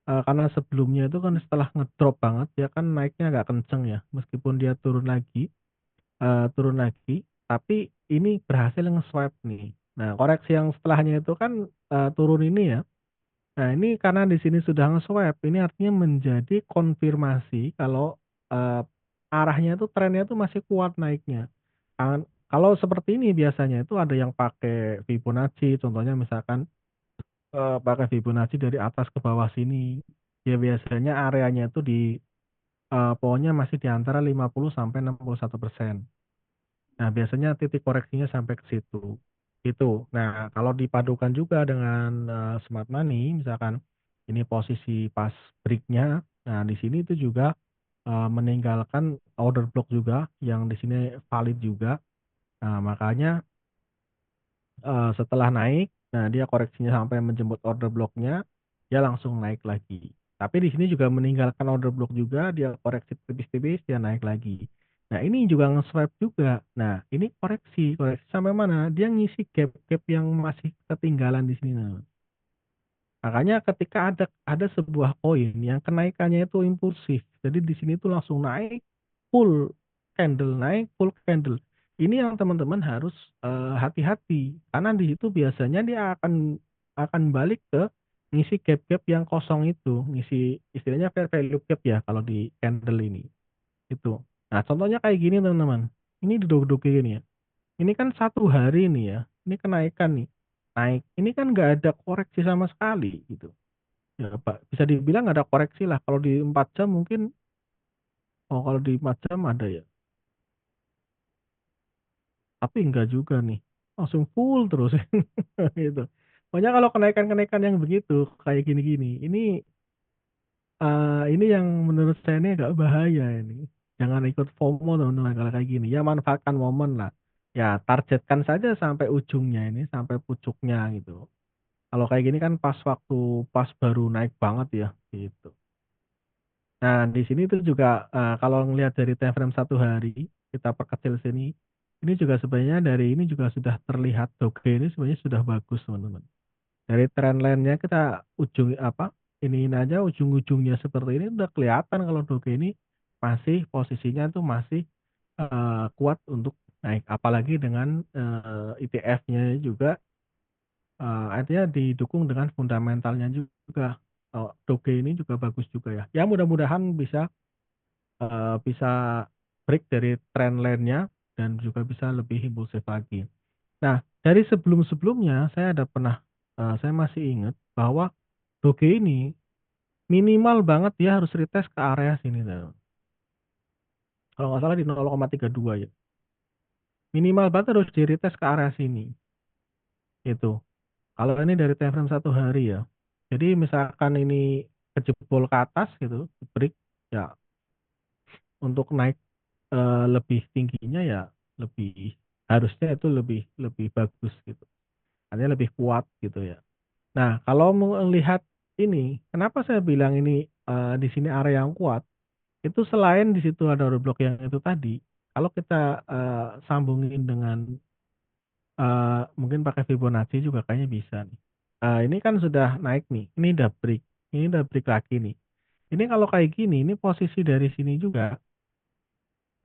Karena sebelumnya itu kan setelah ngedrop banget, dia kan naiknya agak kenceng ya, meskipun dia turun lagi, tapi ini berhasil nge-swipe nih. Nah, koreksi yang setelahnya itu kan, turun ini ya. Nah, ini karena di sini sudah nge-swipe, ini artinya menjadi konfirmasi kalau, eee, arahnya itu trennya itu masih kuat naiknya. Kalau seperti ini biasanya itu ada yang pakai Fibonacci, contohnya misalkan pakai Fibonacci dari atas ke bawah sini. Ya biasanya areanya itu di, pokoknya masih di antara 50 sampai 61%. Nah biasanya titik koreksinya sampai ke situ, gitu. Nah kalau dipadukan juga dengan, smart money misalkan ini posisi pas break-nya, nah di sini itu juga, meninggalkan order block juga yang di sini valid juga. Nah makanya setelah naik, nah dia koreksinya sampai menjemput order block-nya, dia langsung naik lagi. Tapi di sini juga meninggalkan order block juga, dia koreksi tipis-tipis, dia naik lagi. Nah ini juga nge-swipe juga. Nah ini koreksi, koreksi sampai mana? Dia ngisi gap-gap yang masih ketinggalan di sini, nah. Makanya ketika ada sebuah koin yang kenaikannya itu impulsif, jadi di sini tuh langsung naik full candle. Ini yang teman-teman harus, hati-hati, karena di situ biasanya dia akan balik ke ngisi gap-gap yang kosong itu, ngisi istilahnya fair value gap ya kalau di candle ini, itu. Nah contohnya kayak gini teman-teman, ini duduk-duduk kayak gini ya, ini kan 1 hari nih ya, ini kenaikan nih, naik, ini kan nggak ada koreksi sama sekali gitu. Ya, Pak, bisa dibilang ada koreksi lah, kalau di 4 jam mungkin kalau di 4 jam ada ya, tapi enggak juga nih, langsung full terus gitu. Pokoknya kalau kenaikan-kenaikan yang begitu, kayak gini-gini, ini yang menurut saya ini agak bahaya ini. Jangan ikut FOMO teman-teman kalau kayak gini, ya manfaatkan momen lah. Ya targetkan saja sampai ujungnya ini, sampai pucuknya gitu. Kalau kayak gini kan pas baru naik banget ya, gitu. Nah, di sini tuh juga, kalau ngelihat dari time frame 1 hari, kita perkecil sini, ini juga sebenarnya dari ini juga sudah terlihat Doge ini sebenarnya sudah bagus, teman-teman. Dari trendline-nya kita iniin aja ujung-ujungnya seperti ini udah kelihatan kalau Doge ini masih posisinya tuh masih, kuat untuk naik. Apalagi dengan, ETF-nya juga, artinya didukung dengan fundamentalnya juga. Doge ini juga bagus juga ya. Ya mudah-mudahan bisa break dari trendline-nya dan juga bisa lebih impulsif lagi. Nah, dari sebelum-sebelumnya saya masih ingat bahwa Doge ini minimal banget dia harus retest ke area sini tuh, kalau nggak salah di 0,32 ya. Minimal banget harus di-retest ke arah sini, gitu. Kalau ini dari time frame 1 hari ya. Jadi misalkan ini kejebol ke atas gitu, break, ya untuk naik, lebih tingginya ya lebih harusnya itu lebih lebih bagus gitu, artinya lebih kuat gitu ya. Nah, kalau melihat ini, kenapa saya bilang ini, di sini area yang kuat, itu selain di situ ada roadblock yang itu tadi, kalau kita, sambungin dengan, mungkin pakai Fibonacci juga kayaknya bisa nih. Ini kan sudah naik nih, ini udah break lagi nih. Ini kalau kayak gini, ini posisi dari sini juga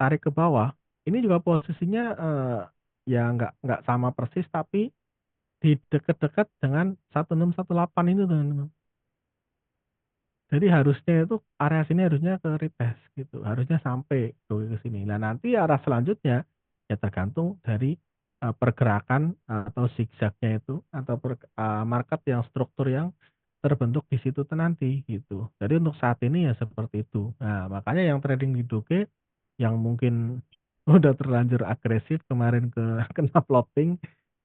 tarik ke bawah, ini juga posisinya, ya nggak sama persis tapi di dekat-dekat dengan 1618 itu teman-teman. Jadi harusnya itu area sini harusnya ke retest gitu, harusnya sampai tuh ke sini. Nah nanti arah selanjutnya, ya tergantung dari, pergerakan, atau zigzag-nya itu atau market yang struktur yang terbentuk di situ tuh nanti gitu. Jadi untuk saat ini ya seperti itu. Nah makanya yang trading di Doge yang mungkin udah terlanjur agresif kemarin kena floating,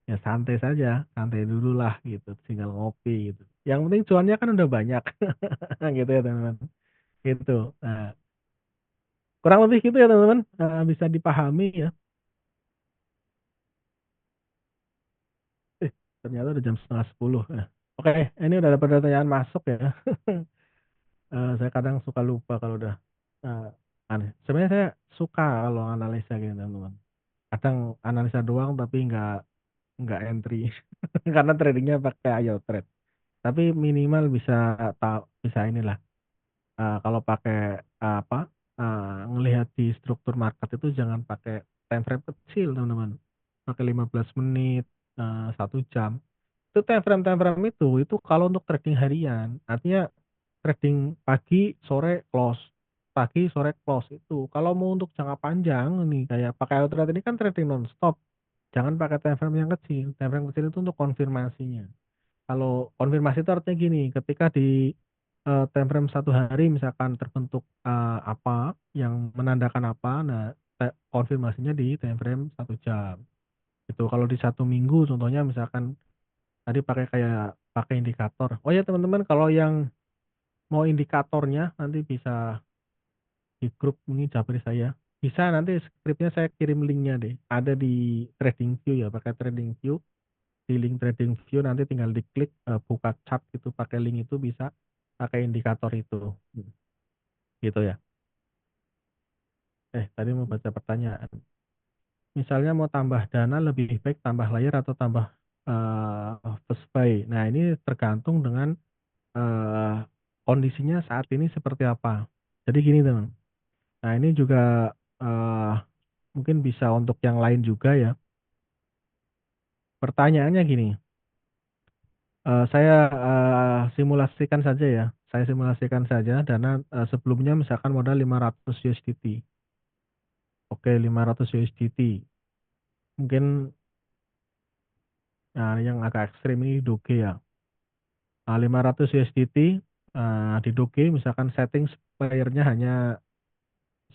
ya santai dululah gitu, tinggal ngopi gitu. Yang penting cuannya kan udah banyak, gitu ya teman-teman, gitu. Nah, kurang lebih gitu ya teman-teman, bisa dipahami ya. Eh, ternyata udah jam 9:30 ya. Oke, ini udah ada pertanyaan masuk ya. Saya kadang suka lupa kalau udah, eee, aneh. Sebenarnya saya suka kalau analisa gitu teman-teman. Kadang analisa doang tapi nggak entry, karena trading-nya pakai Ayo Trade. Tapi minimal bisa inilah, kalau pakai, apa, ngelihat di struktur market itu jangan pakai time frame kecil teman-teman, pakai 15 menit, 1 jam. Itu time frame itu kalau untuk trading harian, artinya trading pagi, sore close, pagi, sore close itu. Kalau mau untuk jangka panjang nih kayak pakai Auto Trade ini kan trading nonstop, jangan pakai time frame yang kecil. Time frame kecil itu untuk konfirmasinya. Kalau konfirmasi itu artinya gini, ketika di, time frame 1 hari misalkan terbentuk, apa, yang menandakan apa, nah konfirmasinya di time frame 1 jam, gitu. Kalau di 1 minggu contohnya misalkan tadi pakai indikator. Oh ya teman-teman kalau yang mau indikatornya nanti bisa di grup ini Japri saya, bisa nanti skripnya saya kirim linknya deh, ada di TradingView ya, pakai TradingView. Di link TradingView nanti tinggal diklik, buka chart itu pakai link itu bisa pakai indikator itu, gitu ya. Tadi mau baca pertanyaan. Misalnya mau tambah dana lebih baik tambah layer atau tambah, first buy. Nah ini tergantung dengan, eee, kondisinya saat ini seperti apa. Jadi gini teman, nah ini juga, eee, mungkin bisa untuk yang lain juga ya. Pertanyaannya gini, saya, simulasikan saja ya, saya simulasikan saja dana, sebelumnya misalkan modal 500 USDT. Oke 500 USDT. Mungkin, yang agak ekstrim ini Doge ya. 500 USDT, di Doge misalkan setting layernya hanya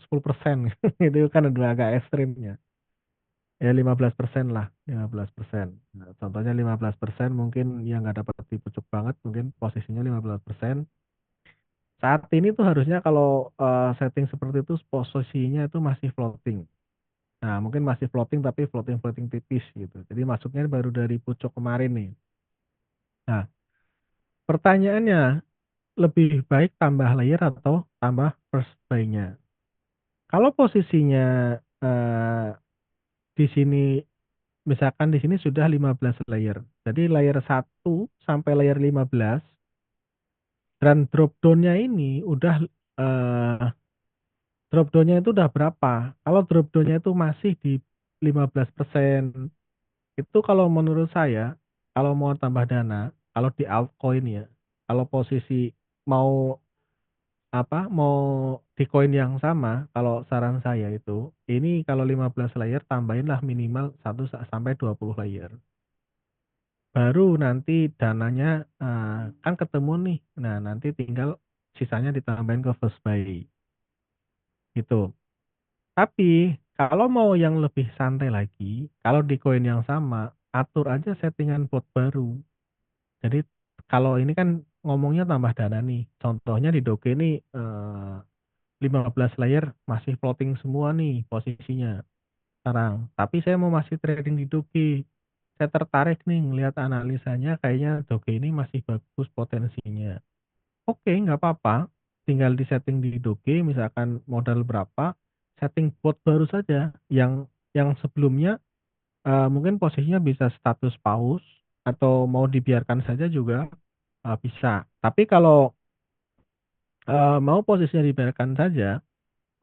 10%, itu kan udah agak ekstrim ya. Ya 15% lah, 15%. Nah, contohnya 15% mungkin yang nggak dapat di pucuk banget mungkin posisinya 15%. Saat ini tuh harusnya kalau, setting seperti itu posisinya itu masih floating. Nah, mungkin masih floating tapi floating-floating tipis gitu. Jadi masuknya baru dari pucuk kemarin nih. Nah, pertanyaannya lebih baik tambah layer atau tambah first buy-nya? Kalau posisinya, di sini misalkan di sini sudah 15 layer. Jadi layer 1 sampai layer 15 dan drop down-nya ini udah, drop down-nya itu udah berapa? Kalau drop down-nya itu masih di 15%, itu kalau menurut saya, kalau mau tambah dana, kalau di altcoin ya, kalau posisi mau apa, mau di koin yang sama, kalau saran saya itu, ini kalau 15 layer tambahinlah minimal 1 sampai 20 layer. Baru nanti dananya, kan ketemu nih, nah nanti tinggal sisanya ditambahin ke first buy, gitu. Tapi Kalau mau yang lebih santai lagi, kalau di koin yang sama, atur aja settingan bot baru. Jadi kalau ini kan ngomongnya tambah dana nih, contohnya di Doge nih, 15 layer masih floating semua nih posisinya sekarang, tapi saya mau masih trading di Doge. Saya tertarik nih ngelihat analisanya kayaknya Doge ini masih bagus potensinya. Oke, nggak apa-apa, tinggal di-setting di Doge misalkan modal berapa, setting bot baru saja yang sebelumnya, mungkin posisinya bisa status pause atau mau dibiarkan saja juga, bisa. Tapi kalau, mau posisinya dibiarkan saja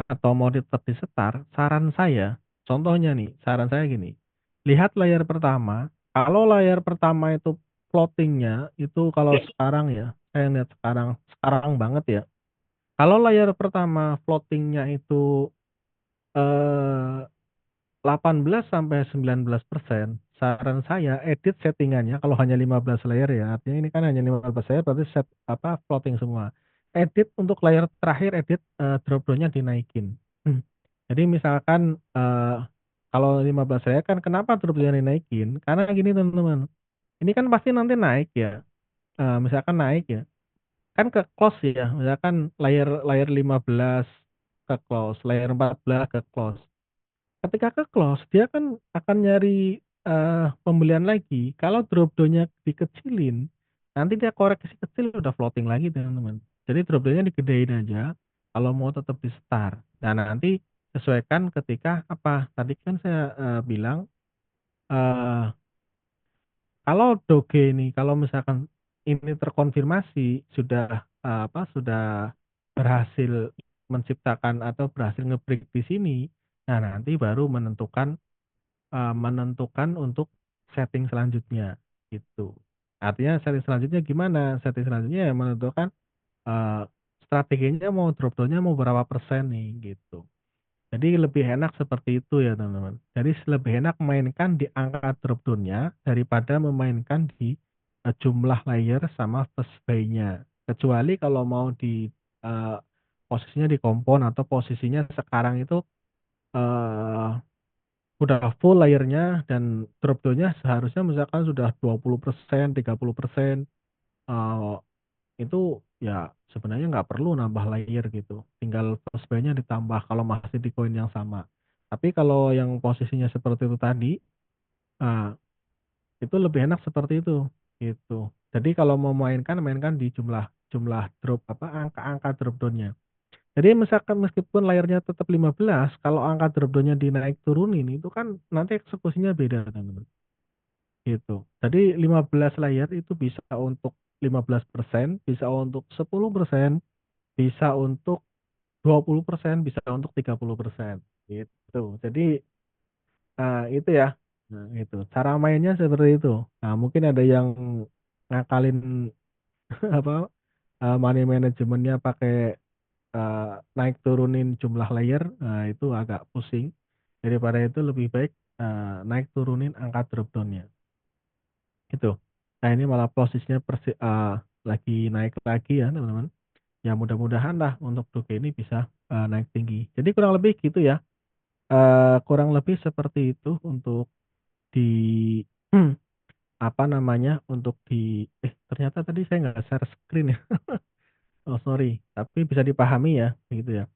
atau mau tetap disetar, saran saya contohnya nih, saran saya gini, lihat layar pertama, kalau layar pertama itu floating-nya itu kalau sekarang ya, saya lihat sekarang sekarang banget ya, kalau layar pertama floating-nya itu, eee, 18 sampai 19%, saran saya edit settingannya kalau hanya 15 layer ya, artinya ini kan hanya 15 layer berarti floating semua. Edit untuk layar terakhir edit, drop down-nya dinaikin. Jadi misalkan, kalau 15 layer kan kenapa drop down-nya dinaikin, karena gini teman-teman, ini kan pasti nanti naik ya, misalkan naik ya, kan ke close ya, misalkan layer layer 15 ke close, layer 14 ke close. Ketika ke close, dia kan akan nyari, pembelian lagi. Kalau drop down-nya dikecilin, nanti dia koreksi kecil udah floating lagi teman-teman. Jadi drop down-nya digedein aja, kalau mau tetap di-start. Nah, nanti sesuaikan ketika apa, tadi kan saya, bilang, eee kalau Doge ini, kalau misalkan ini terkonfirmasi sudah, sudah berhasil menciptakan atau berhasil nge-break di sini, nah nanti baru menentukan untuk setting selanjutnya, gitu. Artinya setting selanjutnya gimana? Setting selanjutnya ya menentukan, eee, strateginya mau drop down-nya mau berapa persen nih, gitu. Jadi lebih enak seperti itu ya teman-teman. Jadi lebih enak mainkan di angka drop down-nya daripada memainkan di, jumlah layer sama first buy-nya. Kecuali kalau mau di, eee, posisinya di kompon atau posisinya sekarang itu, eee, udah full layer-nya dan drop down-nya seharusnya misalkan sudah 20%, 30%, eee itu ya sebenarnya nggak perlu nambah layer gitu, tinggal first buy-nya ditambah kalau masih di koin yang sama. Tapi kalau yang posisinya seperti itu tadi, nah itu lebih enak seperti itu, gitu. Jadi kalau mau mainkan, mainkan di jumlah jumlah drop apa, angka-angka drop down-nya. Jadi misalkan meskipun layernya tetap 15, kalau angka drop down-nya dinaik turunin itu kan nanti eksekusinya beda teman-teman, gitu. Jadi 15 layer itu bisa untuk 15%, bisa untuk 10%, bisa untuk 20%, bisa untuk 30%, gitu. Jadi, itu ya, nah itu, cara mainnya seperti itu. Nah mungkin ada yang ngakalin apa, money management-nya pakai, naik turunin jumlah layer, nah itu agak pusing. Daripada itu lebih baik, naik turunin angka drop down-nya, gitu. Nah ini malah posisinya lagi naik lagi ya teman-teman. Ya mudah-mudahan lah untuk Doge ini bisa, naik tinggi. Jadi kurang lebih gitu ya. Kurang lebih seperti itu untuk di apa namanya, untuk ternyata tadi saya nggak share screen ya. Oh sorry, tapi bisa dipahami ya, gitu ya.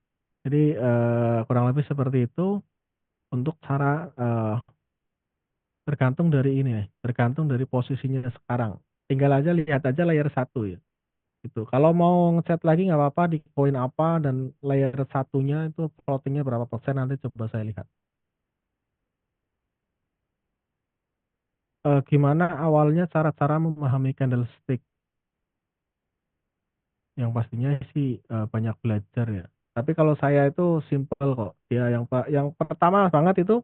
Jadi, kurang lebih seperti itu untuk cara, tergantung dari ini nih, tergantung dari posisinya sekarang. Tinggal aja lihat aja layar satu ya, gitu. Kalau mau nge lagi nggak apa-apa di koin apa dan layer satunya itu floating-nya berapa persen nanti coba saya lihat. Gimana awalnya cara-cara memahami candlestick? Yang pastinya sih, banyak belajar ya. Tapi kalau saya itu simpel kok. Ya yang pertama banget itu,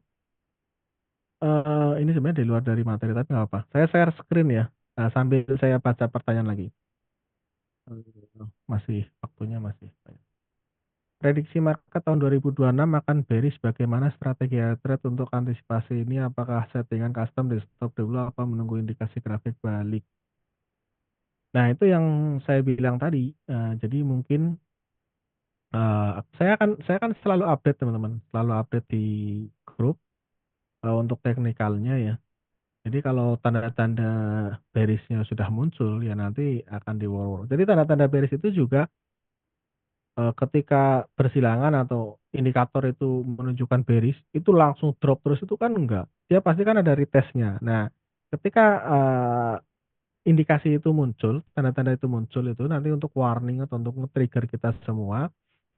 ini sebenarnya di luar dari materi tapi nggak apa. Saya share screen ya, sambil saya baca pertanyaan lagi. Masih waktunya masih banyak. Prediksi market tahun 2026 akan bearish, bagaimana strategi trade untuk antisipasi ini? Apakah settingan custom di stop dulu apa menunggu indikasi grafik balik? Nah itu yang saya bilang tadi, jadi mungkin Saya kan selalu update teman-teman, selalu update di grup, untuk teknikalnya ya. Jadi kalau tanda-tanda bearish-nya sudah muncul, ya nanti akan di-war. Jadi tanda-tanda bearish itu juga, ketika bersilangan atau indikator itu menunjukkan bearish, itu langsung drop terus itu kan enggak. Dia pasti kan ada retest-nya. Nah, ketika, indikasi itu muncul, tanda-tanda itu muncul itu nanti untuk warning atau untuk nge-trigger kita semua,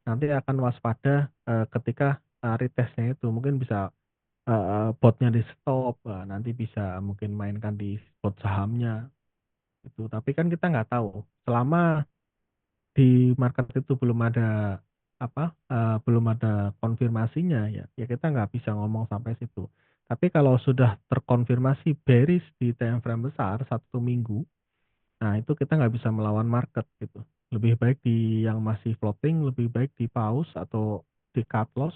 nanti akan waspada, ketika, retest-nya itu. Mungkin bisa, botnya di-stop, nanti bisa mungkin mainkan di spot sahamnya, gitu. Tapi kan kita nggak tahu, selama di market itu belum ada, apa, belum ada konfirmasinya ya kita nggak bisa ngomong sampai situ. Tapi kalau sudah terkonfirmasi bearish di time frame besar 1 minggu, nah itu kita nggak bisa melawan market gitu. Lebih baik di yang masih floating, lebih baik di pause atau di cut loss.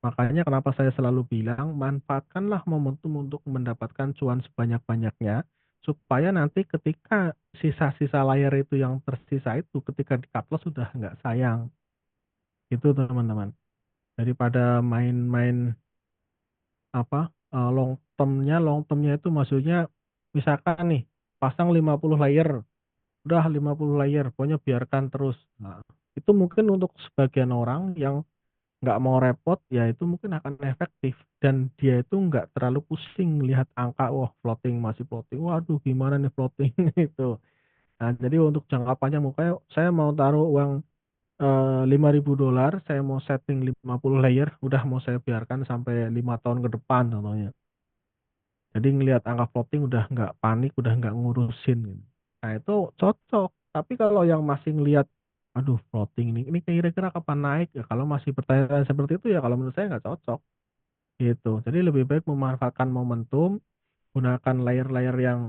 Makanya kenapa saya selalu bilang manfaatkanlah momentum untuk mendapatkan cuan sebanyak-banyaknya, supaya nanti ketika sisa-sisa layar itu yang tersisa itu ketika di cut loss sudah nggak sayang, gitu teman-teman. Daripada main-main apa, long term-nya itu maksudnya misalkan nih pasang 50 layer, udah 50 layer pokoknya biarkan terus. Nah, itu mungkin untuk sebagian orang yang nggak mau repot, ya itu mungkin akan efektif dan dia itu nggak terlalu pusing lihat angka, wah floating, masih floating, waduh gimana nih floating itu. Nah, jadi untuk jangka panjang makanya saya mau taruh uang, $5.000, saya mau setting 50 layer, udah mau saya biarkan sampai 5 tahun ke depan contohnya. Jadi ngelihat angka floating udah nggak panik, udah nggak ngurusin gitu. Nah itu cocok, tapi kalau yang masih ngelihat, "Aduh floating ini kira-kira kapan naik ya?" Kalau masih bertanya seperti itu ya kalau menurut saya nggak cocok, gitu. Jadi lebih baik memanfaatkan momentum, gunakan layer-layer yang,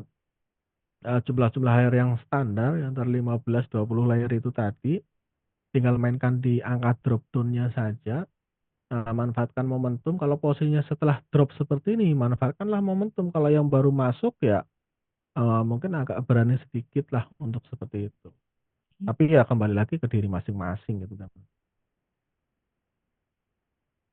jumlah-jumlah layer yang standar yang antara 15, 20 layer itu tadi, tinggal mainkan di angka drop down-nya saja, manfaatkan momentum kalau posisinya setelah drop seperti ini, manfaatkanlah momentum. Kalau yang baru masuk ya mungkin agak berani sedikit lah untuk seperti itu. Tapi ya kembali lagi ke diri masing-masing gitu kan.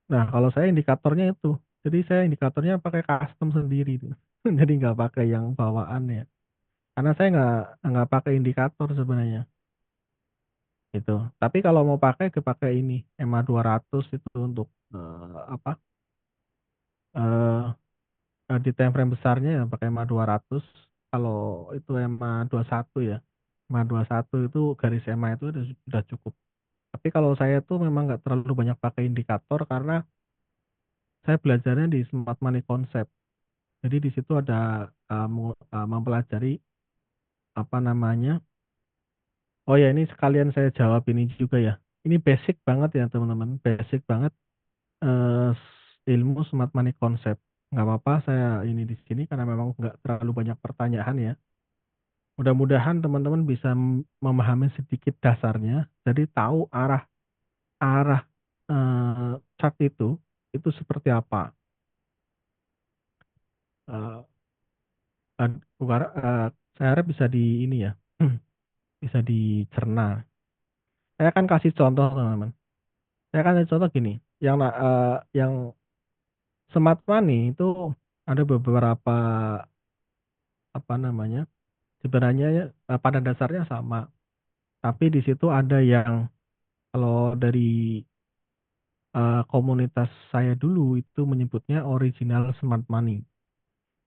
Nah kalau saya indikatornya itu, jadi saya indikatornya pakai custom sendiri tuh. Jadi nggak pakai yang bawaan ya. Karena saya nggak pakai indikator sebenarnya, gitu. Tapi kalau mau pakai kepakai ini, EMA 200 itu untuk, apa, eee di time frame besarnya ya pakai EMA 200, kalau itu EMA 21 ya, EMA 21 itu garis EMA itu udah cukup. Tapi kalau saya tuh memang nggak terlalu banyak pakai indikator karena saya belajarnya di Smart Money Concept. Jadi di situ ada, mempelajari apa namanya, oh ya ini sekalian saya jawab ini juga ya. Ini basic banget ya teman-teman, basic banget, eee, ilmu Smart Money Concept. Nggak apa-apa saya ini di sini karena memang nggak terlalu banyak pertanyaan ya. Mudah-mudahan teman-teman bisa memahami sedikit dasarnya, jadi tahu arah arah, chart itu seperti apa. Eee, ad saya harap bisa di ini ya, bisa dicerna. Saya akan kasih contoh teman-teman, saya kasih contoh gini, yang smart money itu ada beberapa, apa namanya, sebenarnya ya, pada dasarnya sama, tapi di situ ada yang kalau dari, komunitas saya dulu itu menyebutnya original smart money.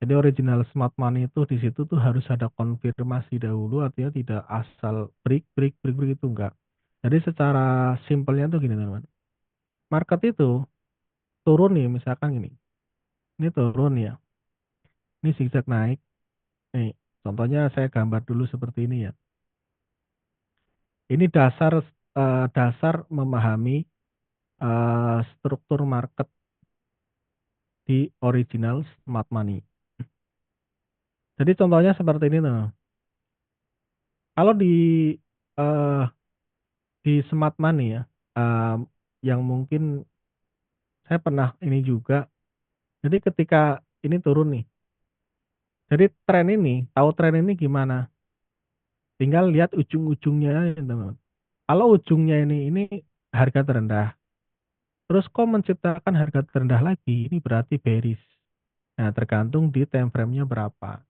Jadi original smart money itu di situ tuh harus ada konfirmasi dahulu, artinya tidak asal break break break break itu enggak. Jadi secara simpelnya tuh gini teman-teman, market itu turun nih misalkan gini, ini turun ya, ini zigzag naik, nih contohnya saya gambar dulu seperti ini ya. Ini dasar memahami, struktur market di original smart money. Jadi contohnya seperti ini tuh, kalau eee, di smart money ya, yang mungkin saya pernah ini juga, jadi ketika ini turun nih, jadi tren ini, tahu tren ini gimana? Tinggal lihat ujung-ujungnya aja teman-teman. Kalau ujungnya ini harga terendah. Terus kok menciptakan harga terendah lagi? Ini berarti bearish. Nah, tergantung di time frame-nya berapa.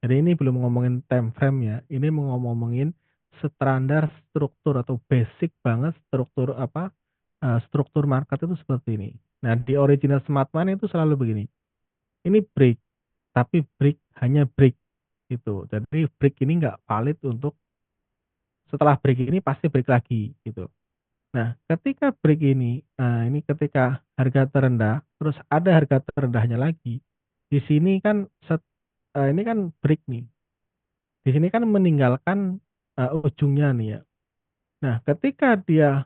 Jadi ini belum ngomongin time frame ya, ini mau ngomongin standar struktur atau basic banget struktur apa, struktur market itu seperti ini. Nah, di original smart money itu selalu begini, ini break, tapi break hanya break gitu. Jadi break ini nggak valid untuk setelah break ini pasti break lagi gitu. Nah, ketika break ini ketika harga terendah, terus ada harga terendahnya lagi, di sini kan ini kan break nih. Di sini kan meninggalkan, ujungnya nih ya. Nah, ketika dia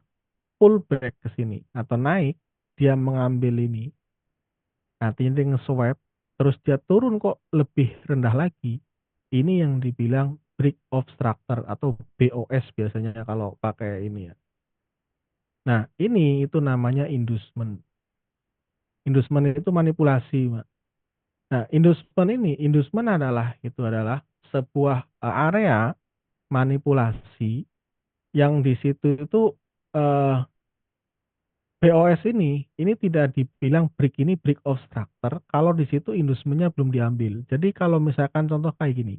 pullback ke sini atau naik, dia mengambil ini, artinya dia nge-swipe, terus dia turun kok lebih rendah lagi, ini yang dibilang break of structure atau BOS biasanya kalau pakai ini ya. Nah, ini itu namanya inducement. Inducement itu manipulasi, Mbak. Nah, inducement adalah sebuah, area manipulasi yang di situ itu, eee, BOS ini tidak dibilang break ini break of structure kalau di situ inducement-nya belum diambil. Jadi kalau misalkan contoh kayak gini,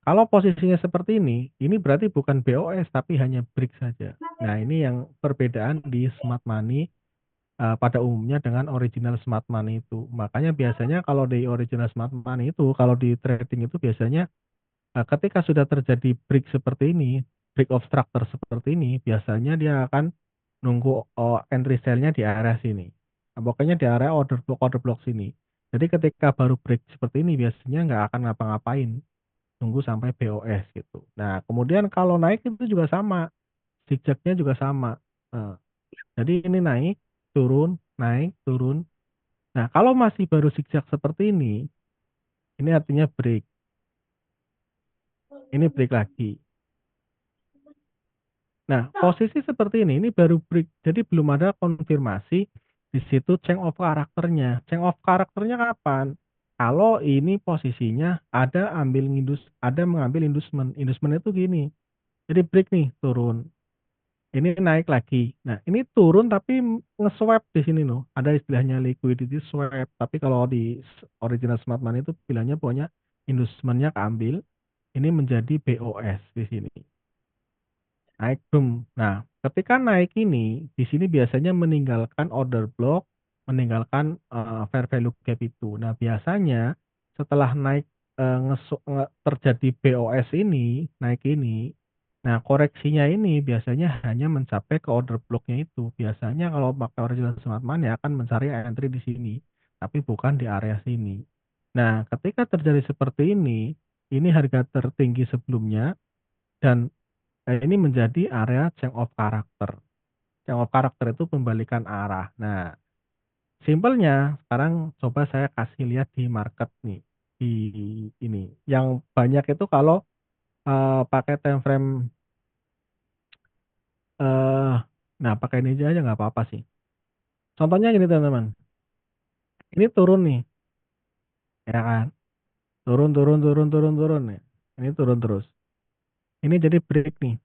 kalau posisinya seperti ini berarti bukan BOS tapi hanya break saja. Nah, ini yang perbedaan di smart money, pada umumnya dengan original smart money itu. Makanya biasanya kalau di original smart money itu, kalau di trading itu biasanya ketika sudah terjadi break seperti ini, break of structure seperti ini, biasanya dia akan nunggu, entry sell-nya di area sini. Pokoknya di area order block sini. Jadi ketika baru break seperti ini biasanya nggak akan ngapa-ngapain, nunggu sampai BOS gitu. Nah, kemudian kalau naik itu juga sama, zigzag-nya juga sama. Eee, jadi ini naik, turun. Nah, kalau masih baru zigzag seperti ini artinya break, ini break lagi. Nah, posisi seperti ini baru break, jadi belum ada konfirmasi di situ change of karakternya. Change of karakternya kapan? Kalau ini posisinya ada mengambil inducement. Inducement itu gini, jadi break nih, turun, ini naik lagi. Nah, ini turun tapi nge-swap di sini loh, ada istilahnya liquidity swap, tapi kalau di original smart money itu bilangnya pokoknya inducement-nya keambil, ini menjadi BOS di sini. Naik boom. Nah, ketika naik ini, di sini biasanya meninggalkan order block, meninggalkan, fair value gap itu. Nah, biasanya setelah naik, terjadi BOS ini, naik ini, nah koreksinya ini biasanya hanya mencapai ke order block-nya itu. Biasanya kalau pakai original smart money akan mencari entry di sini, tapi bukan di area sini. Nah, ketika terjadi seperti ini harga tertinggi sebelumnya dan ini menjadi area change of character. Change of character itu pembalikan arah. Nah, simpelnya sekarang coba saya kasih lihat di market nih, di ini. Yang banyak itu kalau, pakai time frame, eee, nah pakai ini aja nggak apa-apa sih. Contohnya gini teman-teman, ini turun nih, ya kan. Turun turun turun turun turun nih. Ini turun terus. Ini jadi break nih.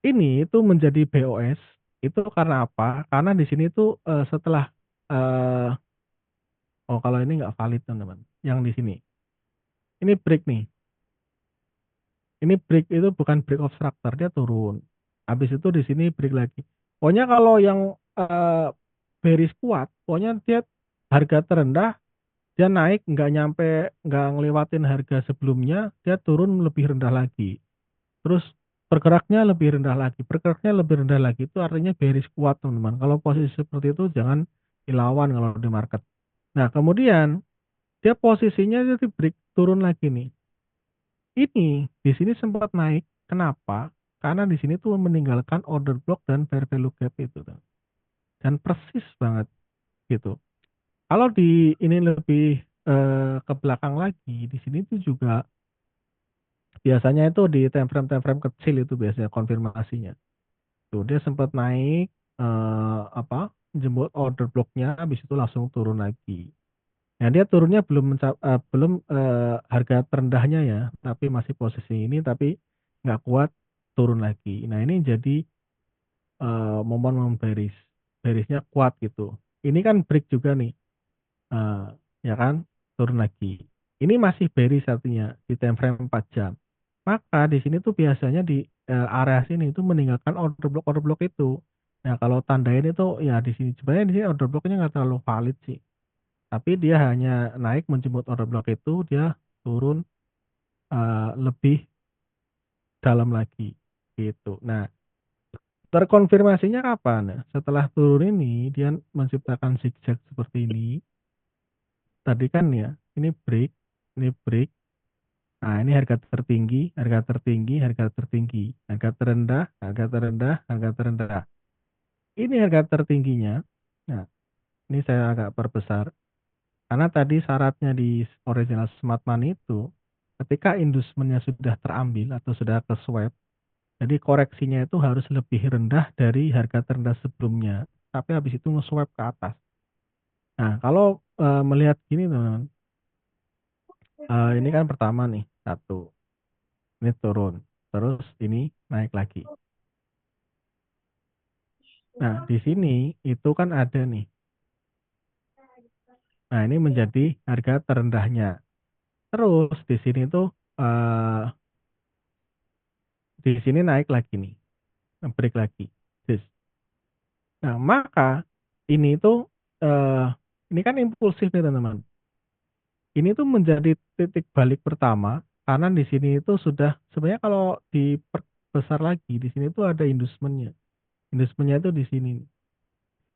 Ini itu menjadi BOS, itu karena apa? Karena di sini tuh, setelah, eee oh, kalau ini nggak valid teman-teman, yang di sini. Ini break nih, ini break itu bukan break of structure, dia turun. Habis itu di sini break lagi. Pokoknya kalau yang, bearish kuat, pokoknya dia harga terendah, dia naik nggak ngelewatin harga sebelumnya, dia turun lebih rendah lagi. Terus bergeraknya lebih rendah lagi itu artinya bearish kuat teman-teman. Kalau posisi seperti itu jangan dilawan kalau di market. Nah, kemudian dia posisinya jadi break turun lagi nih. Ini di sini sempat naik, kenapa? Karena di sini tuh meninggalkan order block dan fair value gap itu tuh, dan persis banget gitu. Kalau di ini lebih, ke belakang lagi, di sini tuh juga biasanya itu di time frame kecil itu biasanya konfirmasinya. Tuh dia sempat naik, jemput order block-nya, habis itu langsung turun lagi. Nah, dia turunnya belum, harga terendahnya ya, tapi masih posisi ini, tapi nggak kuat, turun lagi. Nah ini jadi momen-momen bearish-nya kuat gitu. Ini kan break juga nih, eee, ya kan, turun lagi. Ini masih bearish artinya di time frame 4 jam. Maka di sini tuh biasanya di, area sini itu meninggalkan order block itu. Nah kalau tandain itu ya di sini, sebenarnya di sini order block-nya nggak terlalu valid sih, tapi dia hanya naik menjemput order block itu, dia turun, lebih dalam lagi, gitu. Nah, terkonfirmasinya kapan? Nah, setelah turun ini dia menciptakan zigzag seperti ini, tadi kan ya, ini break, nah ini harga tertinggi, harga tertinggi, harga tertinggi, harga terendah, harga terendah, harga terendah. Ini harga tertingginya, nah ini saya agak perbesar, karena tadi syaratnya di original smart money itu, ketika inducementnya sudah terambil atau sudah ke-swap, jadi koreksinya itu harus lebih rendah dari harga terendah sebelumnya, tapi habis itu nge-swap ke atas. Nah, kalau, melihat gini teman-teman, ini kan pertama nih, satu, ini turun, terus ini naik lagi. Nah, di sini itu kan ada nih, nah ini menjadi harga terendahnya. Terus di sini tuh, di sini naik lagi nih, break lagi, des. Nah, maka ini tuh, ini kan impulsif nih teman-teman. Ini tuh menjadi titik balik pertama, karena di sini itu sudah sebenarnya kalau diperbesar lagi, di sini tuh ada inducement-nya. Inducement-nya itu di sini.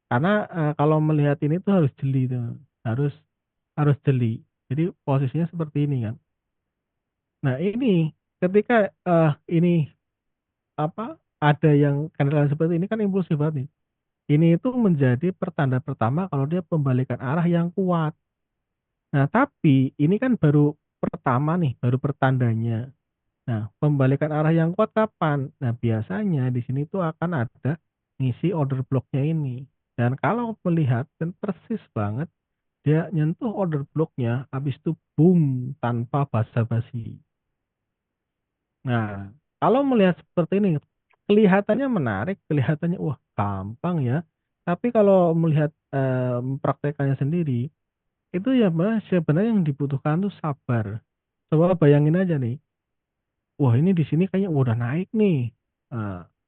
Karena, kalau melihat ini tuh harus jeli tuh, harus harus jeli. Jadi posisinya seperti ini kan. Nah ini ketika, ini apa, ada yang kendaraan seperti ini kan impulsif banget nih. Ini itu menjadi pertanda pertama kalau dia pembalikan arah yang kuat. Nah tapi ini kan baru pertama nih, baru pertandanya. Nah, pembalikan arah yang kuat kapan? Nah, biasanya di sini tuh akan ada ngisi order block-nya ini. Dan kalau melihat dan persis banget dia nyentuh order block-nya, habis itu boom tanpa basa-basi. Nah, kalau melihat seperti ini kelihatannya menarik, kelihatannya wah gampang ya. Tapi kalau melihat, mempraktekannya sendiri, itu ya Mas, sebenarnya yang dibutuhkan tuh sabar. Coba bayangin aja nih, wah ini di sini kayaknya udah naik nih,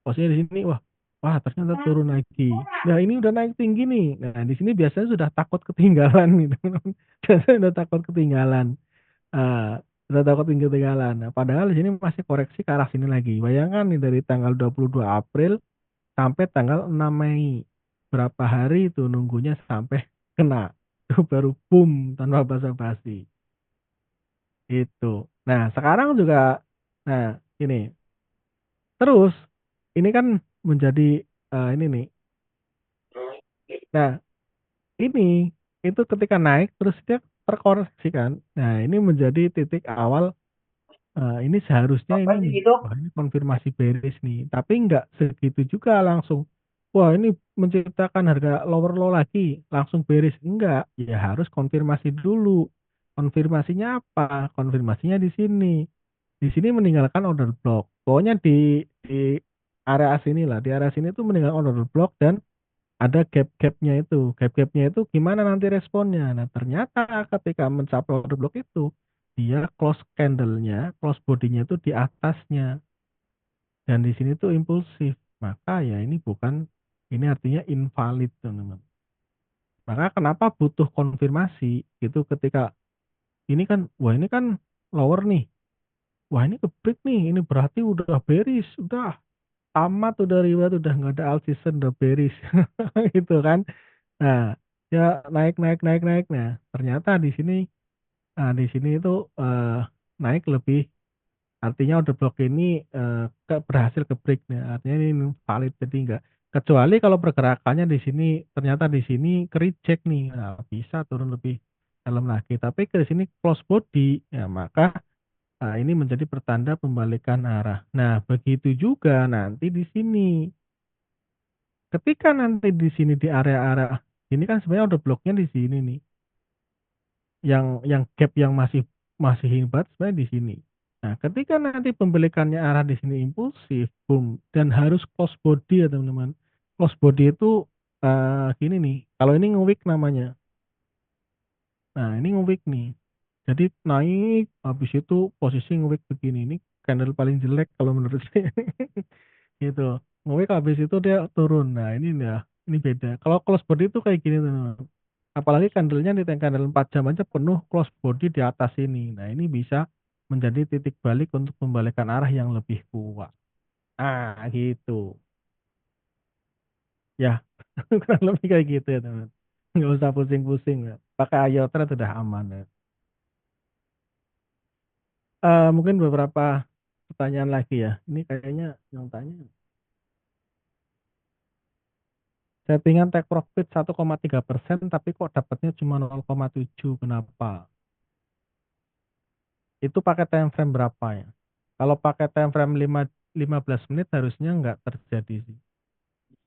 posisinya di sini, wah wah ternyata turun lagi. Nah ini udah naik tinggi nih, nah di sini biasanya sudah takut ketinggalan gitu, biasanya udah takut ketinggalan, udah takut ketinggalan. Nah padahal di sini masih koreksi ke arah sini lagi. Bayangkan nih dari tanggal 22 April sampai tanggal 6 Mei, berapa hari itu nunggunya sampai kena, itu baru boom tanpa basa-basi, itu. Nah sekarang juga, nah ini. Terus, ini kan menjadi, ini nih, nah ini, itu ketika naik terus dia terkoreksi kan. Nah ini menjadi titik awal, ini seharusnya ini nih, wah ini konfirmasi bearish nih, tapi nggak segitu juga langsung, wah ini menciptakan harga lower low lagi, langsung bearish, enggak, ya harus konfirmasi dulu. Konfirmasinya apa? Konfirmasinya di sini. Di sini meninggalkan order block. Pokoknya di area sini lah, di area sini tuh meninggalkan order block dan ada gap-gapnya itu. Gap-gapnya itu gimana nanti responnya. Nah, ternyata ketika mencapai order block itu, dia close candle-nya, close body-nya itu di atasnya. Dan di sini tuh impulsif. Maka ya ini bukan, ini artinya invalid, teman-teman. Maka kenapa butuh konfirmasi itu ketika ini kan, wah ini kan lower nih. Wah ini ke-break nih, ini berarti udah bearish, udah tamat, udah riwayat, udah nggak ada all season, udah bearish gitu kan. Nah, ya naik naik naik naik. Nah, ternyata di sini, di sini itu, naik lebih, artinya order block ini, berhasil ke-break nih, artinya ini valid, jadi enggak, kecuali kalau pergerakannya di sini ternyata di sini ke-reject nih, nah bisa turun lebih dalam lagi. Tapi ke sini close body, ya maka, ini menjadi pertanda pembalikan arah. Nah, begitu juga nanti di sini. Ketika nanti di sini di area-area ini kan sebenarnya udah bloknya di sini nih. Yang gap yang masih masih hebat sebenarnya di sini. Nah, ketika nanti pembalikannya arah di sini impulsif, boom, dan harus close body ya teman-teman. Close body itu, gini nih, kalau ini nge-wick namanya. Nah, ini nge-wick nih. Jadi naik, habis itu posisi nge-wick begini, ini candle paling jelek kalau menurut saya. Gitu. Nge-wick habis itu dia turun. Nah, ini ya, ini beda. Kalau close body itu kayak gini teman-teman. Apalagi candlenya di candle 4 jam aja penuh close body di atas ini. Nah, ini bisa menjadi titik balik untuk membalikan arah yang lebih kuat. Ah, gitu. Ya, kurang lebih kayak gitu ya, teman. Nggak usah pusing-pusing ya. Pakai ayo trade udah aman ya. Mungkin beberapa pertanyaan lagi ya. Ini kayaknya yang tanya settingan take profit 1,3% tapi kok dapatnya cuma 0,7, kenapa? Itu pakai time frame berapa ya? Kalau pakai time frame 15 menit harusnya nggak terjadi sih.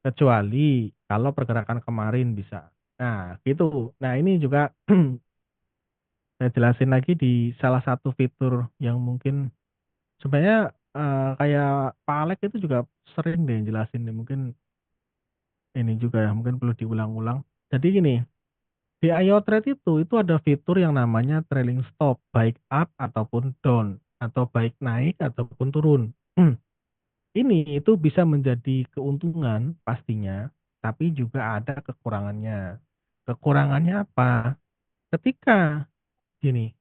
Kecuali kalau pergerakan kemarin bisa. Nah, gitu. Nah, ini juga saya jelasin lagi di salah satu fitur yang mungkin sebenarnya, kayak Pak Alex itu juga sering deh jelasin nih, mungkin ini juga ya, mungkin perlu diulang-ulang. Jadi gini, di IO Trade itu ada fitur yang namanya trailing stop, baik up ataupun down, atau baik naik ataupun turun. Ini itu bisa menjadi keuntungan pastinya, tapi juga ada kekurangannya. Kekurangannya apa? Ketika gini,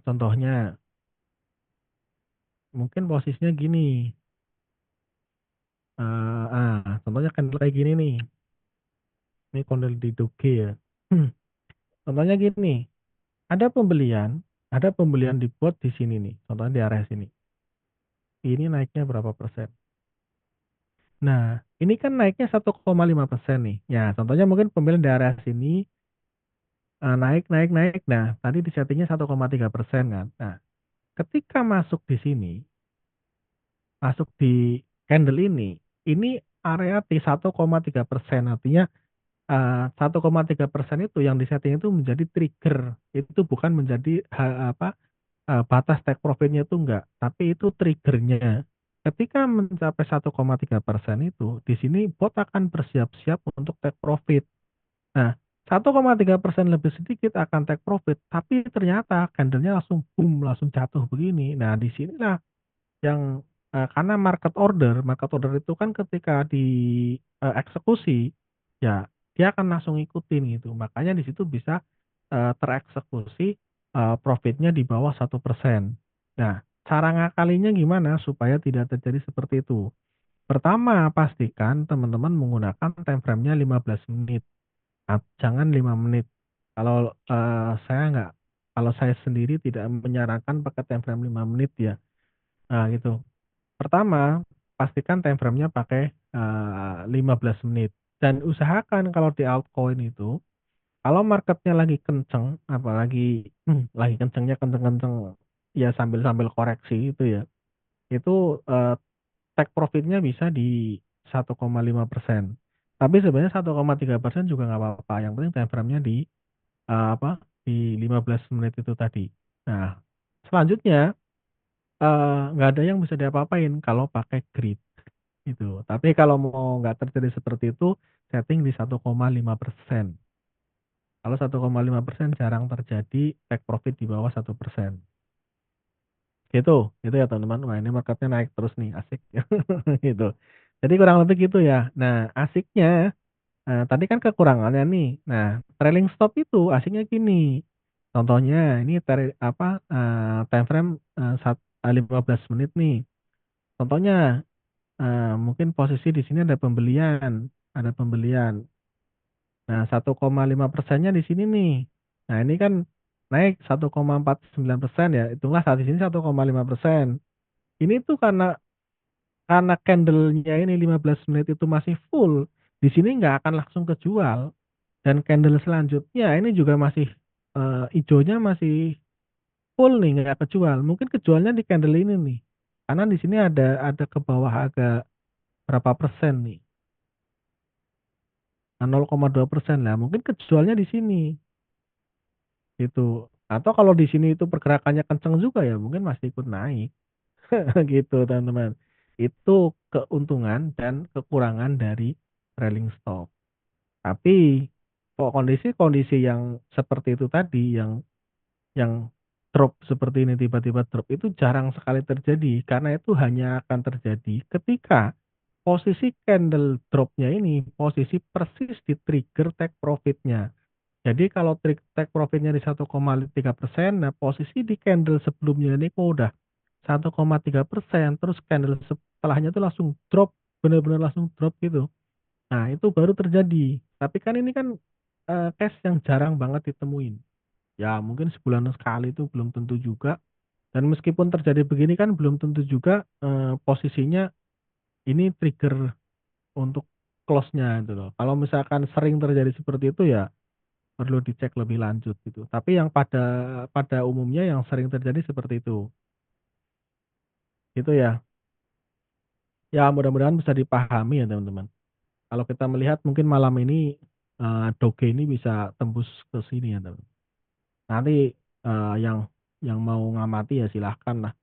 contohnya mungkin posisinya gini, contohnya candle kayak gini nih, ini candle di Doge ya. Contohnya gini, ada pembelian dibuat di sini nih, contohnya di area sini. Ini naiknya berapa persen? Nah, ini kan naiknya 1,5% nih. Ya, contohnya mungkin pembelian di area sini, naik naik naik. Nah, tadi di-setting-nya 1,3% kan. Nah, ketika masuk di sini, masuk di candle ini area di 1,3%. Artinya, 1,3% itu yang di-setting itu menjadi trigger. Itu bukan menjadi batas take profit-nya itu enggak, tapi itu trigger-nya. Ketika mencapai 1,3% itu, di sini bot akan bersiap-siap untuk take profit. Nah, 1,3% lebih sedikit akan take profit, tapi ternyata candle-nya langsung boom, langsung jatuh begini. Nah, di sinilah yang, karena market order itu kan ketika eksekusi, ya dia akan langsung ngikutin gitu. Makanya di situ bisa, tereksekusi, profitnya di bawah 1%. Nah, cara ngakalinya gimana supaya tidak terjadi seperti itu? Pertama, pastikan teman-teman menggunakan time frame-nya 15 menit, jangan 5 menit. Kalau, kalau saya sendiri tidak menyarankan pakai time frame 5 menit ya. Nah, gitu. Pertama, pastikan time frame-nya pakai, 15 menit dan usahakan kalau di altcoin itu, kalau marketnya lagi kenceng, apalagi lagi kenceng-kenceng ya sambil-sambil koreksi itu ya, itu, take profit-nya bisa di 1,5%. Tapi sebenarnya 1,3% juga nggak apa-apa, yang penting time frame-nya di 15 menit itu tadi. Nah, selanjutnya, nggak ada yang bisa diapa-apain kalau pakai grid. Gitu. Tapi kalau mau nggak terjadi seperti itu, setting di 1,5%. Kalau 1,5% jarang terjadi take profit di bawah 1%. Gitu ya teman-teman. Wah, ini marketnya naik terus nih, asik gitu. Jadi kurang lebih gitu ya. Nah, asiknya, tadi kan kekurangannya nih. Nah, trailing stop itu asiknya gini. Contohnya ini time frame, 15 menit nih. Contohnya, mungkin posisi di sini ada pembelian. Nah, 1,5%-nya di sini nih. Nah, ini kan naik 1,49% ya, hitunglah saat di sini 1,5%. Ini tuh karena candle-nya ini 15 menit itu masih full, di sini nggak akan langsung kejual dan candle selanjutnya ini juga masih, ijonya masih full nih, nggak kejual. Mungkin kejualnya di candle ini nih, karena di sini ada ke bawah agak berapa persen nih, 0,2% lah, mungkin kejualnya di sini. Gitu. Atau kalau di sini itu pergerakannya kenceng juga ya mungkin masih ikut naik. gitu teman-teman. Itu keuntungan dan kekurangan dari trailing stop. Tapi kok kondisi-kondisi yang seperti itu tadi, yang drop seperti ini tiba-tiba drop itu jarang sekali terjadi karena itu hanya akan terjadi ketika posisi candle drop-nya ini posisi persis di trigger take profit-nya. Jadi kalau take profit-nya di 1,3%, nah posisi di candle sebelumnya ini kok udah 1,3%, terus candle setelahnya itu langsung drop, benar-benar langsung drop gitu. Nah, itu baru terjadi. Tapi kan ini kan, case yang jarang banget ditemuin. Ya mungkin sebulan sekali itu belum tentu juga, dan meskipun terjadi begini kan belum tentu juga, posisinya ini trigger untuk close-nya gitu loh. Kalau misalkan sering terjadi seperti itu ya perlu dicek lebih lanjut gitu. Tapi yang pada pada umumnya yang sering terjadi seperti itu, gitu ya. Ya mudah-mudahan bisa dipahami ya teman-teman. Kalau kita melihat mungkin malam ini, Doge ini bisa tembus ke sini ya teman. Nanti, yang mau ngamati ya silahkan lah,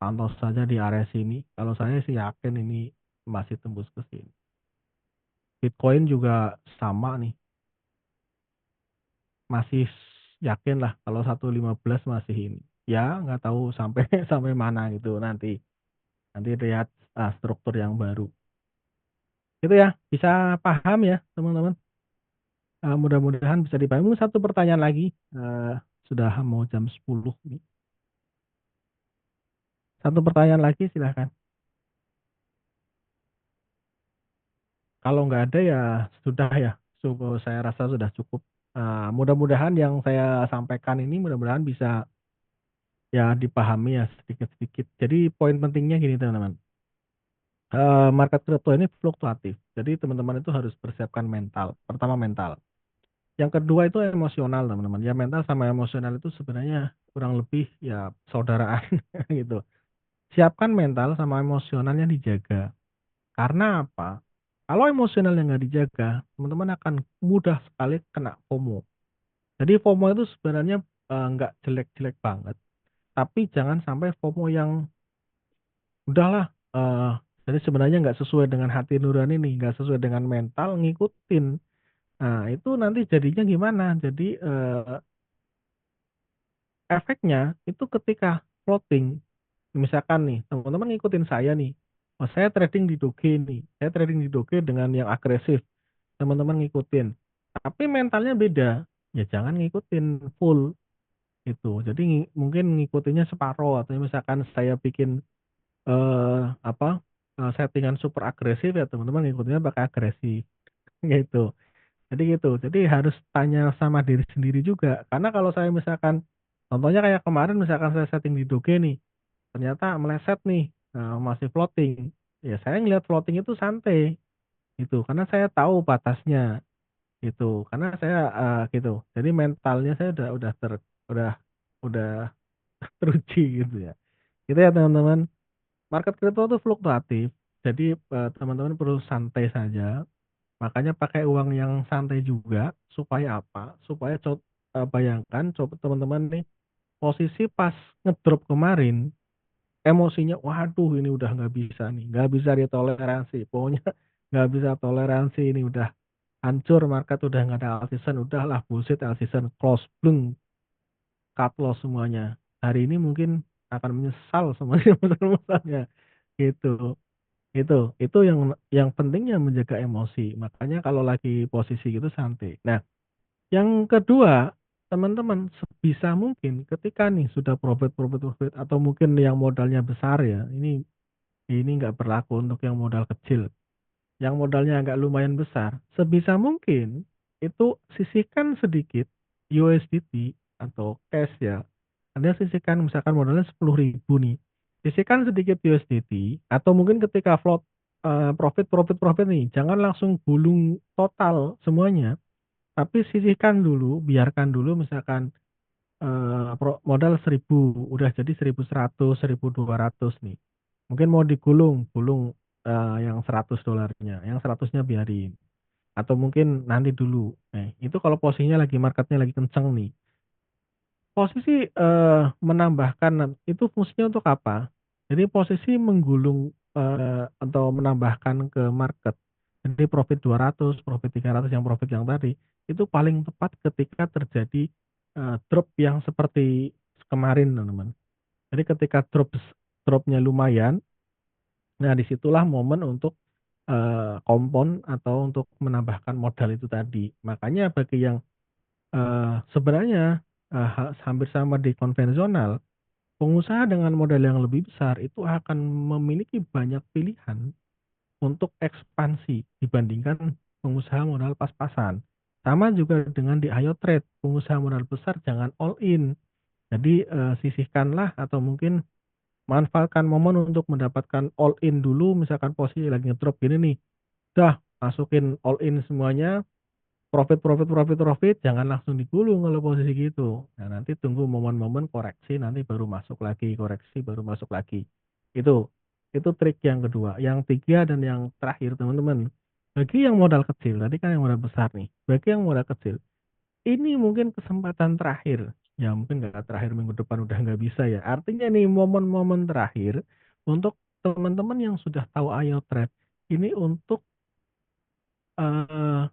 pantau saja di area sini. Kalau saya sih yakin ini masih tembus ke sini. Bitcoin juga sama nih, masih yakin lah kalau 1,15 masih ini. Ya nggak tahu sampai sampai mana gitu nanti. Nanti lihat, struktur yang baru. Itu ya, bisa paham ya teman-teman? Mudah-mudahan bisa dipahami. Mungkin satu pertanyaan lagi, sudah mau jam 10 nih. Satu pertanyaan lagi silahkan. Kalau nggak ada ya sudah ya, saya rasa sudah cukup. Mudah-mudahan yang saya sampaikan ini mudah-mudahan bisa ya dipahami ya sedikit-sedikit. Jadi poin pentingnya gini teman-teman, market crypto ini fluktuatif. Jadi teman-teman itu harus persiapkan mental. Pertama mental, yang kedua itu emosional teman-teman. Ya mental sama emosional itu sebenarnya kurang lebih ya saudaraan gitu. Siapkan mental sama emosionalnya dijaga. Karena apa? Kalau emosionalnya nggak dijaga, teman-teman akan mudah sekali kena FOMO. Jadi FOMO itu sebenarnya, nggak jelek-jelek banget, tapi jangan sampai FOMO yang udahlah, jadi sebenarnya nggak sesuai dengan hati nurani nih, nggak sesuai dengan mental, ngikutin. Nah, itu nanti jadinya gimana? Jadi, efeknya itu ketika floating, misalkan nih, teman-teman ngikutin saya nih, oh saya trading di Doge nih, saya trading di Doge dengan yang agresif, teman-teman ngikutin. Tapi mentalnya beda, ya jangan ngikutin full gitu. Jadi mungkin ngikutinnya separuh atau misalkan saya bikin, apa, settingan super agresif ya teman-teman ngikutinnya pakai agresif, gitu. Jadi gitu, jadi harus tanya sama diri sendiri juga, karena kalau saya misalkan contohnya kayak kemarin misalkan saya setting di Doge nih, ternyata meleset nih, masih floating, ya saya ngelihat floating itu santai, gitu. Karena saya tahu batasnya, gitu. Karena saya, gitu, jadi mentalnya saya udah udah teruji gitu ya. Gitu ya teman-teman, market crypto itu fluktuatif, jadi, teman-teman perlu santai saja. Makanya pakai uang yang santai juga, supaya apa? Supaya bayangkan coba teman-teman nih, posisi pas ngedrop kemarin, emosinya, "Waduh ini udah nggak bisa nih, nggak bisa ditoleransi, pokoknya nggak bisa toleransi ini udah hancur market, udah nggak ada all-season, udahlah bullshit all-season, close, bleng, cut loss semuanya." Hari ini mungkin akan menyesal semuanya besar-besarnya, gitu. Itu yang pentingnya menjaga emosi, makanya kalau lagi posisi gitu santai. Nah, yang kedua, teman-teman sebisa mungkin ketika nih sudah profit atau mungkin yang modalnya besar ya, ini nggak berlaku untuk yang modal kecil, yang modalnya agak lumayan besar, sebisa mungkin itu sisihkan sedikit USDT atau cash ya. Anda sisihkan misalkan modalnya 10.000 nih, sisihkan sedikit USDT atau mungkin ketika float, profit nih, jangan langsung gulung total semuanya, tapi sisihkan dulu, biarkan dulu misalkan, modal 1.000 udah jadi 1.100, 1.200 nih. Mungkin mau digulung, gulung, yang $100-nya, yang 100-nya biarin, atau mungkin nanti dulu. Nah, itu kalau posisinya lagi marketnya lagi kenceng nih. Posisi, menambahkan itu fungsinya untuk apa? Jadi posisi menggulung, atau menambahkan ke market, jadi profit 200, profit 300, yang profit yang tadi, itu paling tepat ketika terjadi, drop yang seperti kemarin, teman-teman. Jadi ketika drop-nya lumayan, nah disitulah momen untuk, kompon atau untuk menambahkan modal itu tadi. Makanya bagi yang, sebenarnya, hampir sama di konvensional, pengusaha dengan modal yang lebih besar itu akan memiliki banyak pilihan untuk ekspansi dibandingkan pengusaha modal pas-pasan. Sama juga dengan di Ayo Trade, pengusaha modal besar jangan all in. Jadi, sisihkanlah atau mungkin manfaatkan momen untuk mendapatkan all in dulu, misalkan posisi lagi ngedrop gini nih, dah masukin all in semuanya, profit profit profit profit, jangan langsung digulung kalau posisi gitu. Nah, nanti tunggu momen-momen koreksi, nanti baru masuk lagi, koreksi baru masuk lagi. Itu itu trik yang kedua. Yang tiga dan yang terakhir, teman-teman, bagi yang modal kecil, tadi kan yang modal besar nih, bagi yang modal kecil, ini mungkin kesempatan terakhir, ya mungkin nggak terakhir minggu depan udah nggak bisa ya. Artinya nih momen-momen terakhir untuk teman-teman yang sudah tahu Ayo Trade, ini untuk, eee,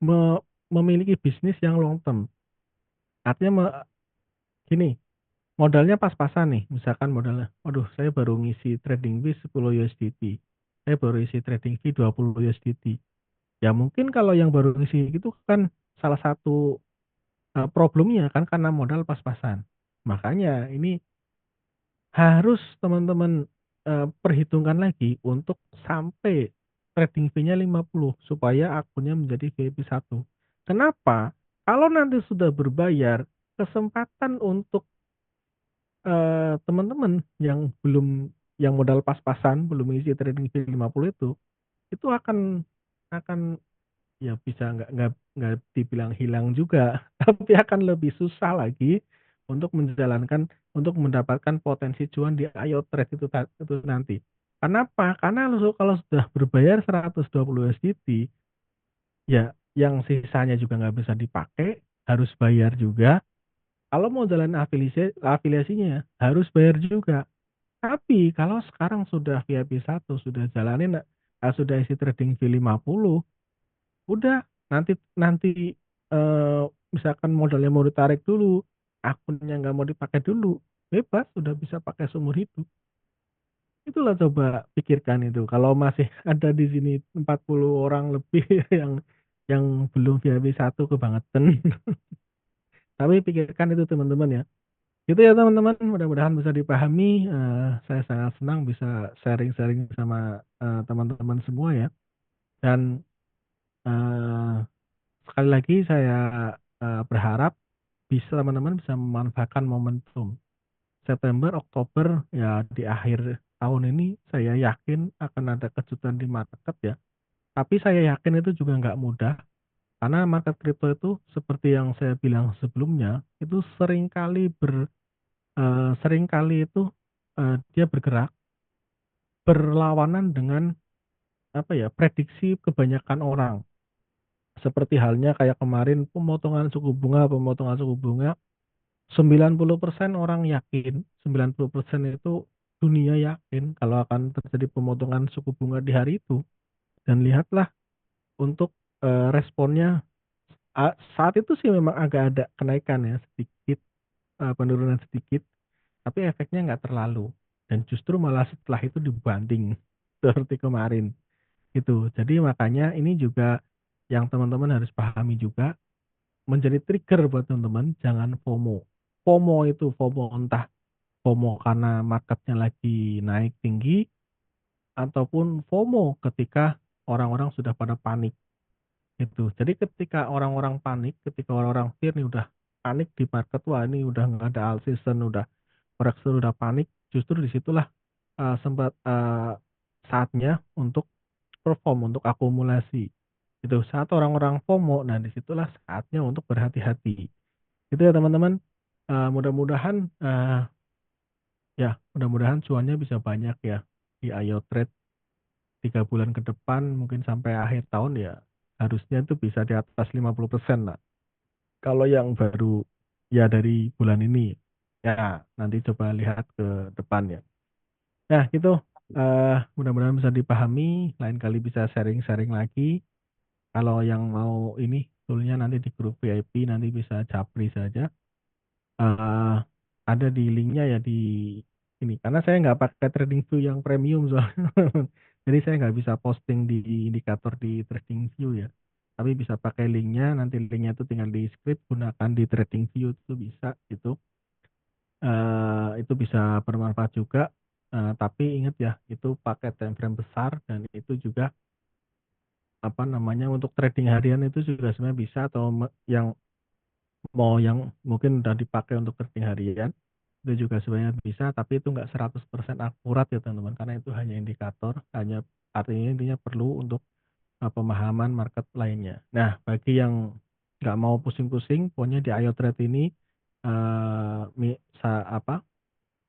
me memiliki bisnis yang long term. Artinya gini, modalnya pas-pasan nih, misalkan modalnya, waduh saya baru ngisi trading fee 10 USDT, saya baru isi trading fee 20 USDT. Ya mungkin kalau yang baru ngisi itu kan salah satu, problemnya kan karena modal pas-pasan. Makanya ini harus teman-teman, perhitungkan lagi untuk sampai trading fee-nya 50 supaya akunnya menjadi VIP 1. Kenapa? Kalau nanti sudah berbayar, kesempatan untuk, teman-teman yang yang modal pas-pasan, belum isi trading fee 50 itu akan ya bisa nggak dibilang hilang juga, tapi akan lebih susah lagi untuk untuk mendapatkan potensi cuan di Ayo Trade itu nanti. Kenapa? Karena kalau sudah berbayar 120 USDT, ya yang sisanya juga nggak bisa dipakai, harus bayar juga. Kalau mau jalan afiliasinya harus bayar juga. Tapi kalau sekarang sudah VIP 1, sudah jalanin, sudah isi trading fee 50. Udah, nanti nanti, misalkan modalnya mau ditarik dulu, akunnya nggak mau dipakai dulu, bebas, udah bisa pakai seumur hidup. Itulah coba pikirkan itu, kalau masih ada di sini 40 orang lebih yang belum VIP 1 kebangetan. Tapi pikirkan itu teman-teman ya. Itu ya teman-teman, mudah-mudahan bisa dipahami, saya sangat senang bisa sharing-sharing sama, teman-teman semua ya. Dan, eee sekali lagi saya, berharap teman-teman bisa memanfaatkan momentum. September, Oktober, ya di akhir tahun ini saya yakin akan ada kejutan di market ya. Tapi saya yakin itu juga nggak mudah, karena market kripto itu seperti yang saya bilang sebelumnya, itu seringkali itu, dia bergerak berlawanan dengan apa ya, prediksi kebanyakan orang. Seperti halnya kayak kemarin pemotongan suku bunga 90% orang yakin, 90% itu dunia yakin kalau akan terjadi pemotongan suku bunga di hari itu. Dan lihatlah untuk, responnya, saat itu sih memang agak ada kenaikan ya sedikit, penurunan sedikit, tapi efeknya nggak terlalu, dan justru malah setelah itu dibanting seperti kemarin, gitu. Jadi makanya ini juga yang teman-teman harus pahami juga, menjadi trigger buat teman-teman, jangan FOMO. FOMO entah FOMO karena marketnya lagi naik tinggi, ataupun FOMO ketika orang-orang sudah pada panik, gitu. Jadi ketika orang-orang panik, ketika orang-orang fear nih udah panik di market, wah ini udah nggak ada all season, udah koreksi, udah panik, justru disitulah saatnya untuk perform, untuk akumulasi, gitu. Saat orang-orang FOMO, nah disitulah saatnya untuk berhati-hati. Itu ya teman-teman, mudah-mudahan, ya, mudah-mudahan cuannya bisa banyak ya di Ayo Trade 3 bulan ke depan, mungkin sampai akhir tahun ya harusnya itu bisa di atas 50% lah. Kalau yang baru ya dari bulan ini, ya nanti coba lihat ke depan ya. Nah itu, mudah-mudahan bisa dipahami, lain kali bisa sharing-sharing lagi. Kalau yang mau ini tool-nya nanti di grup VIP nanti bisa japri saja. Ada di link-nya ya di ini, karena saya nggak pakai TradingView yang premium soalnya. Jadi saya nggak bisa posting di indikator di TradingView ya. Tapi bisa pakai link-nya, nanti link-nya itu tinggal di-script, gunakan di TradingView itu bisa gitu. Itu bisa bermanfaat juga, tapi ingat ya, itu pakai time frame besar dan itu juga, apa namanya, untuk trading harian itu juga sebenarnya bisa atau yang mau yang mungkin udah dipakai untuk trading harian, itu juga sebenarnya bisa, tapi itu nggak 100% akurat ya teman-teman, karena itu hanya indikator, hanya artinya intinya perlu untuk, pemahaman market lainnya. Nah, bagi yang nggak mau pusing-pusing, pokoknya di Ayo Trade ini, eee, mi sa apa,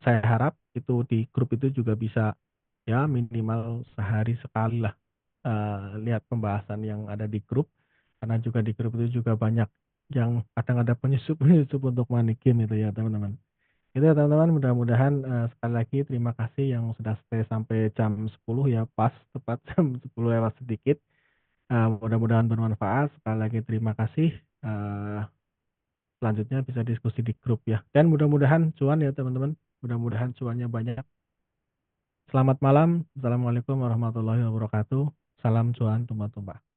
saya harap itu di grup itu juga bisa, ya minimal sehari sekali lah, lihat pembahasan yang ada di grup, karena juga di grup itu juga banyak yang kadang ada penyusup-penyusup untuk money game itu ya teman-teman. Itu ya teman-teman, mudah-mudahan, sekali lagi terima kasih yang sudah stay sampai jam 10 ya, pas tepat jam 10 lewat sedikit, mudah-mudahan bermanfaat. Sekali lagi terima kasih, selanjutnya bisa diskusi di grup ya, dan mudah-mudahan cuan ya teman-teman, mudah-mudahan cuannya banyak. Selamat malam, assalamualaikum warahmatullahi wabarakatuh, salam cuan tumpah-tumpah.